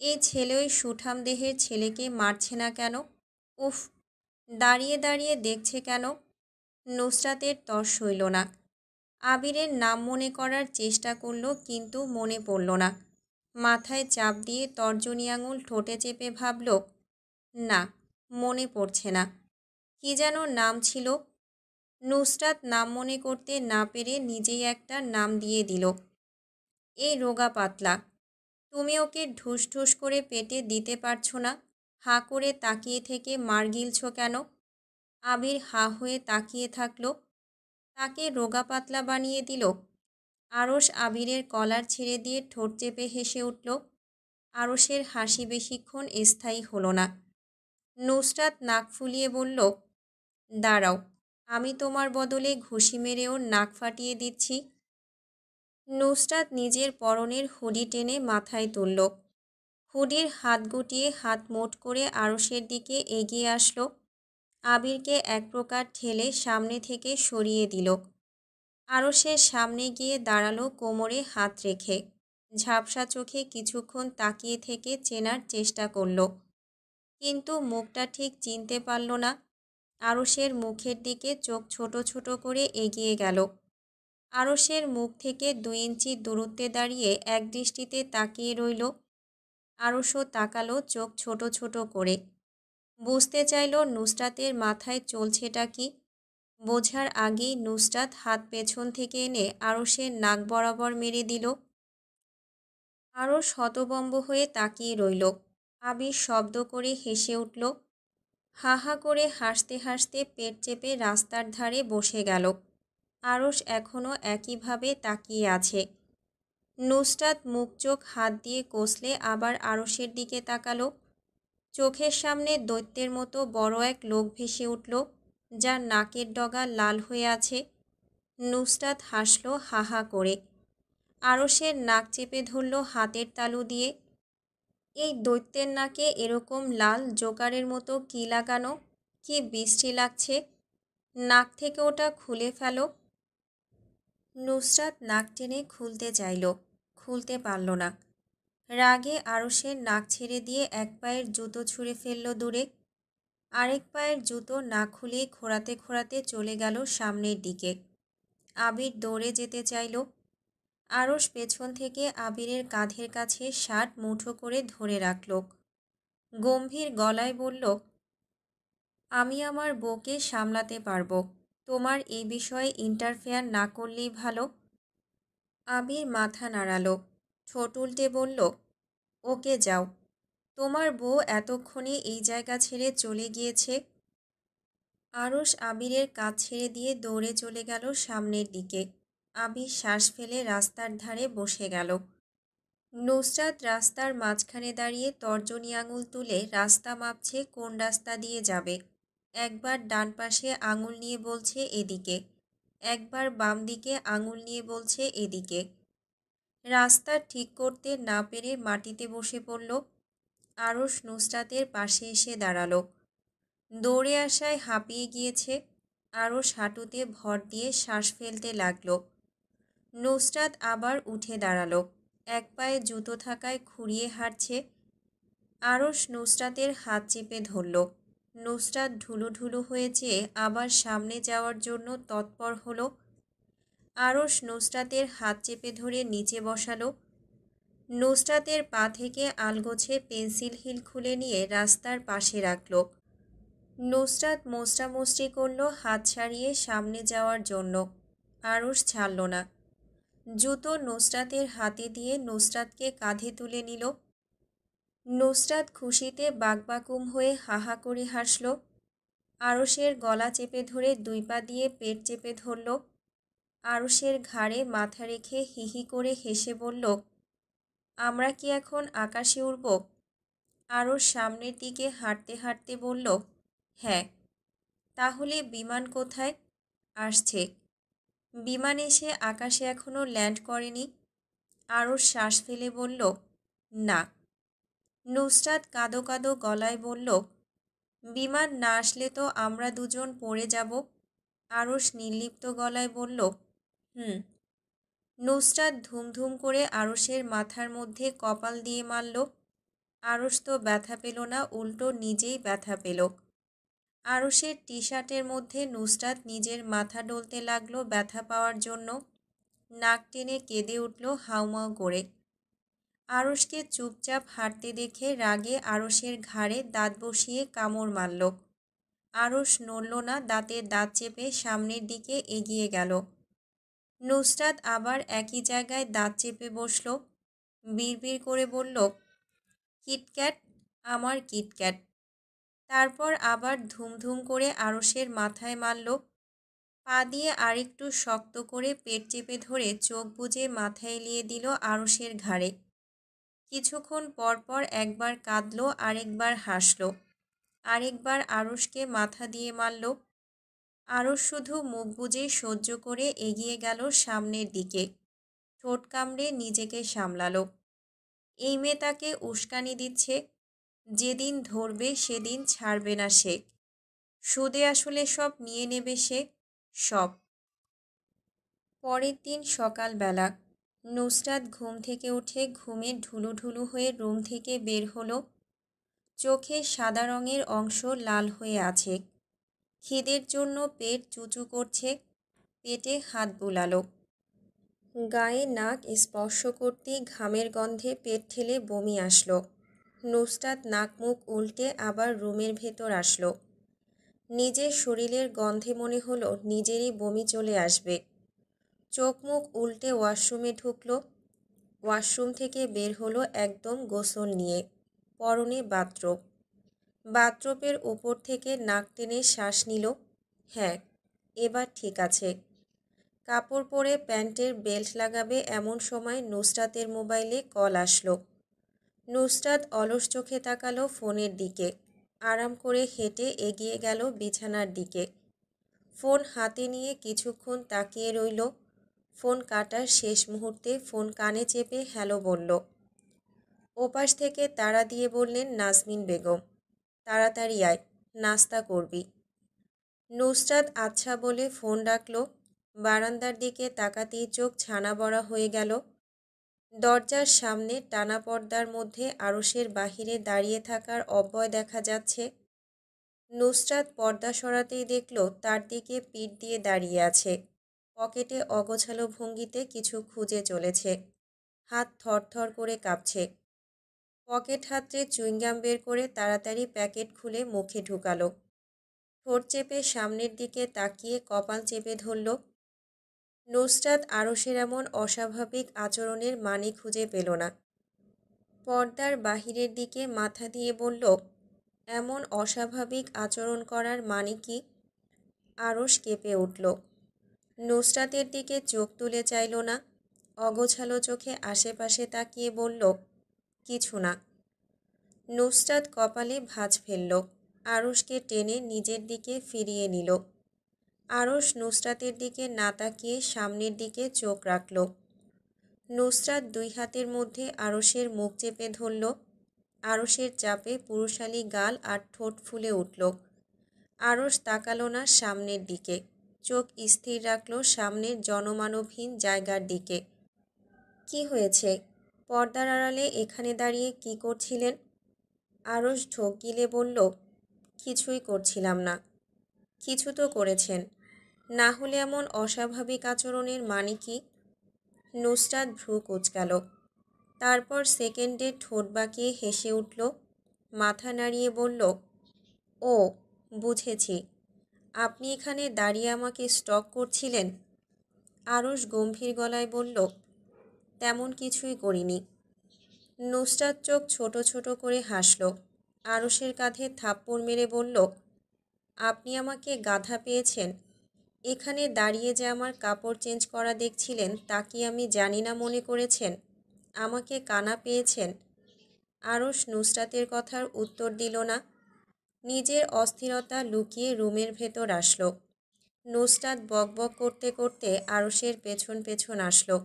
এই ছেলে ওই সুঠাম দেহের ছেলেকে মারছে না কেন? উফ, দাঁড়িয়ে দাঁড়িয়ে দেখছে কেন? নুসরাতের তর সইল না। আবিরের নাম মনে করার চেষ্টা করল কিন্তু মনে পড়ল না। মাথায় চাপ দিয়ে তর্জনী আঙুল ঠোঁটে চেপে ভাবল, না, মনে পড়ছে না। কি যেন নাম ছিল? নুসরাত নাম মনে করতে না পেরে নিজেই একটা নাম দিয়ে দিল, এই রোগা পাতলা। তুমি ওকে ঢুস ঢুস করে পেটে দিতে পারছো না? হাঁ করে তাকিয়ে থেকে মার গিলছ কেন? আবির হাঁ হয়ে তাকিয়ে থাকল। তাকে রোগা পাতলা বানিয়ে দিল। আরশ আবিরের কলার ছেড়ে দিয়ে ঠোঁট চেপে হেসে উঠল। আরশের হাসি বেশিক্ষণ স্থায়ী হলো না। নুসরাত নাক ফুলিয়ে বলল, দাঁড়াও, আমি তোমার বদলে ঘুষি মেরে ওর নাক ফাটিয়ে দিচ্ছি। নুসরাত নিজের পরনের হুডি টেনে মাথায় তুলল। হুডির হাত গুটিয়ে হাত মোট করে আরশের দিকে এগিয়ে আসলো। আবিরকে এক প্রকার ঠেলে সামনে থেকে সরিয়ে দিল। আরশের সামনে গিয়ে দাঁড়ালো কোমরে হাত রেখে। ঝাপসা চোখে কিছুক্ষণ তাকিয়ে থেকে চেনার চেষ্টা করল, কিন্তু মুখটা ঠিক চিনতে পারল না। আরশের মুখের দিকে চোখ ছোট ছোট করে এগিয়ে গেল। আরশের মুখ থেকে 2 ইঞ্চি দূরত্বে দাঁড়িয়ে এক দৃষ্টিতে তাকিয়ে রইল। আরশও তাকালো চোখ ছোট ছোট করে। বুঝতে চাইল নুসরাতের মাথায় চলছেটা কি। বোঝার আগেই নুসরাত হাত পেছন থেকে এনে আরশের নাক বরাবর মেরে দিল। আরশ হতভম্ব হয়ে তাকিয়ে রইল। আবির শব্দ করে হেসে উঠল। হা হা করে হাসতে হাসতে পেট চেপে রাস্তার ধারে বসে গেল। আরশ এখনও একইভাবে তাকিয়ে আছে। নুসরাত মুখ চোখ হাত দিয়ে কষলে আবার আরশের দিকে তাকালো। চোখের সামনে দৈত্যের মতো বড় এক লোক ভেসে উঠল, যার নাকের ডগা লাল হয়ে আছে। নুসরাত হাসল হা হা করে। আরশের নাক চেপে ধরল হাতের তালু দিয়ে। এই দৈত্যের নাকে এরকম লাল জোকারের মতো কী লাগানো? কি বিশ্রী লাগছে! নাক থেকে ওটা খুলে ফেলো। নুসরাত নাক টেনে খুলতে চাইল, খুলতে পারল না। রাগে আরশের নাক ছেড়ে দিয়ে এক পায়ের জুতো ছুঁড়ে ফেলল দূরে। আরেক পায়ের জুতো না খুলেই খোঁড়াতে খোঁড়াতে চলে গেল সামনের দিকে। আবির দৌড়ে যেতে চাইল। আরশ পেছন থেকে আবিরের কাঁধের কাছে শার্ট মুঠো করে ধরে রাখল। গম্ভীর গলায় বলল, আমি আমার বউকে সামলাতে পারবো, তোমার এই বিষয়ে ইন্টারফেয়ার না করলেই ভালো। আবির মাথা নাড়ালো, ঠোঁট উল্টে বলল, ওকে যাও, তোমার বউ এতক্ষণে এই জায়গা ছেড়ে চলে গিয়েছে। আরশ আবিরের কাজ ছেড়ে দিয়ে দৌড়ে চলে গেল সামনের দিকে। আবির শ্বাস ফেলে রাস্তার ধারে বসে গেল। নুসরাত রাস্তার মাঝখানে দাঁড়িয়ে তর্জনী আঙুল তুলে রাস্তা মাপছে কোন রাস্তা দিয়ে যাবে। একবার ডান পাশে আঙুল নিয়ে বলছে এদিকে, একবার বাম দিকে আঙুল নিয়ে বলছে এদিকে। রাস্তা ঠিক করতে না পেরে মাটিতে বসে পড়ল। আরশ নুসরাতের পাশে এসে দাঁড়ালো। দৌড়ে আসায় হাঁপিয়ে গিয়েছে। আরশ হাঁটুতে ভর দিয়ে শ্বাস ফেলতে লাগলো। নুসরাত আবার উঠে দাঁড়ালো। এক পায়ে জুতো থাকায় খুঁড়িয়ে হাঁটছে। আরশ নুসরাতের হাত চেপে ধরল। নুসরাত ঢুলু ঢুলু হয়ে যেয়ে আবার সামনে যাওয়ার জন্য তৎপর হলো। আরশ নুসরাতের হাত চেপে ধরে নিচে বসালো। নুসরাতের পা থেকে আলগোছে পেন্সিল হিল খুলে নিয়ে রাস্তার পাশে রাখল। নুসরাত মোচড়ামুচড়ি করল হাত ছাড়িয়ে সামনে যাওয়ার জন্য। আরশ ছাড়ল না। জুতো নুসরাতের হাতে দিয়ে নুসরাতকে কাঁধে তুলে নিল। নুসরাত খুশিতে বাকবাকুম হয়ে হাহা করে হাসল। আরশের গলা চেপে ধরে দুই পা দিয়ে পেট চেপে ধরল। আরশের ঘাড়ে মাথা রেখে হিহি করে হেসে বলল, আমরা কি এখন আকাশে উড়ব? আরশ সামনের দিকে হাঁটতে হাঁটতে বলল, হ্যাঁ। তাহলে বিমান কোথায়? আসছে। বিমান এসে আকাশে এখনও ল্যান্ড করেনি। আরশ শ্বাস ফেলে বলল, না। নুসরাত কাঁদো কাঁদো গলায় বলল, বিমান না আসলে তো আমরা দুজন পড়ে যাব। আরশ নির্লিপ্ত গলায় বলল, হুম। নুসরাত ধুমধুম করে আরশের মাথার মধ্যে কপাল দিয়ে মারল। আরশ তো ব্যথা পেল না, উল্টো নিজেই ব্যথা পেল। আরশের টি শার্টের মধ্যে নুসরাত নিজের মাথা ডলতে লাগলো ব্যথা পাওয়ার জন্য। নাক টেনে কেঁদে উঠল হাউমাউ করে। আরশকে চুপচাপ হাঁটতে দেখে রাগে আরশের ঘাড়ে দাঁত বসিয়ে কামড় মারল। আরশ নড়ল না, দাঁতে দাঁত চেপে সামনের দিকে এগিয়ে গেল। নুসরাত আবার একই জায়গায় দাঁত চেপে বসল। বিড়বিড় করে বলল, কিটক্যাট, আমার কিটক্যাট। তারপর আবার ধুমধুম করে আরশের মাথায় মারল। পা দিয়ে আরেকটু শক্ত করে পেট চেপে ধরে চোখ বুজে মাথা এলিয়ে দিল আরশের ঘাড়ে। কিছুক্ষণ পর পর একবার কাঁদল, আরেকবার হাসল, আরেকবার আরশকে মাথা দিয়ে মারল। আরশ শুধু মুখ বুজে সহ্য করে এগিয়ে গেল সামনের দিকে। ঠোঁট কামড়ে নিজেকে সামলালো। এই মেয়ে তাকে উস্কানি দিচ্ছে। যেদিন ধরবে সেদিন ছাড়বে না সে। সুদে আসলে সব নিয়ে নেবে সে, সব। পরের দিন সকালবেলা নুসরাত ঘুম থেকে উঠে ঘুমে ঢুলু ঢুলু হয়ে রুম থেকে বের হলো। চোখে সাদা রঙের অংশ লাল হয়ে আছে। খিদের জন্য পেট চুচু করছে। পেটে হাত বুলালো। গায়ে নাক স্পর্শ করতেই ঘামের গন্ধে পেট ঠেলে বমি আসলো। নুসরাত নাক মুখ উল্টে আবার রুমের ভেতর আসলো। নিজের শরীরের গন্ধে মনে হলো নিজেরই বমি চলে আসবে। চোখ মুখ উল্টে ওয়াশরুমে ঢুকলো। ওয়াশরুম থেকে বের হলো একদম গোসল নিয়ে, পরনে বাথরোব। বাথরোবের উপর থেকে নাক টেনে শ্বাস নিল। হ্যাঁ, এবার ঠিক আছে। কাপড় পরে প্যান্টের বেল্ট লাগাবে এমন সময় নুসরাতের মোবাইলে কল আসলো। নুসরাত অলস চোখে তাকালো ফোনের দিকে। আরাম করে হেঁটে এগিয়ে গেল বিছানার দিকে। ফোন হাতে নিয়ে কিছুক্ষণ তাকিয়ে রইল। ফোন কাটার শেষ মুহূর্তে ফোন কানে চেপে হ্যালো বলল। ওপাশ থেকে তাড়া দিয়ে বললেন নাজমিন বেগম, তাড়াতাড়ি আয়, নাস্তা করবি। নুসরাত আচ্ছা বলে ফোন রাখল। বারান্দার দিকে তাকাতেই চোখ ছানা বড়া হয়ে গেল। দরজার সামনে টানা পর্দার মধ্যে আরশের বাহিরে দাঁড়িয়ে থাকার অব্যয় দেখা যাচ্ছে। নুসরাত পর্দা সরাতেই দেখল তার দিকে পিঠ দিয়ে দাঁড়িয়ে আছে। পকেটে অগোছালো ভঙ্গিতে কিছু খুঁজে চলেছে। হাত থরথর করে কাঁপছে। পকেট হাতড়ে চুইংগাম বের করে তাড়াতাড়ি প্যাকেট খুলে মুখে ঢুকালো। ঠোঁট চেপে সামনের দিকে তাকিয়ে কপাল চেপে ধরল। নুসরাত আরশের এমন অস্বাভাবিক আচরণের মানে খুঁজে পেল না। পর্দার বাহিরের দিকে মাথা দিয়ে বলল, এমন অস্বাভাবিক আচরণ করার মানে কি? আরশ কেঁপে উঠল। নুসরাতের দিকে চোখ তুলে চাইল না। অগোছালো চোখে আশেপাশে তাকিয়ে বলল, কিছু না। নুসরাত কপালে ভাঁজ ফেলল। আরশকে টেনে নিজের দিকে ফিরিয়ে নিল। আরশ নুসরাতের দিকে না তাকিয়ে সামনের দিকে চোখ রাখল। নুসরাত দুই হাতের মধ্যে আরশের মুখ চেপে ধরল। আরশের চাপে পুরুষালী গাল আর ঠোঁট ফুলে উঠল। আরশ তাকালো না সামনের দিকে, চোখ স্থির রাখল সামনের জনমানবহীন জায়গার দিকে। কি হয়েছে? পর্দার আড়ালে এখানে দাঁড়িয়ে কি করছিলেন? আরশ ঢোক গিলে বলল, কিছুই করছিলাম না। কিছু তো করেছেন, না হলে এমন অস্বাভাবিক আচরণের মানে কি? নুসরাত ভ্রু কুঁচকাল। তারপর সেকেন্ডে ঠোঁট বাঁকিয়ে হেসে উঠল। মাথা নাড়িয়ে বলল, ও বুঝেছি, আপনি এখানে দাঁড়িয়ে আমাকে স্টক করছিলেন। আরশ গম্ভীর গলায় বলল, তেমন কিছুই করিনি। নুসরাত চোখ ছোট ছোট করে হাসল। আরশের কাঁধে থাপ্পড় মেরে বলল, আপনি আমাকে গাধা পেয়েছেন? এখানে দাঁড়িয়ে যে আমার কাপড় চেঞ্জ করা দেখছিলেন তা কি আমি জানি না মনে করেছেন? আমাকে কানা পেয়েছেন? আরশ নুসরাতের কথার উত্তর দিল না। নিজের অস্থিরতা লুকিয়ে রুমের ভেতর আসলো। নুসরাত বকবক করতে করতে আরশের পেছন পেছন আসলো।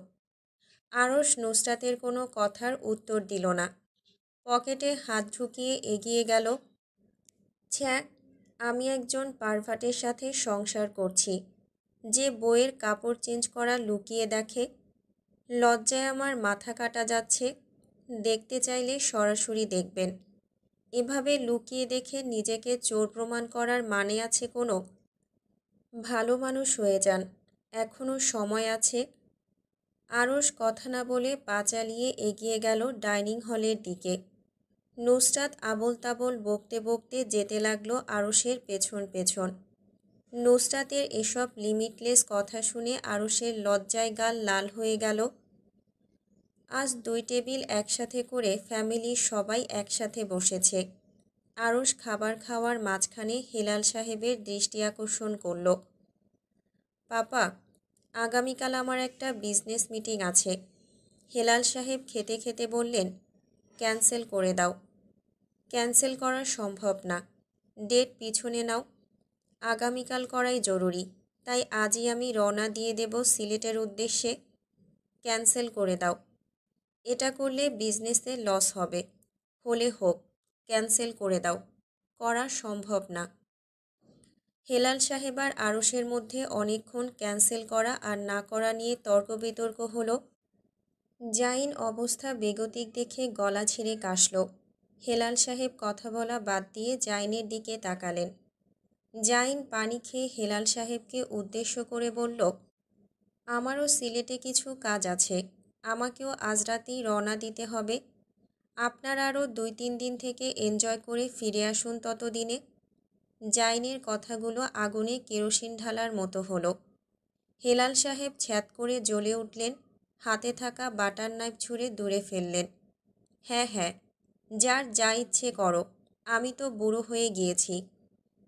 আরশ নুসরাতের কোনো কথার উত্তর দিল না। পকেটে হাত ঢুকিয়ে এগিয়ে গেল। ছ্যা, আমি একজন পারভার্টের সাথে সংসার করছি, যে বইয়ের কাপড় চেঞ্জ করা লুকিয়ে দেখে। লজ্জায় আমার মাথা কাটা যাচ্ছে। দেখতে চাইলে সরাসরি দেখবেন। এভাবে লুকিয়ে দেখে নিজেকে চোর প্রমাণ করার মানে আছে কোনো? ভালো মানুষ হয়ে যান, এখনও সময় আছে। আরশ কথা না বলে পা চালিয়ে এগিয়ে গেল ডাইনিং হলের দিকে। নুসরাত আবোল তাবোল বকতে বকতে যেতে লাগলো আরশের পেছন পেছন। নুসরাতের এসব লিমিটলেস কথা শুনে আরশের লজ্জায় গাল লাল হয়ে গেল। আজ 2 টেবিল একসাথে করে ফ্যামিলির সবাই একসাথে বসেছে। আরশ খাবার খাওয়ার মাঝখানে হেলাল সাহেবের দৃষ্টি আকর্ষণ করল। পাপা, আগামীকাল আমার একটা বিজনেস মিটিং আছে। হেলাল সাহেব খেতে খেতে বললেন, ক্যান্সেল করে দাও। ক্যান্সেল করা সম্ভব না, ডেট পিছনে নাও। আগামীকাল করাই জরুরি, তাই আজই আমি রওনা দিয়ে দেব সিলেটের উদ্দেশ্যে। ক্যান্সেল করে দাও। এটা করলে বিজনেসে লস হবে। হলে হোক, ক্যান্সেল করে দাও। করা সম্ভব না। হেলাল সাহেব আর আরশের মধ্যে অনেকক্ষণ ক্যান্সেল করা আর না করা নিয়ে তর্ক বিতর্ক হলো। জাইন অবস্থা বেগতিক দেখে গলা ছিঁড়ে কাশল। হেলাল সাহেব কথা বলা বাদ দিয়ে জাইনের দিকে তাকালেন। জাইন পানি খেয়ে হেলাল সাহেবকে উদ্দেশ্য করে বলল, আমারও সিলেটে কিছু কাজ আছে, আমাকেও আজ রাতেই রওনা দিতে হবে। আপনারা আরও 2-3 দিন থেকে এনজয় করে ফিরে আসুন ততদিনে। জাইনের কথাগুলো আগুনে কেরোসিন ঢালার মতো হলো। হেলাল সাহেব ছ্যাঁত করে জ্বলে উঠলেন। হাতে থাকা বাটার নাইফ ছুঁড়ে দূরে ফেললেন। হ্যাঁ হ্যাঁ, যার যা ইচ্ছে করো, আমি তো বুড়ো হয়ে গিয়েছি,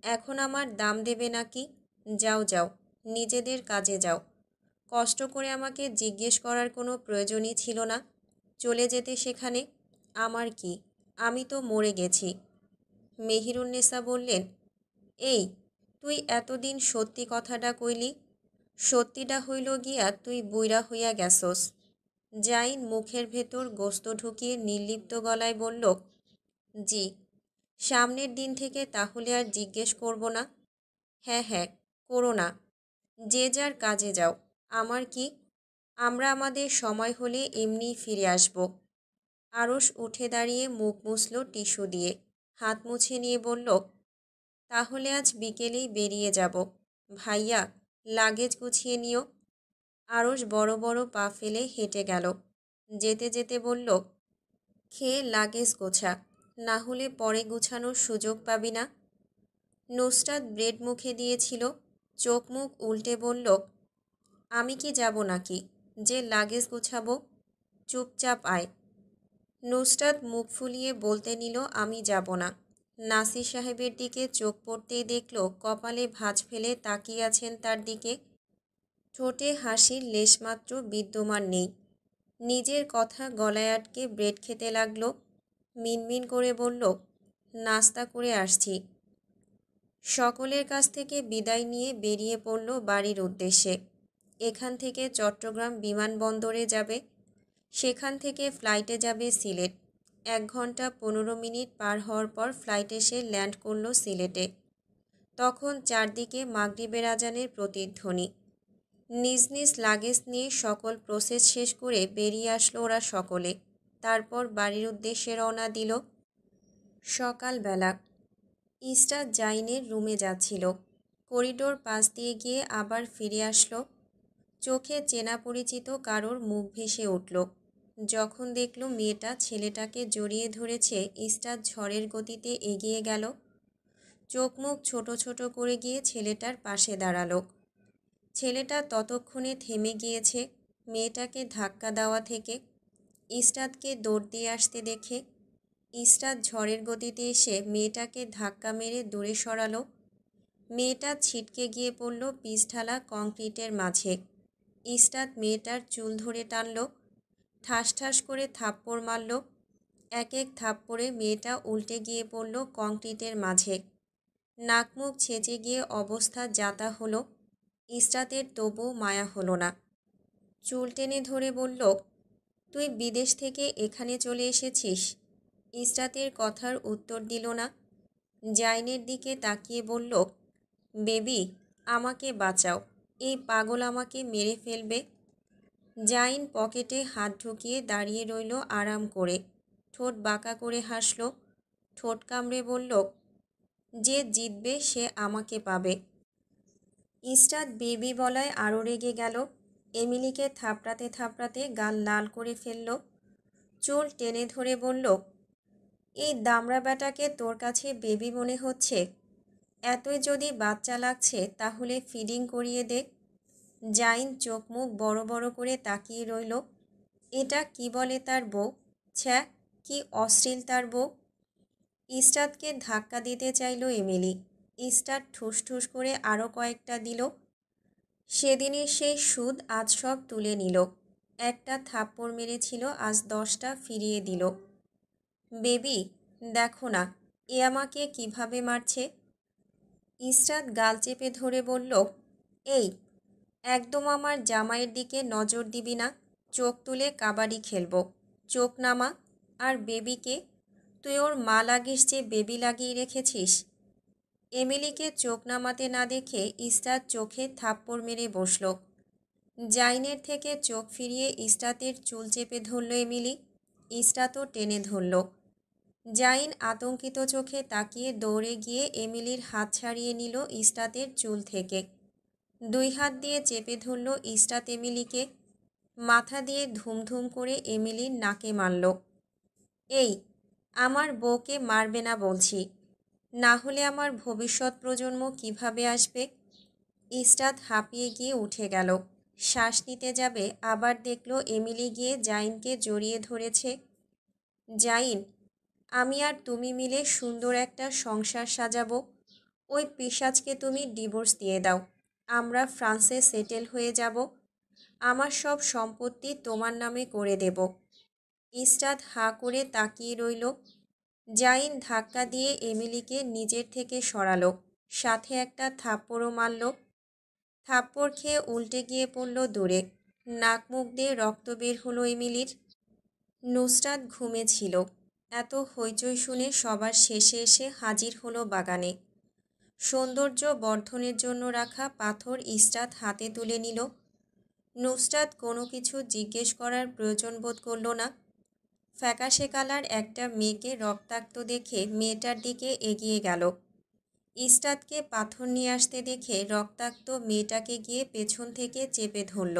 এখন আমার দাম দেবে নাকি? যাও যাও, নিজেদের কাজে যাও। কষ্ট করে আমাকে জিজ্ঞেস করার কোনো প্রয়োজনই ছিল না। চলে যেতে সেখানে। আমার কি, আমি তো মরে গেছি। মেহেরুন্নেসা বললেন, এই, তুই এতদিন সত্যি কথাটা কইলি? সত্যিটা হইল গিয়া তুই বুইড়া হইয়া গেছস। জাইন মুখের ভেতর গোস্ত ঢুকিয়ে নির্লিপ্ত গলায় বলল, জি। সামনের দিন থেকে তাহলে আর জিজ্ঞেস করব না। হ্যাঁ হ্যাঁ, করো না। যে যার কাজে যাও। আমার কি, আমরা আমাদের সময় হলে এমনিই ফিরে আসব। আরশ উঠে দাঁড়িয়ে মুখ মুছল টিস্যু দিয়ে, হাত মুছে নিয়ে বলল, তাহলে আজ বিকেলেই বেরিয়ে যাব। ভাইয়া, লাগেজ গুছিয়ে নিও। আরশ বড় বড় পা ফেলে হেঁটে গেল। যেতে যেতে বলল, খেয়ে লাগেজ গোছা, না হলে পরে গুছানোর সুযোগ পাবি না। নুসরাত ব্রেড মুখে দিয়েছিল, চোখ মুখ উল্টে বলল, আমি কি যাব নাকি যে লাগেজ গুছাবো? চুপচাপ আয়। নুসরাত মুখ ফুলিয়ে বলতে নিল, আমি যাব না। নাসির সাহেবের দিকে চোখ পড়তেই দেখল কপালে ভাঁজ ফেলে তাকিয়ে আছেন তার দিকে। ঠোঁটে হাসির লেশমাত্র বিদ্যমান নেই। নিজের কথা গলায় আটকে ব্রেড খেতে লাগল। মিনমিন করে বলল, নাস্তা করে আসছি। সকলের কাছ থেকে বিদায় নিয়ে বেরিয়ে পড়ল বাড়ির উদ্দেশ্যে। এখান থেকে চট্টগ্রাম বিমানবন্দরে যাবে, সেখান থেকে ফ্লাইটে যাবে সিলেট। 1 ঘন্টা 15 মিনিট পার হওয়ার পর ফ্লাইট এসে ল্যান্ড করল সিলেটে। তখন চারদিকে মাগরিবের আজানের প্রতিধ্বনি। নিজ নিজ লাগেজ নিয়ে সকল প্রসেস শেষ করে বেরিয়ে আসলো ওরা সকলে। তারপর বাড়ির উদ্দেশ্যে রওনা দিল। সকালবেলা ইসরাত জাইনের রুমে যাচ্ছিল। করিডোর পাশ দিয়ে গিয়ে আবার ফিরে আসলো। চোখে চেনা পরিচিত কারোর মুখ ভেসে উঠল। যখন দেখল মেয়েটা ছেলেটাকে জড়িয়ে ধরেছে, ইসরাত ঝড়ের গতিতে এগিয়ে গেল। চোখ মুখ ছোট ছোট করে গিয়ে ছেলেটার পাশে দাঁড়ালো। ছেলেটা ততক্ষণে থেমে গিয়েছে মেয়েটাকে ধাক্কা দেওয়া থেকে। ইসরাতকে দৌড় দিয়ে আসতে দেখে ইসরাত ঝড়ের গতিতে এসে মেয়েটাকে ধাক্কা মেরে দূরে সরালো। মেয়েটা ছিটকে গিয়ে পড়ল পিচঢালা কংক্রিটের মাঝে। ইসরাত মেয়েটার চুল ধরে টানল, ঠাস ঠাস করে থাপ্পড় মারল। এক এক থাপ্পড়ে মেয়েটা উল্টে গিয়ে পড়ল কংক্রিটের মাঝে। নাক মুখ ছেঁচে গিয়ে অবস্থা যাতা হলো। ইসরাতের তবু মায়া হলো না। চুল টেনে ধরে বলল, তুই বিদেশ থেকে এখানে চলে এসেছিস? ইসরাতের কথার উত্তর দিল না। জাইনের দিকে তাকিয়ে বলল, বেবি, আমাকে বাঁচাও, এই পাগল আমাকে মেরে ফেলবে। জাইন পকেটে হাত ঢুকিয়ে দাঁড়িয়ে রইল আরাম করে। ঠোঁট বাঁকা করে হাসল। ঠোঁট কামড়ে বলল, যে জিতবে সে আমাকে পাবে। ইসরাত বেবি বলায় আরও রেগে গেল। এমিলিকে থাপড়াতে থাপড়াতে গাল লাল করে ফেলল। চুল টেনে ধরে বলল, এই দামড়া ব্যাটাকে তোর কাছে বেবি মনে হচ্ছে? এতই যদি বাচ্চা লাগছে তাহলে ফিডিং করিয়ে দে। জাইন চোখ মুখ বড় বড় করে তাকিয়ে রইল। এটা কি বলে তার বউ? ছ্যা, কি অশ্লীল তার বউ। ইসরাতকে ধাক্কা দিতে চাইল এমিলি। ইসরাত ঠুস ঠুস করে আরও কয়েকটা দিল। সেদিনের সেই সুদ আজ সব তুলে নিল। একটা থাপ্পড় মেরেছিল, আজ 10টা ফিরিয়ে দিল। বেবি, দেখো না এ আমাকে কিভাবে মারছে। ইসরাত গাল চেপে ধরে বলল, এই, একদম আমার জামাইয়ের দিকে নজর দিবি না। চোখ তুলে কাবাডি খেলবো। চোখ নামা। আর বেবিকে, তুই ওর মা লাগিস যে বেবি লাগিয়ে রেখেছিস। এমিলিকে চোখ নামাতে না দেখে ইসরাত চোখে থাপ্পড় মেরে বসল। জাইনের থেকে চোখ ফিরিয়ে ইসরাতের চুল চেপে ধরল এমিলি। ইসরাতও টেনে ধরল। জাইন আতঙ্কিত চোখে তাকিয়ে দৌড়ে গিয়ে এমিলির হাত ছাড়িয়ে নিল ইসরাতের চুল থেকে। 2 হাত দিয়ে চেপে ধরল ইসরাত এমিলিকে। মাথা দিয়ে ধুমধুম করে এমিলির নাকে মারল। এই, আমার বউকে মারবে না বলছি, না হলে আমার ভবিষ্যৎ প্রজন্ম কিভাবে আসবে। ইসরাত হাঁপিয়ে গিয়ে উঠে গেল। শ্বাস নিতে যাবে, আবার দেখল এমিলি গিয়ে জাইনকে জড়িয়ে ধরেছে। জাইন, আমি আর তুমি মিলে সুন্দর একটা সংসার সাজাবো। ওই পিশাচকে তুমি ডিভোর্স দিয়ে দাও, আমরা ফ্রান্সে সেটেল হয়ে যাব। আমার সব সম্পত্তি তোমার নামে করে দেব। ইসরাত হাঁ করে তাকিয়ে রইল। জাইন ধাক্কা দিয়ে এমিলিকে নিজের থেকে সরালো, সাথে একটা থাপ্পড়ও মারল। থাপ্পড় খেয়ে উল্টে গিয়ে পড়ল দূরে। নাক মুখ দিয়ে রক্ত বের হলো এমিলির। নুসরাত ঘুমেছিল। এত হইচই শুনে সবার শেষে এসে হাজির হলো বাগানে। সৌন্দর্য বর্ধনের জন্য রাখা পাথর ইসরাত হাতে তুলে নিল। নুসরাত কোনো কিছু জিজ্ঞেস করার প্রয়োজন বোধ করল না। ফ্যাকাশে কালার একটা মেয়েকে রক্তাক্ত দেখে মেয়েটার দিকে এগিয়ে গেল। ইসরাতকে পাথর নিয়ে আসতে দেখে রক্তাক্ত মেয়েটাকে গিয়ে পেছন থেকে চেপে ধরল।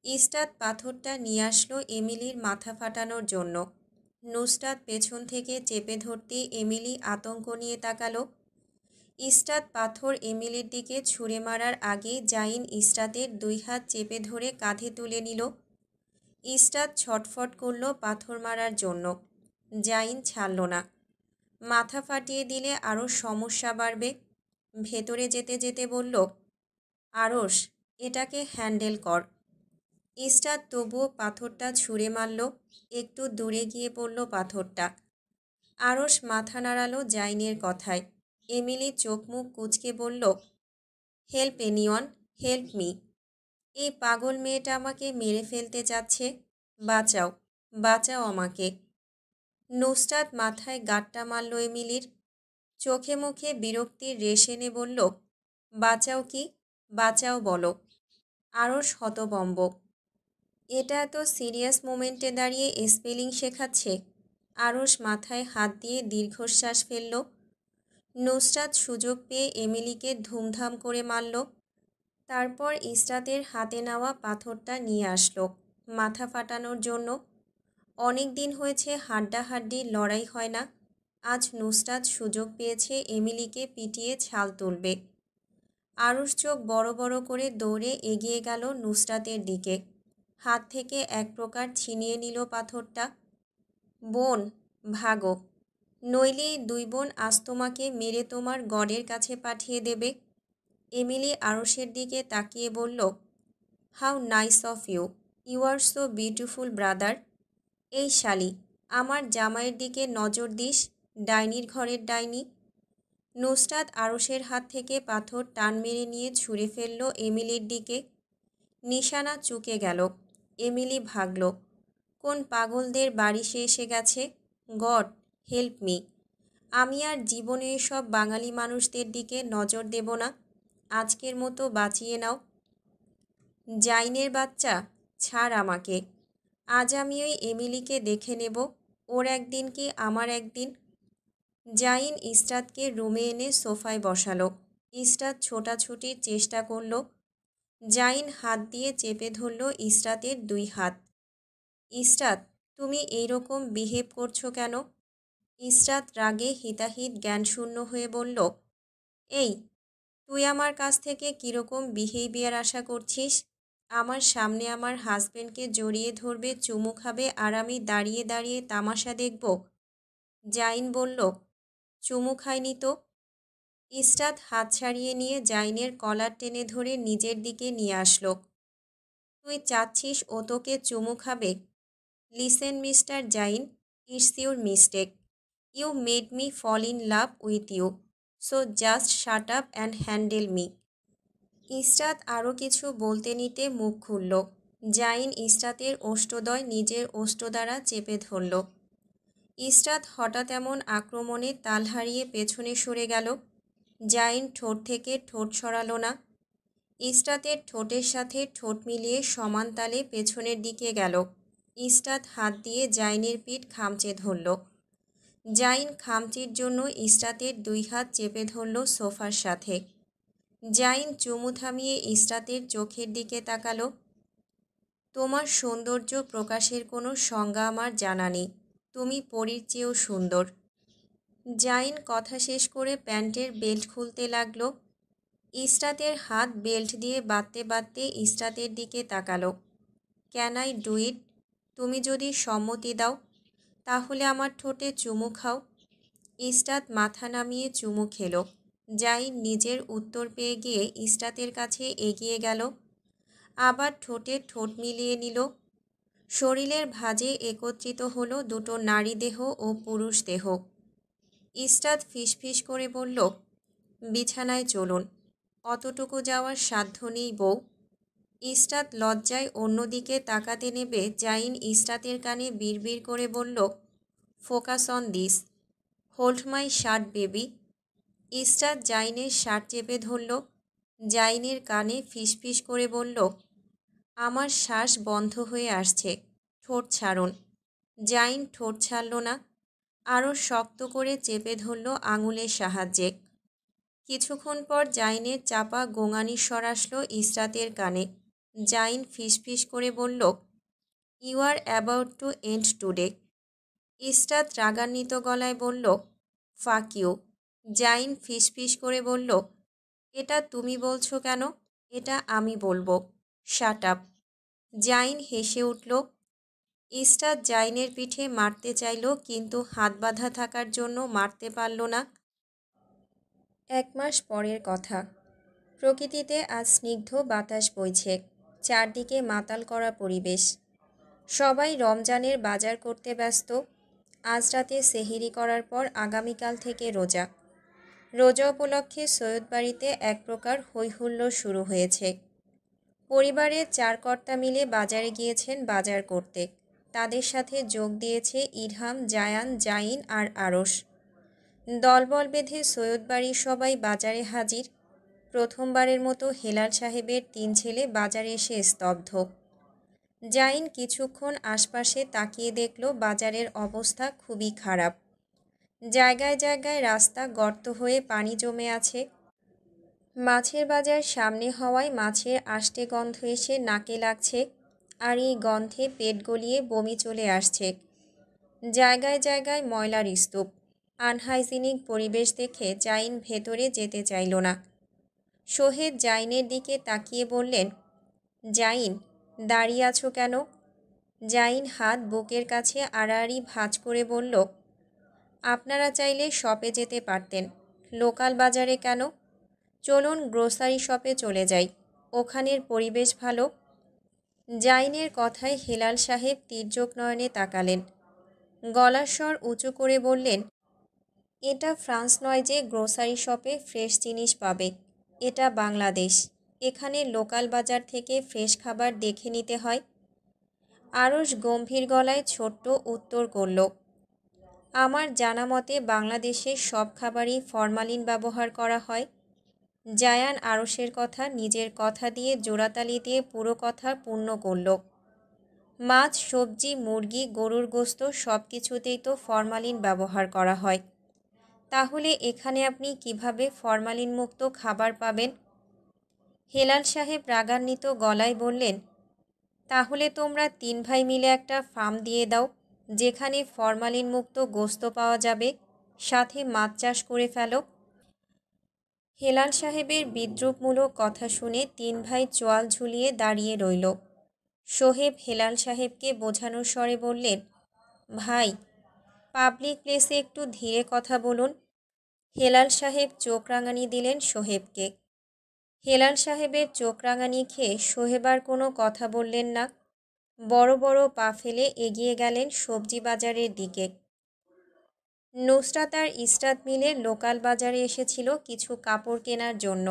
ইসরাত পাথরটা নিয়ে আসলো এমিলির মাথা ফাটানোর জন্য। নুসরাত পেছন থেকে চেপে ধরতেই এমিলি আতঙ্ক নিয়ে তাকালো। ইসরাত পাথর এমিলির দিকে ছুঁড়ে মারার আগে জাইন ইসরাতের দুই হাত চেপে ধরে কাঁধে তুলে নিল। ইসরাত ছটফট করল পাথর মারার জন্য। জাইন ছাড়ল না। মাথা ফাটিয়ে দিলে আরও সমস্যা বাড়বে। ভেতরে যেতে যেতে বলল, আরশ, এটাকে হ্যান্ডেল কর। ইসরাত তবুও পাথরটা ছুঁড়ে মারল। একটু দূরে গিয়ে পড়ল পাথরটা। আরশ মাথা নাড়ালো জাইনের কথায়। এমিলি চোখ মুখ কুঁচকে বলল, হেল্প এনিওয়ান, হেল্প মি। এই পাগল মেয়েটা আমাকে মেরে ফেলতে চাচ্ছে। বাঁচাও, বাঁচাও আমাকে। নুসরাত মাথায় গাঁটটা মারল এমিলির। চোখে মুখে বিরক্তির রেশ এনে বলল, বাঁচাও কি, বাঁচাও বলো। আরশ হতবম্ব। এটা এত সিরিয়াস মোমেন্টে দাঁড়িয়ে স্পেলিং শেখাচ্ছে। আরশ মাথায় হাত দিয়ে দীর্ঘশ্বাস ফেলল। নুসরাত সুযোগ পেয়ে এমিলিকে ধুমধাম করে মারল। তারপর ইসরাতের হাতে নেওয়া পাথরটা নিয়ে আসলো মাথা ফাটানোর জন্য। অনেক দিন হয়েছে হাড্ডাহাড্ডির লড়াই হয় না। আজ নুসরাত সুযোগ পেয়েছে এমিলিকে পিটিয়ে ছাল তুলবে। আরশ চোখ বড় বড় করে দৌড়ে এগিয়ে গেল নুসরাতের দিকে। হাত থেকে এক প্রকার ছিনিয়ে নিল পাথরটা। বোন, ভাগো, নইলে এই দুই বোন আজ তোমাকে মেরে তোমার গডের কাছে পাঠিয়ে দেবে। এমিলি আরশের দিকে তাকিয়ে বলল, how nice of you, you are so beautiful brother. এই শালি, আমার জামাইয়ের দিকে নজর দিস, ডাইনির ঘরের ডাইনি। নুসরাত আরশের হাত থেকে পাথর টান মেরে নিয়ে ছুঁড়ে ফেলল এমিলির দিকে। নিশানা চুকে গেল। এমিলি ভাগল। কোন পাগলদের বাড়ি সে এসে গেছে। God help me. আমি আর জীবনে এসব বাঙালি মানুষদের দিকে নজর দেব না। আজকের মতো বাঁচিয়ে নাও। জাইনের বাচ্চা, ছাড় আমাকে। আজ আমি ওই এমিলিকে দেখে নেব। ওর একদিন কি আমার একদিন। জাইন ইসরাতকে রুমে এনে সোফায় বসালো। ইসরাত ছোটাছুটির চেষ্টা করল। জাইন হাত দিয়ে চেপে ধরল ইসরাতের দুই হাত। ইসরাত, তুমি এইরকম বিহেভ করছো কেন? ইসরাত রাগে হিতাহিত জ্ঞানশূন্য হয়ে বলল, এই, তুই আমার কাছ থেকে কীরকম বিহেভিয়ার আশা করছিস? আমার সামনে আমার হাজবেন্ডকে জড়িয়ে ধরবে, চুমু খাবে, আর আমি দাঁড়িয়ে দাঁড়িয়ে তামাশা দেখব? জাইন বলল, চুমু খাইনি তো। ইসরাত হাত ছাড়িয়ে নিয়ে জাইনের কলার টেনে ধরে নিজের দিকে নিয়ে আসলো। তুই চাচ্ছিস ও তোকে চুমু খাবে? Listen mister Zain, it's your mistake. You made me fall in love with you, so just shut up and handle me. Israt আরও কিছু বলতে নিতে মুখ খুলল। জাইন ইসরাতের ওষ্ঠদ্বয় নিজের ওষ্ঠ দ্বারা চেপে ধরল। ইসরাত হঠাৎ এমন আক্রমণে তাল হারিয়ে পেছনে সরে গেল। জাইন ঠোঁট থেকে ঠোঁট সরালো না। ইসরাতের ঠোঁটের সাথে ঠোঁট মিলিয়ে সমান তালে পেছনের দিকে গেল। ইসরাত হাত দিয়ে জাইনের পিঠ খামচে ধরল। জাইন খামচির জন্য ইসরাতের দুই হাত চেপে ধরল সোফার সাথে। জাইন চুমু থামিয়ে ইসরাতের চোখের দিকে তাকালো। তোমার সৌন্দর্য প্রকাশের কোনো সংজ্ঞা আমার জানা নেই। তুমি পরীর চেয়েও সুন্দর। জাইন কথা শেষ করে প্যান্টের বেল্ট খুলতে লাগলো। ইসরাতের হাত বেল্ট দিয়ে বাঁধতে বাঁধতে ইসরাতের দিকে তাকালো। Can I do it? তুমি যদি সম্মতি দাও। তাহলে আমার ঠোঁটে চুমু খাও। ইসরাত মাথা নামিয়ে চুমু খেলো। জাইন নিজের উত্তর পেয়ে গিয়ে ইসরাতের কাছে এগিয়ে গেল। আবার ঠোঁটে ঠোঁট মিলিয়ে নিল। শরীরের ভাঁজে একত্রিত হলো দুটো নারী দেহ ও পুরুষ দেহ। ইসরাত ফিসফিস করে বলল, বিছানায় চলুন। অতটুকু যাওয়ার সাধ্য নেই বউ। ইসরাত লজ্জায় অন্যদিকে তাকাতে নেবে জাইন ইসরাতের কানে বিড়বিড় করে বলল, focus on this, hold my shirt baby. Israt জাইনের শার্ট চেপে ধরল। জাইনের কানে ফিসফিস করে বলল, আমার শ্বাস বন্ধ হয়ে আসছে, ঠোঁট ছাড়ুন। জাইন ঠোঁট ছাড়ল না, আরও শক্ত করে চেপে ধরল আঙুলের সাহায্যে। কিছুক্ষণ পর জাইনের চাপা গোঙানির স্বর আসলো ইসরাতের কানে। জাইন ফিসফিস করে বলল, you are about to end today. Israt রাগান্বিত গলায় বলল, ফাক ইউ। জাইন ফিসফিস করে বলল, এটা তুমি বলছো কেন? এটা আমি বলবো, শাট আপ। জাইন হেসে উঠল। ইসরাত জাইনের পিঠে মারতে চাইল, কিন্তু হাত বাঁধা থাকার জন্য মারতে পারল না। 1 মাস পরের কথা। প্রকৃতিতে আজ স্নিগ্ধ বাতাস বইছে। চারদিকে মাতাল করা পরিবেশ। সবাই রমজানের বাজার করতে ব্যস্ত। আজ রাতে সেহরি করার পর আগামীকাল থেকে রোজা। রোজা উপলক্ষে সৈয়দ বাড়িতে এক প্রকার হৈহুল্লোড় শুরু হয়েছে। পরিবারের 4 কর্তা মিলে বাজারে গিয়েছেন বাজার করতে। তাদের সাথে যোগ দিয়েছে ইরহাম, জায়ান, জাইন আর আরশ। দলবল বেঁধে সৈয়দ বাড়ির সবাই বাজারে হাজির। প্রথমবারের মতো হেলাল সাহেবের 3 ছেলে বাজারে এসে স্তব্ধ। জাইন কিছুক্ষণ আশপাশে তাকিয়ে দেখল বাজারের অবস্থা খুবই খারাপ। জায়গায় জায়গায় রাস্তা গর্ত হয়ে পানি জমে আছে। মাছের বাজার সামনে হওয়ায় মাছের আষ্টে গন্ধ এসে নাকে লাগছে, আর এই গন্ধে পেট গলিয়ে বমি চলে আসছে। জায়গায় জায়গায় ময়লার স্তূপ। আনহাইজিনিক পরিবেশ দেখে জাইন ভেতরে যেতে চাইল না। সোহেদ জাইনের দিকে তাকিয়ে বললেন, জাইন, দাঁড়িয়ে আছো কেন? জাইন হাত বুকের কাছে আড়াআড়ি ভাঁজ করে বলল, আপনারা চাইলে শপে যেতে পারতেন, লোকাল বাজারে কেন? চলুন গ্রোসারি শপে চলে যাই, ওখানের পরিবেশ ভালো। জাইনের কথায় হেলাল সাহেব তীর্যক নয়নে তাকালেন। গলার স্বর উঁচু করে বললেন, এটা ফ্রান্স নয় যে গ্রোসারি শপে ফ্রেশ জিনিস পাবে। এটা বাংলাদেশ। এখানে লোকাল বাজার থেকে ফ্রেশ খাবার দেখে নিতে হয়। আরশ গম্ভীর গলায় ছোট্ট উত্তর করল, আমার জানা মতে বাংলাদেশের সব খাবারই ফরমালিন ব্যবহার করা হয়। জায়ান আরশের কথা নিজের কথা দিয়ে জোড়াতালি দিয়ে পুরো কথা পূর্ণ করল। মাছ, সবজি, মুরগি, গরুর গোশত সব কিছুতেই তো ফরমালিন ব্যবহার করা হয়। তাহলে এখানে আপনি কিভাবে ফরমালিন মুক্ত খাবার পাবেন? হেলাল সাহেব রাগান্বিত গলায় বললেন, তাহলে তোমরা 3 ভাই মিলে একটা ফার্ম দিয়ে দাও, যেখানে ফরমালিন মুক্ত গোশত পাওয়া যাবে, সাথে মাছ চাষ করে ফেলো। হেলাল সাহেবের বিদ্রূপমূলক কথা শুনে 3 ভাই চোয়াল ঝুলিয়ে দাঁড়িয়ে রইল। সোহেব হেলাল সাহেবকে বোঝানোর স্বরে বললেন, ভাই, পাবলিক প্লেসে একটু ধীরে কথা বলুন। হেলাল সাহেব চোখ রাঙানি দিলেন সোহেবকে। হেলাল সাহেবের চোখ রাঙানি খেয়ে সোহেব আর কোনো কথা বললেন না। বড় বড় পা ফেলে এগিয়ে গেলেন সবজি বাজারের দিকে। নুসরাত আর ইসরাত মিলে লোকাল বাজারে এসেছিল কিছু কাপড় কেনার জন্য।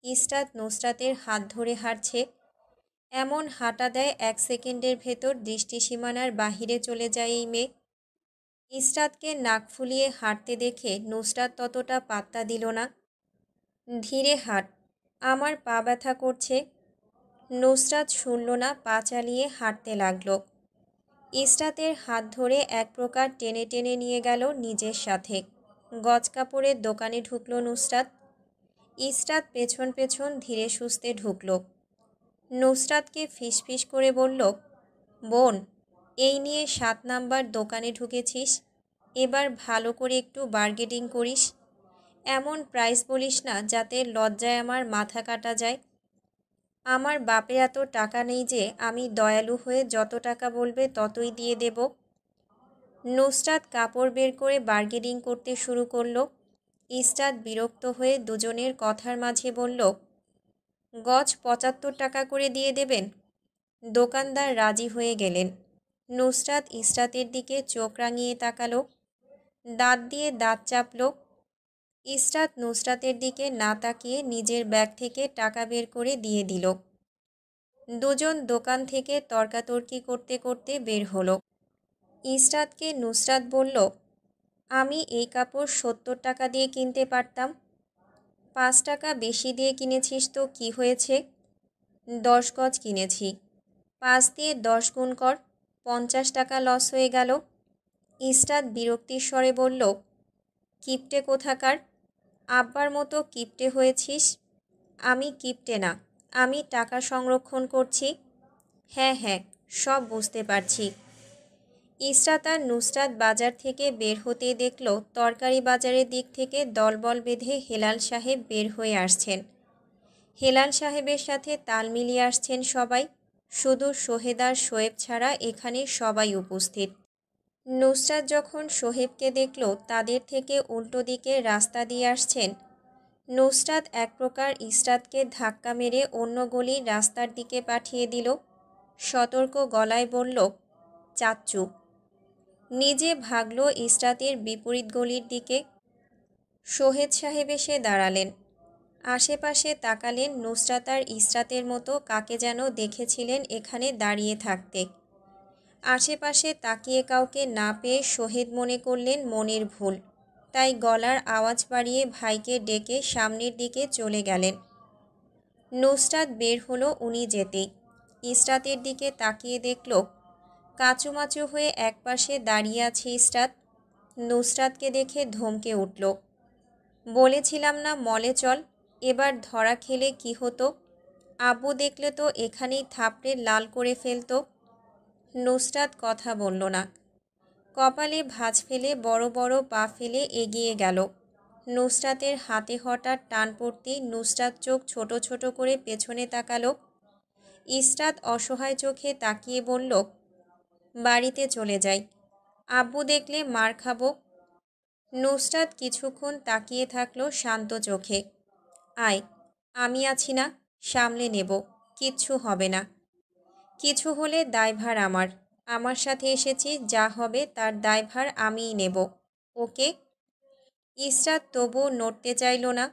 ইসরাত নুসরাতের হাত ধরে হাঁটছে। এমন হাঁটা দেয় 1 সেকেন্ডের ভেতর দৃষ্টিসীমানার বাহিরে চলে যায় এই মেয়ে। ইসরাতকে নাক ফুলিয়ে হাঁটতে দেখে নুসরাত ততটা পাত্তা দিল না। ধীরে হাঁট, আমার পা ব্যথা করছে। নুসরাত শুনল না, পা চালিয়ে হাঁটতে লাগলো। ইসরাতের হাত ধরে এক প্রকার টেনে টেনে নিয়ে গেল নিজের সাথে। গজ কাপড়ের দোকানে ঢুকলো নুসরাত। ইসরাত পেছন পেছন ধীরে সুস্থে ঢুকল। নুসরাতকে ফিসফিস করে বলল, বোন, এই নিয়ে 7 নাম্বার দোকানে ঢুকেছিস, এবার ভালো করে একটু বার্গেনিং করিস। এমন প্রাইস বলিস না যাতে লজ্জায় আমার মাথা কাটা যায়। আমার বাপের এত টাকা নেই যে আমি দয়ালু হয়ে যত টাকা বলবে ততই দিয়ে দেব। নুসরাত কাপড় বের করে বার্গেনিং করতে শুরু করলো। ইসরাত বিরক্ত হয়ে দুজনের কথার মাঝে বলল, গজ ৭৫ টাকা করে দিয়ে দেবেন। দোকানদার রাজি হয়ে গেলেন। নুসরাত ইসরাতের দিকে চোখ রাঙিয়ে তাকালো, দাঁত দিয়ে দাঁত চাপল। ইসরাত নুসরাতের দিকে না তাকিয়ে নিজের ব্যাগ থেকে টাকা বের করে দিয়ে দিল। দুজন দোকান থেকে তর্কাতর্কি করতে করতে বের হলো। ইসরাতকে নুসরাত বলল, আমি এই কাপড় ৭০ টাকা দিয়ে কিনতে পারতাম। ৫ টাকা বেশি দিয়ে কিনেছিস তো কি হয়েছে? ১০ গজ কিনেছি, ৫ দিয়ে ১০ গুণ কর, ৫০ টাকা লস হয়ে গেল। ইসরাত বিরক্তির স্বরে বলল, কিপটে কোথাকার, আব্বার মতো কিপটে হয়েছিস। আমি কিপটে না, আমি টাকা সংরক্ষণ করছি। হ্যাঁ হ্যাঁ, সব বুঝতে পারছি। ইসরাত আর নুসরাত বাজার থেকে বের হতেই দেখল তরকারি বাজারের দিক থেকে দলবল বেঁধে হেলাল সাহেব বের হয়ে আসছেন। হেলাল সাহেবের সাথে তাল মিলিয়ে আসছেন সবাই। শুধু সোহেদার শোয়েব ছাড়া এখানে সবাই উপস্থিত। নুসরাত যখন সোহেবকে দেখল তাদের থেকে উল্টো দিকে রাস্তা দিয়ে আসছেন, নুসরাত এক প্রকার ইসরাতকে ধাক্কা মেরে অন্য গলির রাস্তার দিকে পাঠিয়ে দিল। সতর্ক গলায় বলল, চাচ্চু। নিজে ভাগল ইসরাতের বিপরীত গলির দিকে। সোহেদ সাহেব এসে দাঁড়ালেন। আশেপাশে তাকালেন। নুসরাত আর ইসরাতের মতো কাকে যেন দেখেছিলেন এখানে দাঁড়িয়ে থাকতে। আশেপাশে তাকিয়ে কাউকে না পেয়ে সোহেদ মনে করলেন মনের ভুল, তাই গলার আওয়াজ বাড়িয়ে ভাইকে ডেকে সামনের দিকে চলে গেলেন। নুসরাত বের হলো উনি যেতেই। ইসরাতের দিকে তাকিয়ে দেখল কাচুমাচু হয়ে একপাশে দাঁড়িয়ে আছে ইসরাত। নুসরাতকে দেখে ধমকে উঠল, বলেছিলাম না মলে চল, এবার ধরা খেলে কি হতো? আব্বু দেখলে তো এখানেই থাপড়ে লাল করে ফেলতো। নুসরাত কথা বলল না। কপালে ভাঁজ ফেলে বড় বড় পা ফেলে এগিয়ে গেল। নুসরাতের হাতে হঠাৎ টান পড়তেই নুসরাত চোখ ছোট ছোট করে পেছনে তাকালো। ইসরাত অসহায় চোখে তাকিয়ে বলল, বাড়িতে চলে যাই, আব্বু দেখলে মার খাবো। নুসরাত কিছুক্ষণ তাকিয়ে থাকলো শান্ত চোখে। আয়, আমি আছি না, সামলে নেব, কিচ্ছু হবে না। কিছু হলে দায়ভার আমার, আমার সাথে এসেছি, যা হবে তার দায়ভার আমিই নেব, ওকে? ইসরাত তবুও নড়তে চাইল না।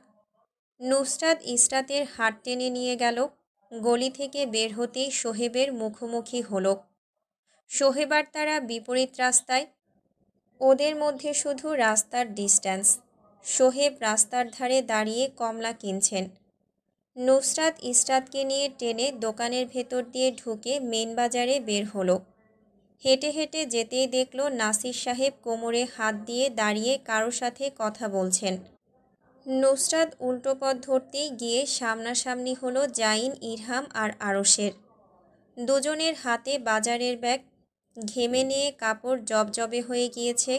নুসরাত ইসরাতের হাত টেনে নিয়ে গেল। গলি থেকে বের হতেই সোহেবের মুখোমুখি হলো। সোহেব আর তারা বিপরীত রাস্তায়, ওদের মধ্যে শুধু রাস্তার ডিস্ট্যান্স। সোহেব রাস্তার ধারে দাঁড়িয়ে কমলা কিনছেন। নুসরাত ইসরাতকে নিয়ে টেনে দোকানের ভেতর দিয়ে ঢুকে মেন বাজারে বের হলো। হেঁটে হেঁটে যেতেই দেখল নাসির সাহেব কোমরে হাত দিয়ে দাঁড়িয়ে কারো সাথে কথা বলছেন। নুসরাত উল্টো পথ ধরতেই গিয়ে সামনাসামনি হলো জাইন, ইরহাম আর আরশের। দুজনের হাতে বাজারের ব্যাগ, ঘেমে নিয়ে কাপড় জবজবে হয়ে গিয়েছে।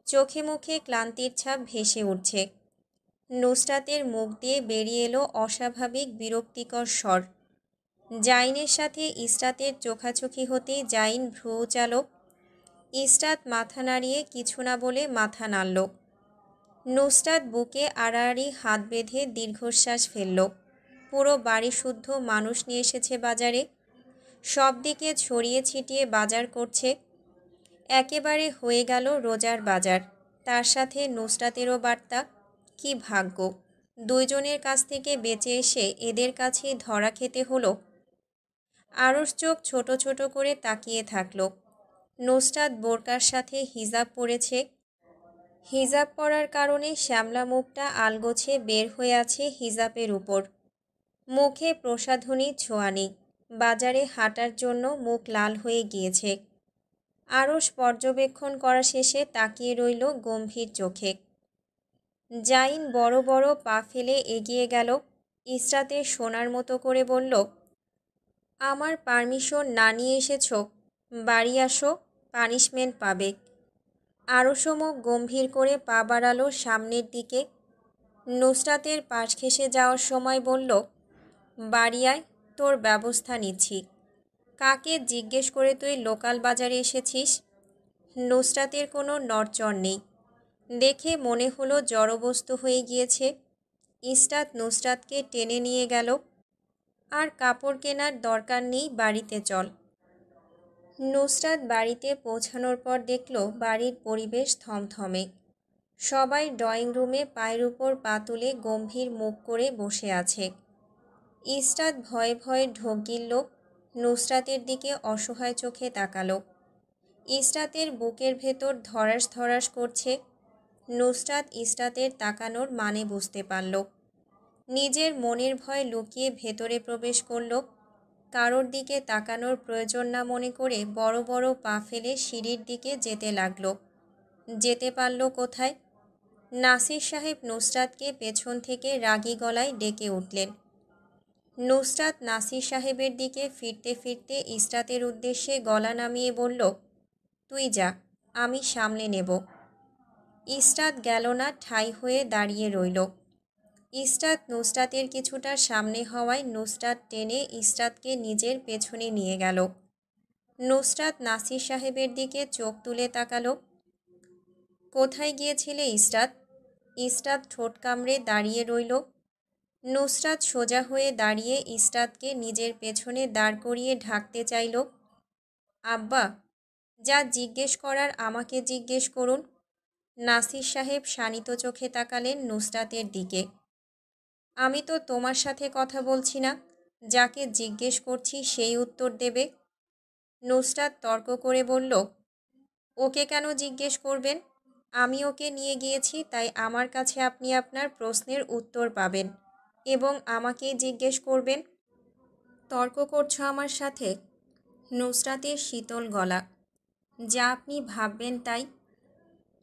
চোখে মুখে ক্লান্তির ছাপ ভেসে উঠছে। নুসরাতের মুখ দিয়ে বেরিয়ে এলো অস্বাভাবিক বিরক্তিকর স্বর। জাইনের সাথে ইসরাতের চোখাচোখি হতেই জাইন ভ্রু চালক। ইসরাত মাথা নাড়িয়ে কিছু না বলে মাথা নাড়ল। নুসরাত বুকে আড়াআড়ি হাত বেঁধে দীর্ঘশ্বাস ফেলল। পুরো বাড়ি শুদ্ধ মানুষ নিয়ে এসেছে বাজারে, সব দিকে ছড়িয়ে ছিটিয়ে বাজার করছে। একেবারে হয়ে গেল রোজার বাজার। তার সাথে নুসরাতেরও বার্তা, কি ভাগ্য, দুইজনের কাছ থেকে বেঁচে এসে এদের কাছেই ধরা খেতে হলো। আরশ চোখ ছোট ছোট করে তাকিয়ে থাকল। নুসরাত বোরকার সাথে হিজাব পরেছে। হিজাব পরার কারণে শ্যামলা মুখটা আলগোছে বের হয়ে আছে হিজাবের উপর। মুখে প্রসাধনী ছোঁয়া নেই। বাজারে হাঁটার জন্য মুখ লাল হয়ে গিয়েছে। আরশ পর্যবেক্ষণ করা শেষে তাকিয়ে রইল গম্ভীর চোখে। জাইন বড় বড় পা ফেলে এগিয়ে গেল। ইসরাতের শোনার মতো করে বলল, আমার পারমিশন না নিয়ে এসেছ, বাড়ি আসো, পানিশমেন্ট পাবে। আরশও মুখ গম্ভীর করে পা বাড়ালো সামনের দিকে। নুসরাতের পাশ ঘেঁষে যাওয়ার সময় বলল, বাড়ি আয়, তোর ব্যবস্থা নিচ্ছি। কাকে জিজ্ঞেস করে তুই লোকাল বাজারে এসেছিস? নুসরাতের কোনো নড়চড় নেই। দেখে মনে হলো জড়বস্তু হয়ে গিয়েছে। ইসরাত নুসরাতকে টেনে নিয়ে গেল। আর কাপড় কেনার দরকার নেই, বাড়িতে চল। নুসরাত বাড়িতে পৌঁছানোর পর দেখল বাড়ির পরিবেশ থমথমে। সবাই ড্রয়িং রুমে পায়ের উপর পা তুলে গম্ভীর মুখ করে বসে আছে। ইসরাত ভয়ে ভয়ে ঢোক গিলল, নুসরাতের দিকে অসহায় চোখে তাকালো। ইসরাতের বুকের ভেতর ধড়াস ধড়াস করছে। নুসরাত ইসরাতের তাকানোর মানে বুঝতে পারল। নিজের মনের ভয় লুকিয়ে ভেতরে প্রবেশ করল। কারোর দিকে তাকানোর প্রয়োজন না মনে করে বড় বড় পা ফেলে সিঁড়ির দিকে যেতে লাগল। যেতে পারল কোথায়? নাসির সাহেব নুসরাতকে পেছন থেকে রাগী গলায় ডেকে উঠলেন। নুসরাত নাসির সাহেবের দিকে ফিরতে ফিরতে ইসরাতের উদ্দেশ্যে গলা নামিয়ে বলল, তুই যা, আমি সামলে নেব। ইসরাত গেল না, ঠাই হয়ে দাঁড়িয়ে রইল। ইসরাত নুসরাতের কিছুটা সামনে হওয়ায় নুসরাত টেনে ইসরাতকে নিজের পেছনে নিয়ে গেল। নুসরাত নাসির সাহেবের দিকে চোখ তুলে তাকালো। কোথায় গিয়েছিলে ইসরাত? ইসরাত ঠোঁট কামড়ে দাঁড়িয়ে রইল। নুসরাত সোজা হয়ে দাঁড়িয়ে ইসরাতকে নিজের পেছনে দাঁড় করিয়ে ঢাকতে চাইল। আব্বা, যা জিজ্ঞেস করার আমাকে জিজ্ঞেস করুন। নাসির সাহেব শানিত চোখে তাকালেন নুসরাতের দিকে। আমি তো তোমার সাথে কথা বলছি না, যাকে জিজ্ঞেস করছি সেই উত্তর দেবে। নুসরাত তর্ক করে বলল, ওকে কেন জিজ্ঞেস করবেন? আমি ওকে নিয়ে গিয়েছি, তাই আমার কাছে আপনি আপনার প্রশ্নের উত্তর পাবেন এবং আমাকেই জিজ্ঞেস করবেন। তর্ক করছো আমার সাথে? নুসরাতের শীতল গলা। যা আপনি ভাববেন তাই।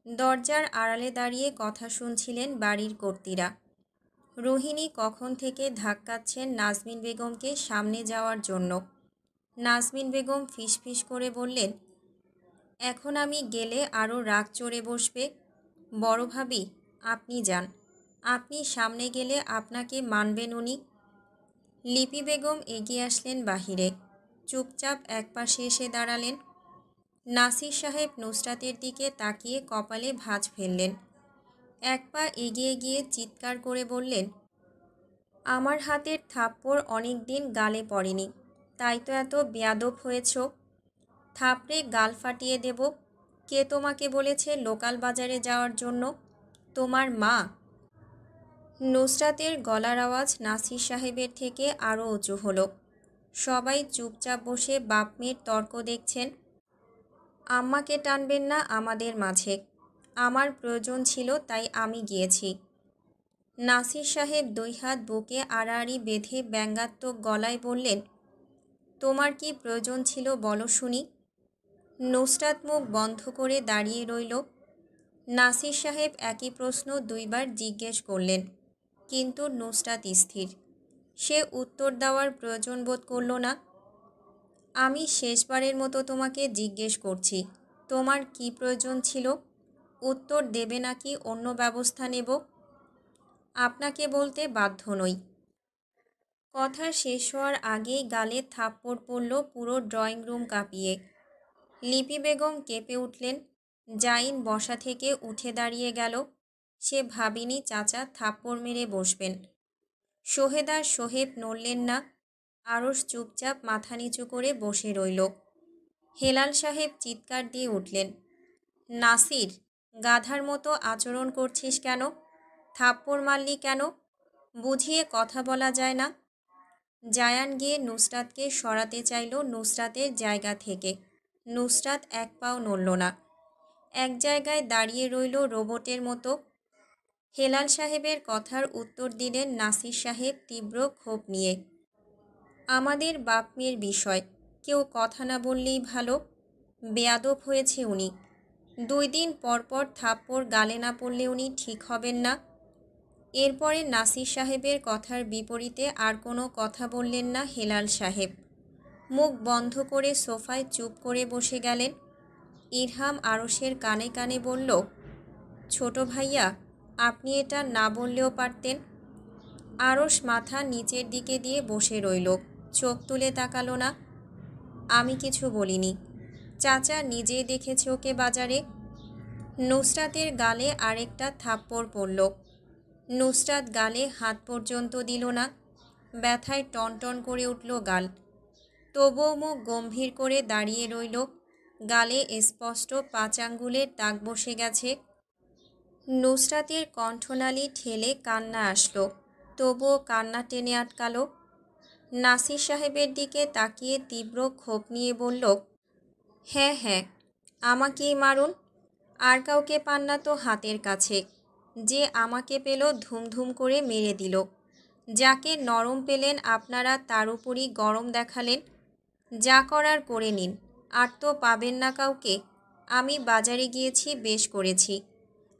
দরজার আড়ালে দাঁড়িয়ে কথা শুনছিলেন বাড়ির কর্ত্রীরা। রোহিণী কখন থেকে ধাক্কাচ্ছেন নাজমিন বেগমকে সামনে যাওয়ার জন্য। নাজমিন বেগম ফিসফিস করে বললেন, এখন আমি গেলে আরও রাগ চড়ে বসবে। বড় ভাবি, আপনি যান, আপনি সামনে গেলে আপনাকে মানবেন উনি। লিপি বেগম এগিয়ে আসলেন বাহিরে, চুপচাপ একপাশে এসে দাঁড়ালেন। নাসির সাহেব নুসরাতের দিকে তাকিয়ে কপালে ভাঁজ ফেললেন। এক পা এগিয়ে গিয়ে চিৎকার করে বললেন, আমার হাতের থাপ্পড় অনেক দিন গালে পড়েনি, তাই তো এত বেয়াদব হয়েছ। থাপড়ে গাল ফাটিয়ে দেব। কে তোমাকে বলেছে লোকাল বাজারে যাওয়ার জন্য? তোমার মা? নুসরাতের গলার আওয়াজ নাসির সাহেবের থেকে আরও উঁচু হলো। সবাই চুপচাপ বসে বাপ মেয়ের তর্ক দেখছেন। আম্মাকে টানবেন না আমাদের মাঝে। আমার প্রয়োজন ছিল তাই আমি গিয়েছি। নাসির সাহেব দুই হাত বুকে আড়াআড়ি বেঁধে ব্যঙ্গাত্মক গলায় বললেন, তোমার কি প্রয়োজন ছিল বলো শুনি। নুসরাত মুখ বন্ধ করে দাঁড়িয়ে রইল। নাসির সাহেব একই প্রশ্ন দুইবার জিজ্ঞেস করলেন, কিন্তু নুসরাত স্থির। সে উত্তর দেওয়ার প্রয়োজন বোধ করল না। আমি শেষবারের মতো তোমাকে জিজ্ঞেস করছি, তোমার কি প্রয়োজন ছিল? উত্তর দেবে নাকি অন্য ব্যবস্থা নেব? আপনাকে বলতে বাধ্য নই। কথা শেষ হওয়ার আগেই গালে থাপ্পড় পড়ল পুরো ড্রয়িং রুম কাঁপিয়ে। লিপি বেগম কেঁপে উঠলেন। জাইন বসা থেকে উঠে দাঁড়িয়ে গেল। সে ভাবিনি চাচা থাপ্পড় মেরে বসবেন। সোহেদার সোহেব নড়লেন না। আরশ চুপচাপ মাথা নিচু করে বসে রইল। হেলাল সাহেব চিৎকার দিয়ে উঠলেন, নাসির, গাধার মতো আচরণ করছিস কেন? থাপ্পড় মারলি কেন? বুঝিয়ে কথা বলা যায় না? জায়ান গিয়ে নুসরাতকে সরাতে চাইল নুসরাতের জায়গা থেকে। নুসরাত এক পাও নড়ল না, এক জায়গায় দাঁড়িয়ে রইল রোবটের মতো। হেলাল সাহেবের কথার উত্তর দিলেন নাসির সাহেব তীব্র ক্ষোভ নিয়ে, আমাদের বাপ মেয়ের বিষয় কেউ কথা না বললেই ভালো। বেয়াদব হয়েছে উনি। 2 দিন পর পর থাপ্পড় গালে না পড়লে উনি ঠিক হবেন না। এরপরে নাসির সাহেবের কথার বিপরীতে আর কোনো কথা বললেন না হেলাল সাহেব। মুখ বন্ধ করে সোফায় চুপ করে বসে গেলেন। ইরহাম আরশের কানে কানে বলল, ছোট ভাইয়া, আপনি এটা না বললেও পারতেন। আরশ মাথা নিচের দিকে দিয়ে বসে রইল, চোখ তুলে তাকালো না। আমি কিছু বলিনি। চাচা নিজেই দেখেছে ওকে বাজারে। নুসরাতের গালে আরেকটা থাপ্পড় পড়ল। নুসরাত গালে হাত পর্যন্ত দিল না, ব্যথায় টনটন করে উঠল গাল। তবুও মুখ গম্ভীর করে দাঁড়িয়ে রইল। গালে স্পষ্ট 5 আঙ্গুলের দাগ বসে গেছে। নুসরাতের কণ্ঠনালী ঠেলে কান্না আসলো, তবুও কান্না টেনে আটকালো। নাসির সাহেবের দিকে তাকিয়ে তীব্র ক্ষোভ নিয়ে বলল, হ্যাঁ হ্যাঁ, আমাকেই মারুন, আর কাউকে পান না তো হাতের কাছে। যে আমাকে পেল ধুমধুম করে মেরে দিল। যাকে নরম পেলেন আপনারা তার উপরই গরম দেখালেন। যা করার করে নিন, আর তো পাবেন না কাউকে। আমি বাজারে গিয়েছি, বেশ করেছি।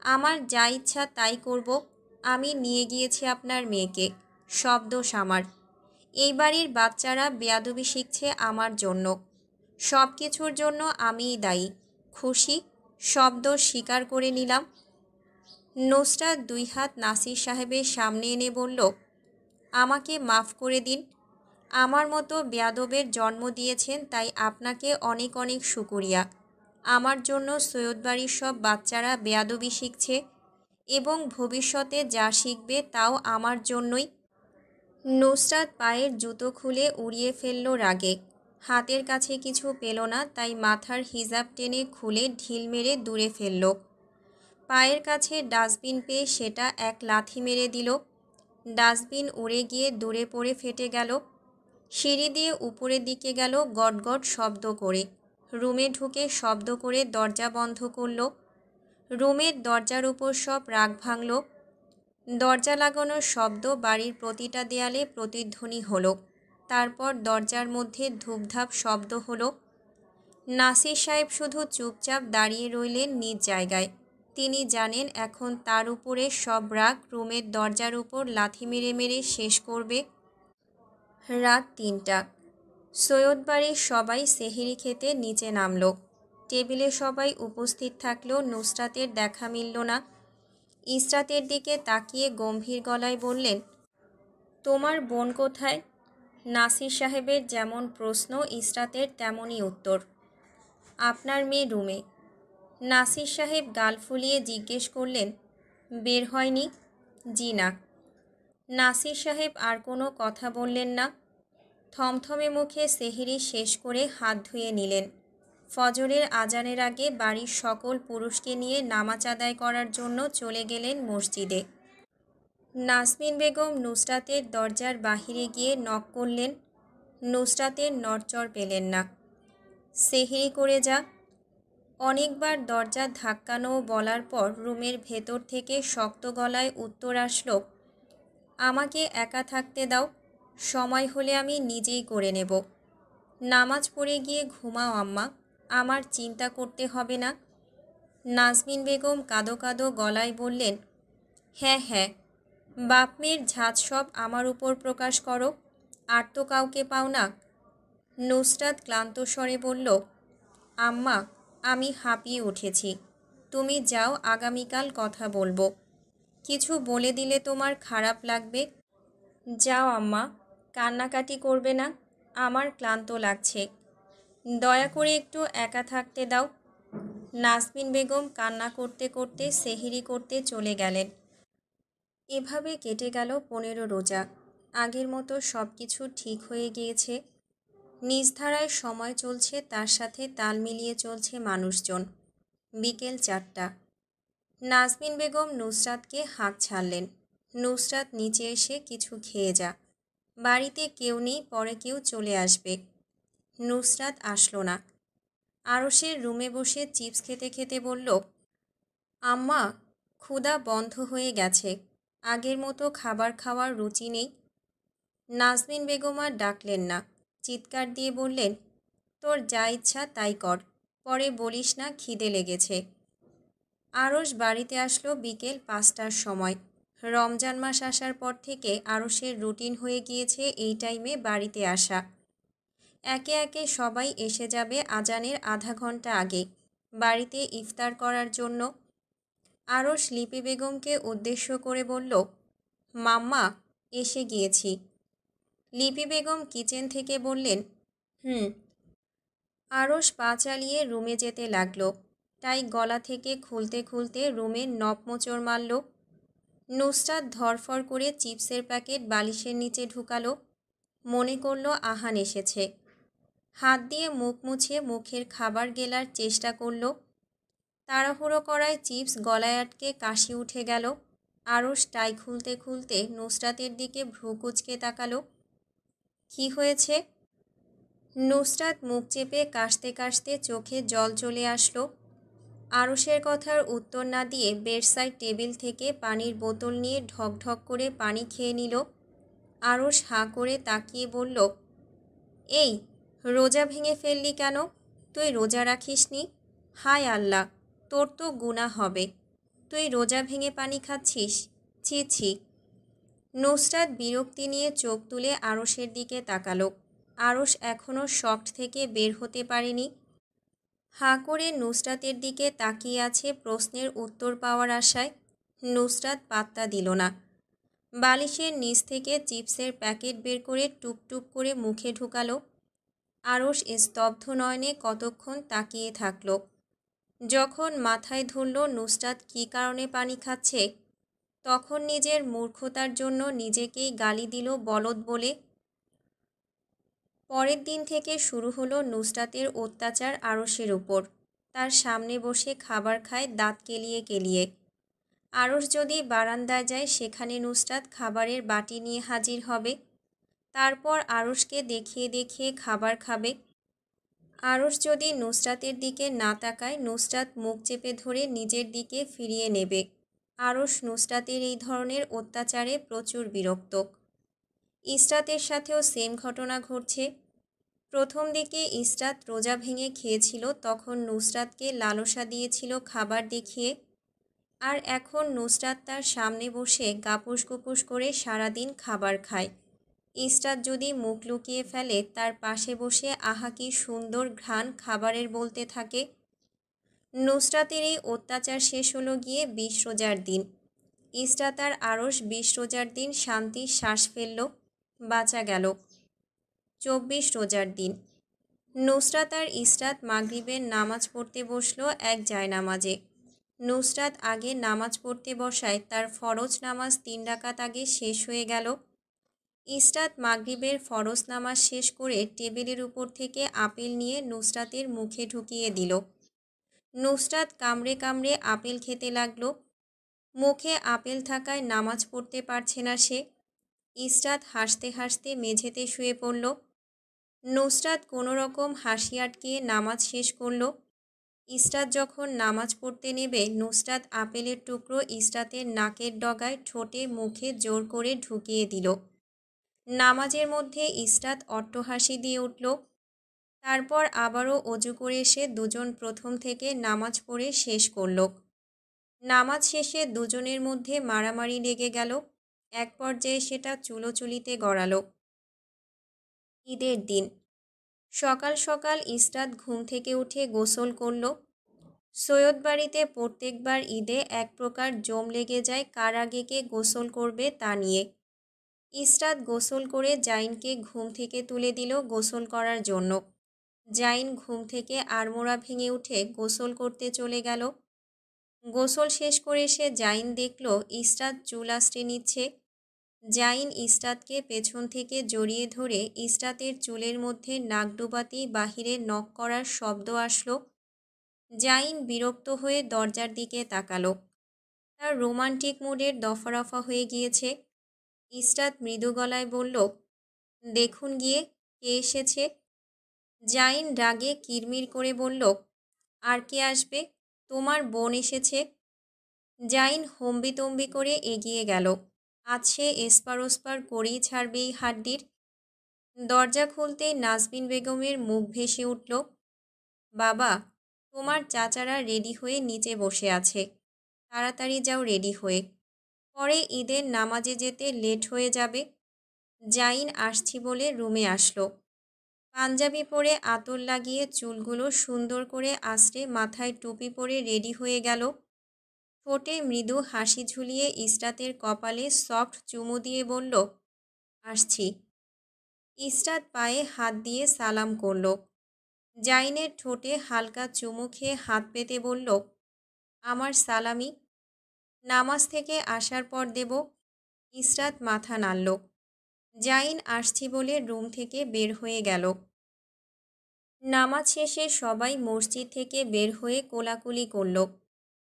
আমার যা ইচ্ছা তাই করব। আমি নিয়ে গিয়েছি আপনার মেয়েকে, সব দোষ আমার। এই বাড়ির বাচ্চারা বেয়াদবি শিখছে আমার জন্য। সব কিছুর জন্য আমিই দায়ী। খুশি? সব দোষ স্বীকার করে নিলাম। নুসরাত 2 হাত নাসির সাহেবের সামনে এনে বলল, আমাকে মাফ করে দিন। আমার মতো বেয়াদবের জন্ম দিয়েছেন, তাই আপনাকে অনেক অনেক শুকরিয়া। আমার জন্য সৈয়দ বাড়ির সব বাচ্চারা বেয়াদবি শিখছে, এবং ভবিষ্যতে যা শিখবে তাও আমার জন্যই। নুসরাত পায়ের জুতো খুলে উড়িয়ে ফেলল রাগে। হাতের কাছে কিছু পেল না, তাই মাথার হিজাব টেনে খুলে ঢিল মেরে দূরে ফেলল। পায়ের কাছে ডাস্টবিন পেয়ে সেটা এক লাথি মেরে দিল। ডাস্টবিন উড়ে গিয়ে দূরে পড়ে ফেটে গেল। সিঁড়ি দিয়ে উপরের দিকে গেল গটগট শব্দ করে। রুমে ঢুকে শব্দ করে দরজা বন্ধ করল। রুমের দরজার উপর সব রাগ ভাঙল। দরজা লাগানোর শব্দ বাড়ির প্রতিটা দেয়ালে প্রতিধ্বনি হলো। তারপর দরজার মধ্যে ধূপধাপ শব্দ হলো। নাসির সাহেব শুধু চুপচাপ দাঁড়িয়ে রইলেন নিজ জায়গায়। তিনি জানেন এখন তার উপরে সব রাগ রুমের দরজার উপর লাথি মেরে মেরে শেষ করবে। রাত 3টা। সৈয়দ বাড়ির সবাই সেহরি খেতে নিচে নামল। টেবিলে সবাই উপস্থিত থাকলেও নুসরাতের দেখা মিলল না। ইসরাতের দিকে তাকিয়ে গম্ভীর গলায় বললেন, তোমার বোন কোথায়? নাসির সাহেবের যেমন প্রশ্ন, ইসরাতের তেমনই উত্তর। আপনার মেয়ে রুমে। নাসির সাহেব গাল ফুলিয়ে জিজ্ঞেস করলেন, বের হয়নি? জি না। নাসির সাহেব আর কোনো কথা বললেন না। থমথমে মুখে সেহরি শেষ করে হাত ধুয়ে নিলেন। ফজরের আজানের আগে বাড়ির সকল পুরুষকে নিয়ে নামাজ আদায় করার জন্য চলে গেলেন মসজিদে। নাজমিন বেগম নুসরাতের দরজার বাহিরে গিয়ে নক করলেন। নুসরাতের নড়চড় পেলেন না। সেহরি করে যা। অনেকবার দরজা ধাক্কানো বলার পর রুমের ভেতর থেকে শক্ত গলায় উত্তর আসলো, আমাকে একা থাকতে দাও, সময় হলে আমি নিজেই করে নেব। নামাজ পড়ে গিয়ে ঘুমাও আম্মা, আমার চিন্তা করতে হবে না। নাজমিন বেগম কাঁদো কাঁদো গলায় বললেন, হ্যাঁ হ্যাঁ, বাপ মেয়ের ঝাঁজ সব আমার উপর প্রকাশ করো, আর তো কাউকে পাও না। নুসরাত ক্লান্ত স্বরে বলল, আম্মা, আমি হাঁপিয়ে উঠেছি, তুমি যাও, আগামীকাল কথা বলবো। কিছু বলে দিলে তোমার খারাপ লাগবে। যাও আম্মা, কান্নাকাটি করবে না, আমার ক্লান্ত লাগছে, দয়া করে একটু একা থাকতে দাও। নাজমিন বেগম কান্না করতে করতে সেহরি করতে চলে গেলেন। এভাবে কেটে গেল 15 রোজা। আগের মতো সব কিছু ঠিক হয়ে গিয়েছে। নিজ ধারায় সময় চলছে, তার সাথে তাল মিলিয়ে চলছে মানুষজন। বিকেল 4টা। নাজমিন বেগম নুসরাতকে হাঁক ছাড়লেন, নুসরাত নিচে এসে কিছু খেয়ে যা, বাড়িতে কেউ নেই, পরে কেউ চলে আসবে। নুসরাত আসলো না। আরশের রুমে বসে চিপস খেতে খেতে বলল, আম্মা, ক্ষুধা বন্ধ হয়ে গেছে, আগের মতো খাবার খাওয়ার রুচি নেই। নাজমিন বেগম আর ডাকলেন না, চিৎকার দিয়ে বললেন, তোর যা ইচ্ছা তাই কর, পরে বলিস না খিদে লেগেছে। আরশ বাড়িতে আসলো বিকেল 5টার সময়। রমজান মাস আসার পর থেকে আরশের রুটিন হয়ে গিয়েছে এই টাইমে বাড়িতে আসা। একে একে সবাই এসে যাবে আজানের আধা ঘন্টা আগে, বাড়িতে ইফতার করার জন্য। আরশ লিপি বেগমকে উদ্দেশ্য করে বলল, মাম্মা, এসে গিয়েছি। লিপি বেগম কিচেন থেকে বললেন, আরশ পা চালিয়ে রুমে যেতে লাগলো। টাই গলা থেকে খুলতে খুলতে রুমের নব মোচড় মারল। নুসরাত ধরফর করে চিপসের প্যাকেট বালিশের নিচে ঢুকালো। মনে করল আহান এসেছে। হাত দিয়ে মুখ মুছে মুখের খাবার গেলার চেষ্টা করল। তাড়াহুড়ো করায় চিপস গলায় আটকে কাশি উঠে গেল। আরশ টাই খুলতে খুলতে নুসরাতের দিকে ভ্রু কুঁচকে তাকালো। কি হয়েছে? নুসরাত মুখ চেপে কাশতে কাশতে চোখে জল চলে আসলো। আরশের কথার উত্তর না দিয়ে বেডসাইড টেবিল থেকে পানির বোতল নিয়ে ঢকঢক করে পানি খেয়ে নিল। আরশ হাঁ করে তাকিয়ে বলল, এই, রোজা ভেঙে ফেললি কেন? তুই রোজা রাখিসনি? হায় আল্লাহ, তোর তো গুনাহ হবে। তুই রোজা ভেঙে পানি খাচ্ছিস? ছি ছি। নুসরাত বিরক্তি নিয়ে চোখ তুলে আরশের দিকে তাকালো। আরশ এখনও শক থেকে বের হতে পারেনি। হাঁ করে নুসরাতের দিকে তাকিয়ে আছে প্রশ্নের উত্তর পাওয়ার আশায়। নুসরাত পাত্তা দিল না। বালিশের নিচ থেকে চিপসের প্যাকেট বের করে টুপটুপ করে মুখে ঢুকালো। আরশ স্তব্ধ নয়নে কতক্ষণ তাকিয়ে থাকল। যখন মাথায় ধরল নুসরাত কী কারণে পানি খাচ্ছে, তখন নিজের মূর্খতার জন্য নিজেকেই গালি দিল বলদ বলে। পরের দিন থেকে শুরু হলো নুসরাতের অত্যাচার আরশের উপর। তার সামনে বসে খাবার খায় দাঁত কেলিয়ে কেলিয়ে। আরশ যদি বারান্দায় যায়, সেখানে নুসরাত খাবারের বাটি নিয়ে হাজির হবে। তারপর আরশকে দেখিয়ে দেখিয়ে খাবার খাবে। আরশ যদি নুসরাতের দিকে না তাকায়, নুসরাত মুখ চেপে ধরে নিজের দিকে ফিরিয়ে নেবে। আরশ নুসরাতের এই ধরনের অত্যাচারে প্রচুর বিরক্ত। ইসরাতের সাথেও সেম ঘটনা ঘটছে। প্রথম দিকে ইসরাত রোজা ভেঙে খেয়েছিল, তখন নুসরাতকে লালসা দিয়েছিল খাবার দেখিয়ে। আর এখন নুসরাত তার সামনে বসে গাপুস গুপুস করে সারাদিন খাবার খায়। ইসরাত যদি মুখ লুকিয়ে ফেলে, তার পাশে বসে আহা কি সুন্দর ঘ্রাণ খাবারের বলতে থাকে। নুসরাতের এই অত্যাচার শেষ হলো গিয়ে 20 রোজার দিন। ইসরাত আর আরশ 20 রোজার দিন শান্তির শ্বাস ফেলল, বাঁচা গেল। 24 রোজার দিন। নুসরাত আর ইসরাত মাগরিবের নামাজ পড়তে বসলো এক জায়নামাজে। নুসরাত আগে নামাজ পড়তে বসায় তার ফরজ নামাজ 3 রাকাত আগে শেষ হয়ে গেল। ইসরাত মাগরিবের ফরজ নামাজ শেষ করে টেবিলের উপর থেকে আপেল নিয়ে নুসরাতের মুখে ঢুকিয়ে দিল। নুসরাত কামড়ে কামড়ে আপেল খেতে লাগলো। মুখে আপেল থাকায় নামাজ পড়তে পারছে না সে। ইসরাত হাসতে হাসতে মেঝেতে শুয়ে পড়ল। নুসরাত কোনো রকম হাসি আটকিয়ে নামাজ শেষ করল। ইসরাত যখন নামাজ পড়তে নেবে, নুসরাত আপেলের টুকরো ইসরাতের নাকের ডগায়, ঠোঁটে, মুখে জোর করে ঢুকিয়ে দিল। নামাজের মধ্যে ইসরাত অট্টহাসি দিয়ে উঠল। তারপর আবারও অজু করে এসে দুজন প্রথম থেকে নামাজ পড়ে শেষ করল। নামাজ শেষে দুজনের মধ্যে মারামারি লেগে গেল। এক পর্যায়ে সেটা চুলোচুলিতে গড়ালো। ঈদের দিন সকাল সকাল ইসরাত ঘুম থেকে উঠে গোসল করল। সৈয়দ বাড়িতে প্রত্যেকবার ঈদে এক প্রকার জম লেগে যায় কার আগে কে গোসল করবে তা নিয়ে। ইসরাত গোসল করে জাইনকে ঘুম থেকে তুলে দিল গোসল করার জন্য। জাইন ঘুম থেকে আড়মোড়া ভেঙে উঠে গোসল করতে চলে গেল। গোসল শেষ করে সে জাইন দেখল ইসরাত চুল আঁচড়ে নিচ্ছে। জাইন ইসরাতকে পেছন থেকে জড়িয়ে ধরে ইসরাতের চুলের মধ্যে নাক ডুবাতেই বাহিরে নক করার শব্দ আসলো। জাইন বিরক্ত হয়ে দরজার দিকে তাকালো। তার রোমান্টিক মুডের দফারফা হয়ে গিয়েছে। ইসরাত মৃদু গলায় বলল, দেখুন গিয়ে কে এসেছে। জাইন রাগে কিরমির করে বলল, আর কে আসবে? তোমার বোন এসেছে। জাইন হম্বিতম্বি করে এগিয়ে গেল। আজ সে এসপার ওসপার করেই ছাড়বে এই হাড্ডির। দরজা খুলতেই নাজবিন বেগমের মুখ ভেসে উঠল, বাবা, তোমার চাচারা রেডি হয়ে নিচে বসে আছে, তাড়াতাড়ি যাও রেডি হয়ে, পরে ঈদের নামাজে যেতে লেট হয়ে যাবে। জাইন আসছি বলে রুমে আসলো। পাঞ্জাবি পরে আতর লাগিয়ে চুলগুলো সুন্দর করে আঁচড়ে মাথায় টুপি পরে রেডি হয়ে গেল। ঠোঁটে মৃদু হাসি ঝুলিয়ে ইসরাতের কপালে সফট চুমু দিয়ে বলল, আসছি। ইসরাত পায়ে হাত দিয়ে সালাম করল। জাইনের ঠোঁটে হালকা চুমু খেয়ে হাত পেতে বলল, আমার সালামি নামাজ থেকে আসার পর দেব। ইসরাত মাথা নাড়ল। জাইন আসছি বলে রুম থেকে বের হয়ে গেল। নামাজ শেষে সবাই মসজিদ থেকে বের হয়ে কোলাকুলি করল।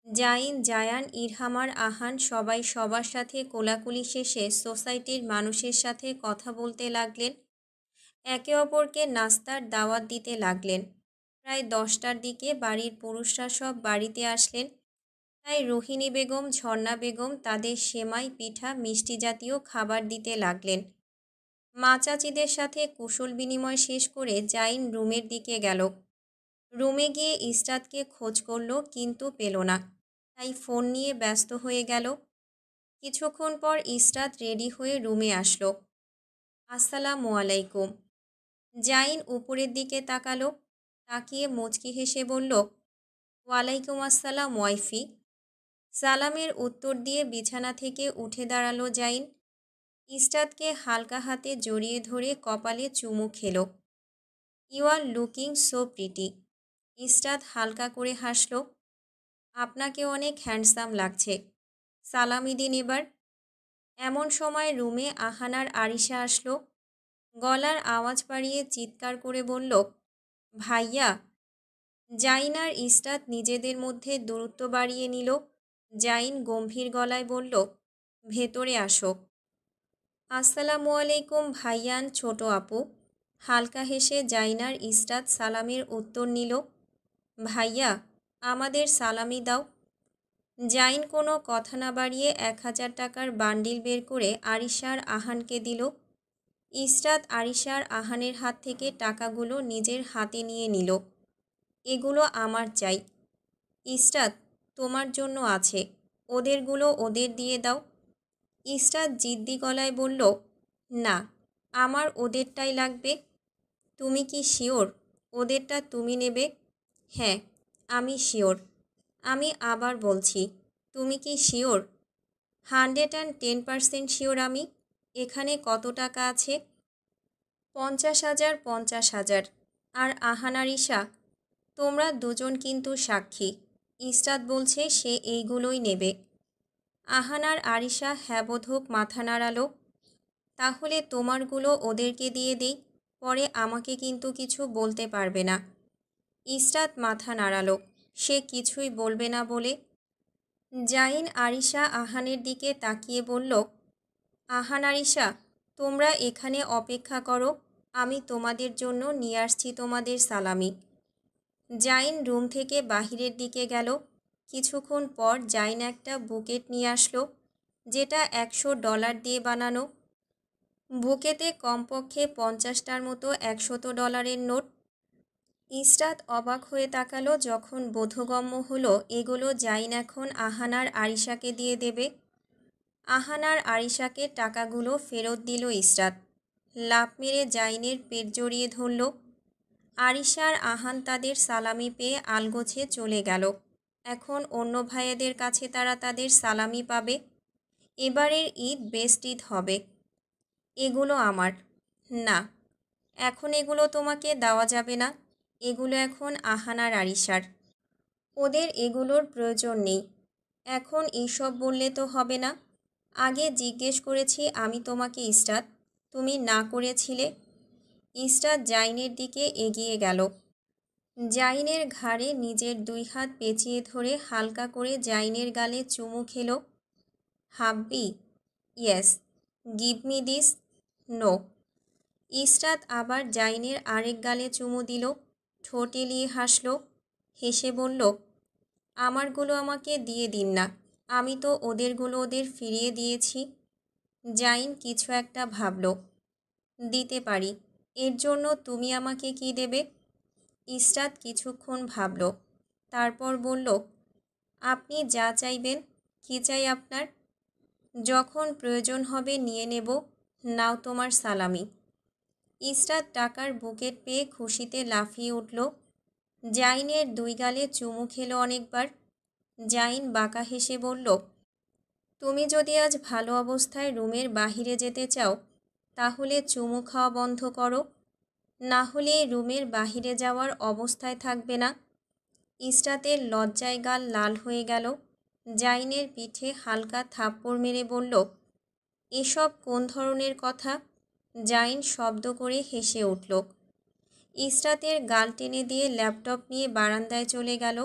জাইন, জায়ান, ইরহামার, আহান সবাই সবার সাথে কোলাকুলি শেষে সোসাইটির মানুষের সাথে কথা বলতে লাগলেন। একে অপরকে নাস্তার দাওয়াত দিতে লাগলেন। প্রায় 10টার দিকে বাড়ির পুরুষরা সব বাড়িতে আসলেন। তাই রোহিণী বেগম, ঝর্ণা বেগম তাদের সেমাই, পিঠা, মিষ্টি জাতীয় খাবার দিতে লাগলেন। মা চাচিদের সাথে কুশল বিনিময় শেষ করে জাইন রুমের দিকে গেল। রুমে গিয়ে ইসরাতকে খোঁজ করল কিন্তু পেল না। তাই ফোন নিয়ে ব্যস্ত হয়ে গেল। কিছুক্ষণ পর ইসরাত রেডি হয়ে রুমে আসলো। আসসালামু আলাইকুম। জাইন উপরের দিকে তাকালো। তাকিয়ে মুচকি হেসে বলল, ওয়ালাইকুম আসসালাম ওয়াইফি। সালামের উত্তর দিয়ে বিছানা থেকে উঠে দাঁড়ালো জাইন। ইসরাতকে হালকা হাতে জড়িয়ে ধরে কপালে চুমু খেল। You are looking so pretty. Israt হালকা করে হাসল। আপনাকে অনেক হ্যান্ডসাম লাগছে। সালামি দিন এবার। এমন সময় রুমে আহানার আরিশা আসলো। গলার আওয়াজ বাড়িয়ে চিৎকার করে বলল, ভাইয়া। জাইন আর ইসরাত নিজেদের মধ্যে দূরত্ব বাড়িয়ে নিল। জাইন গম্ভীর গলায় বলল, ভেতরে আসো। আসসালামু আলাইকুম ভাইয়ান, ছোট আপু। হালকা হেসে জাইন আর ইসরাত সালামের উত্তর নিল। ভাইয়া, আমাদের সালামি দাও। জাইন কোনো কথা না বাড়িয়ে 1000 টাকার বান্ডিল বের করে আরিশার আহানকে দিল। ইসরাত আরিশার আহানের হাত থেকে টাকাগুলো নিজের হাতে নিয়ে নিল। এগুলো আমার চাই। ইসরাত, তোমার জন্য আছে। ওদেরগুলো ওদের দিয়ে দাও। ইসরাত জিদ্দি গলায় বলল, না, আমার ওদেরটাই লাগবে। তুমি কি শিওর ওদেরটা তুমি নেবে? হ্যাঁ, আমি শিওর। আমি আবার বলছি, তুমি কি শিওর? 110% শিওর আমি। এখানে কত টাকা আছে? 50,000, 50,000। আর আহান আরিশা, তোমরা দুজন কিন্তু সাক্ষী। ইসরাত বলছে সে এইগুলোই নেবে। আহান আর আরিশা হ্যাবোধক মাথা নাড়ালো। তাহলে তোমারগুলো ওদেরকে দিয়ে দিই, পরে আমাকে কিন্তু কিছু বলতে পারবে না। ইসরাত মাথা নাড়ালো। সে কিছুই বলবে না বলে। জাইন আরিশা আহানের দিকে তাকিয়ে বলল, আহান আরিশা, তোমরা এখানে অপেক্ষা করো। আমি তোমাদের জন্য নিয়ে আসছি তোমাদের সালামি। জাইন রুম থেকে বাহিরের দিকে গেল। কিছুক্ষণ পর জাইন একটা বুকেট নিয়ে আসলো, যেটা $100 দিয়ে বানানো। বুকেতে কমপক্ষে 50টার মতো $100 নোট। ইসরাত অবাক হয়ে তাকালো যখন বোধগম্য হলো এগুলো জাইন এখন আহানার আরিশাকে দিয়ে দেবে। আহানার আরিশাকে টাকাগুলো ফেরত দিল ইসরাত। লাফ মেরে জাইনের পেট জড়িয়ে ধরল। আরিশার আহান তাদের সালামি পেয়ে আলগোছে চলে গেল। এখন অন্য ভাইয়েদের কাছে তারা তাদের সালামি পাবে। এবারের ঈদ বেস্ট ঈদ হবে। এগুলো আমার। না, এখন এগুলো তোমাকে দেওয়া যাবে না। এগুলো এখন আহানার আরিশার। ওদের এগুলোর প্রয়োজন নেই। এখন এইসব বললে তো হবে না। আগে জিজ্ঞেস করেছি আমি তোমাকে ইসরাত, তুমি না করেছিলে। ইসরাত জাইনের দিকে এগিয়ে গেল। জাইনের ঘাড়ে নিজের 2 হাত পেঁচিয়ে ধরে হালকা করে জাইনের গালে চুমু খেল। Hubby, yes. Give me this. No. Israt আবার জাইনের আরেক গালে চুমু দিল। ঠোঁট এলিয়ে হাসল। হেসে বলল, আমারগুলো আমাকে দিয়ে দিন না। আমি তো ওদেরগুলো ওদের ফিরিয়ে দিয়েছি। জাইন কিছু একটা ভাবল। দিতে পারি। এর জন্য তুমি আমাকে কি দেবে? ইসরাত কিছুক্ষণ ভাবল। তারপর বলল, আপনি যা চাইবেন। কি চাই আপনার? যখন প্রয়োজন হবে নিয়ে নেব। নাও তোমার সালামি। ইসরাত টাকার বুকেট পেয়ে খুশিতে লাফিয়ে উঠল। জাইনের 2 গালে চুমু খেল অনেকবার। জাইন বাঁকা হেসে বলল, তুমি যদি আজ ভালো অবস্থায় রুমের বাহিরে যেতে চাও, তাহলে চুমু খাওয়া বন্ধ করো। না হলে রুমের বাহিরে যাওয়ার অবস্থায় থাকবে না। ইসরাতের লজ্জায় গাল লাল হয়ে গেল। জাইনের পিঠে হালকা থাপ্পড় মেরে বলল, এসব কোন ধরনের কথা? জাইন শব্দ করে হেসে উঠল। ইসরাতের গাল টেনে দিয়ে ল্যাপটপ নিয়ে বারান্দায় চলে গেল।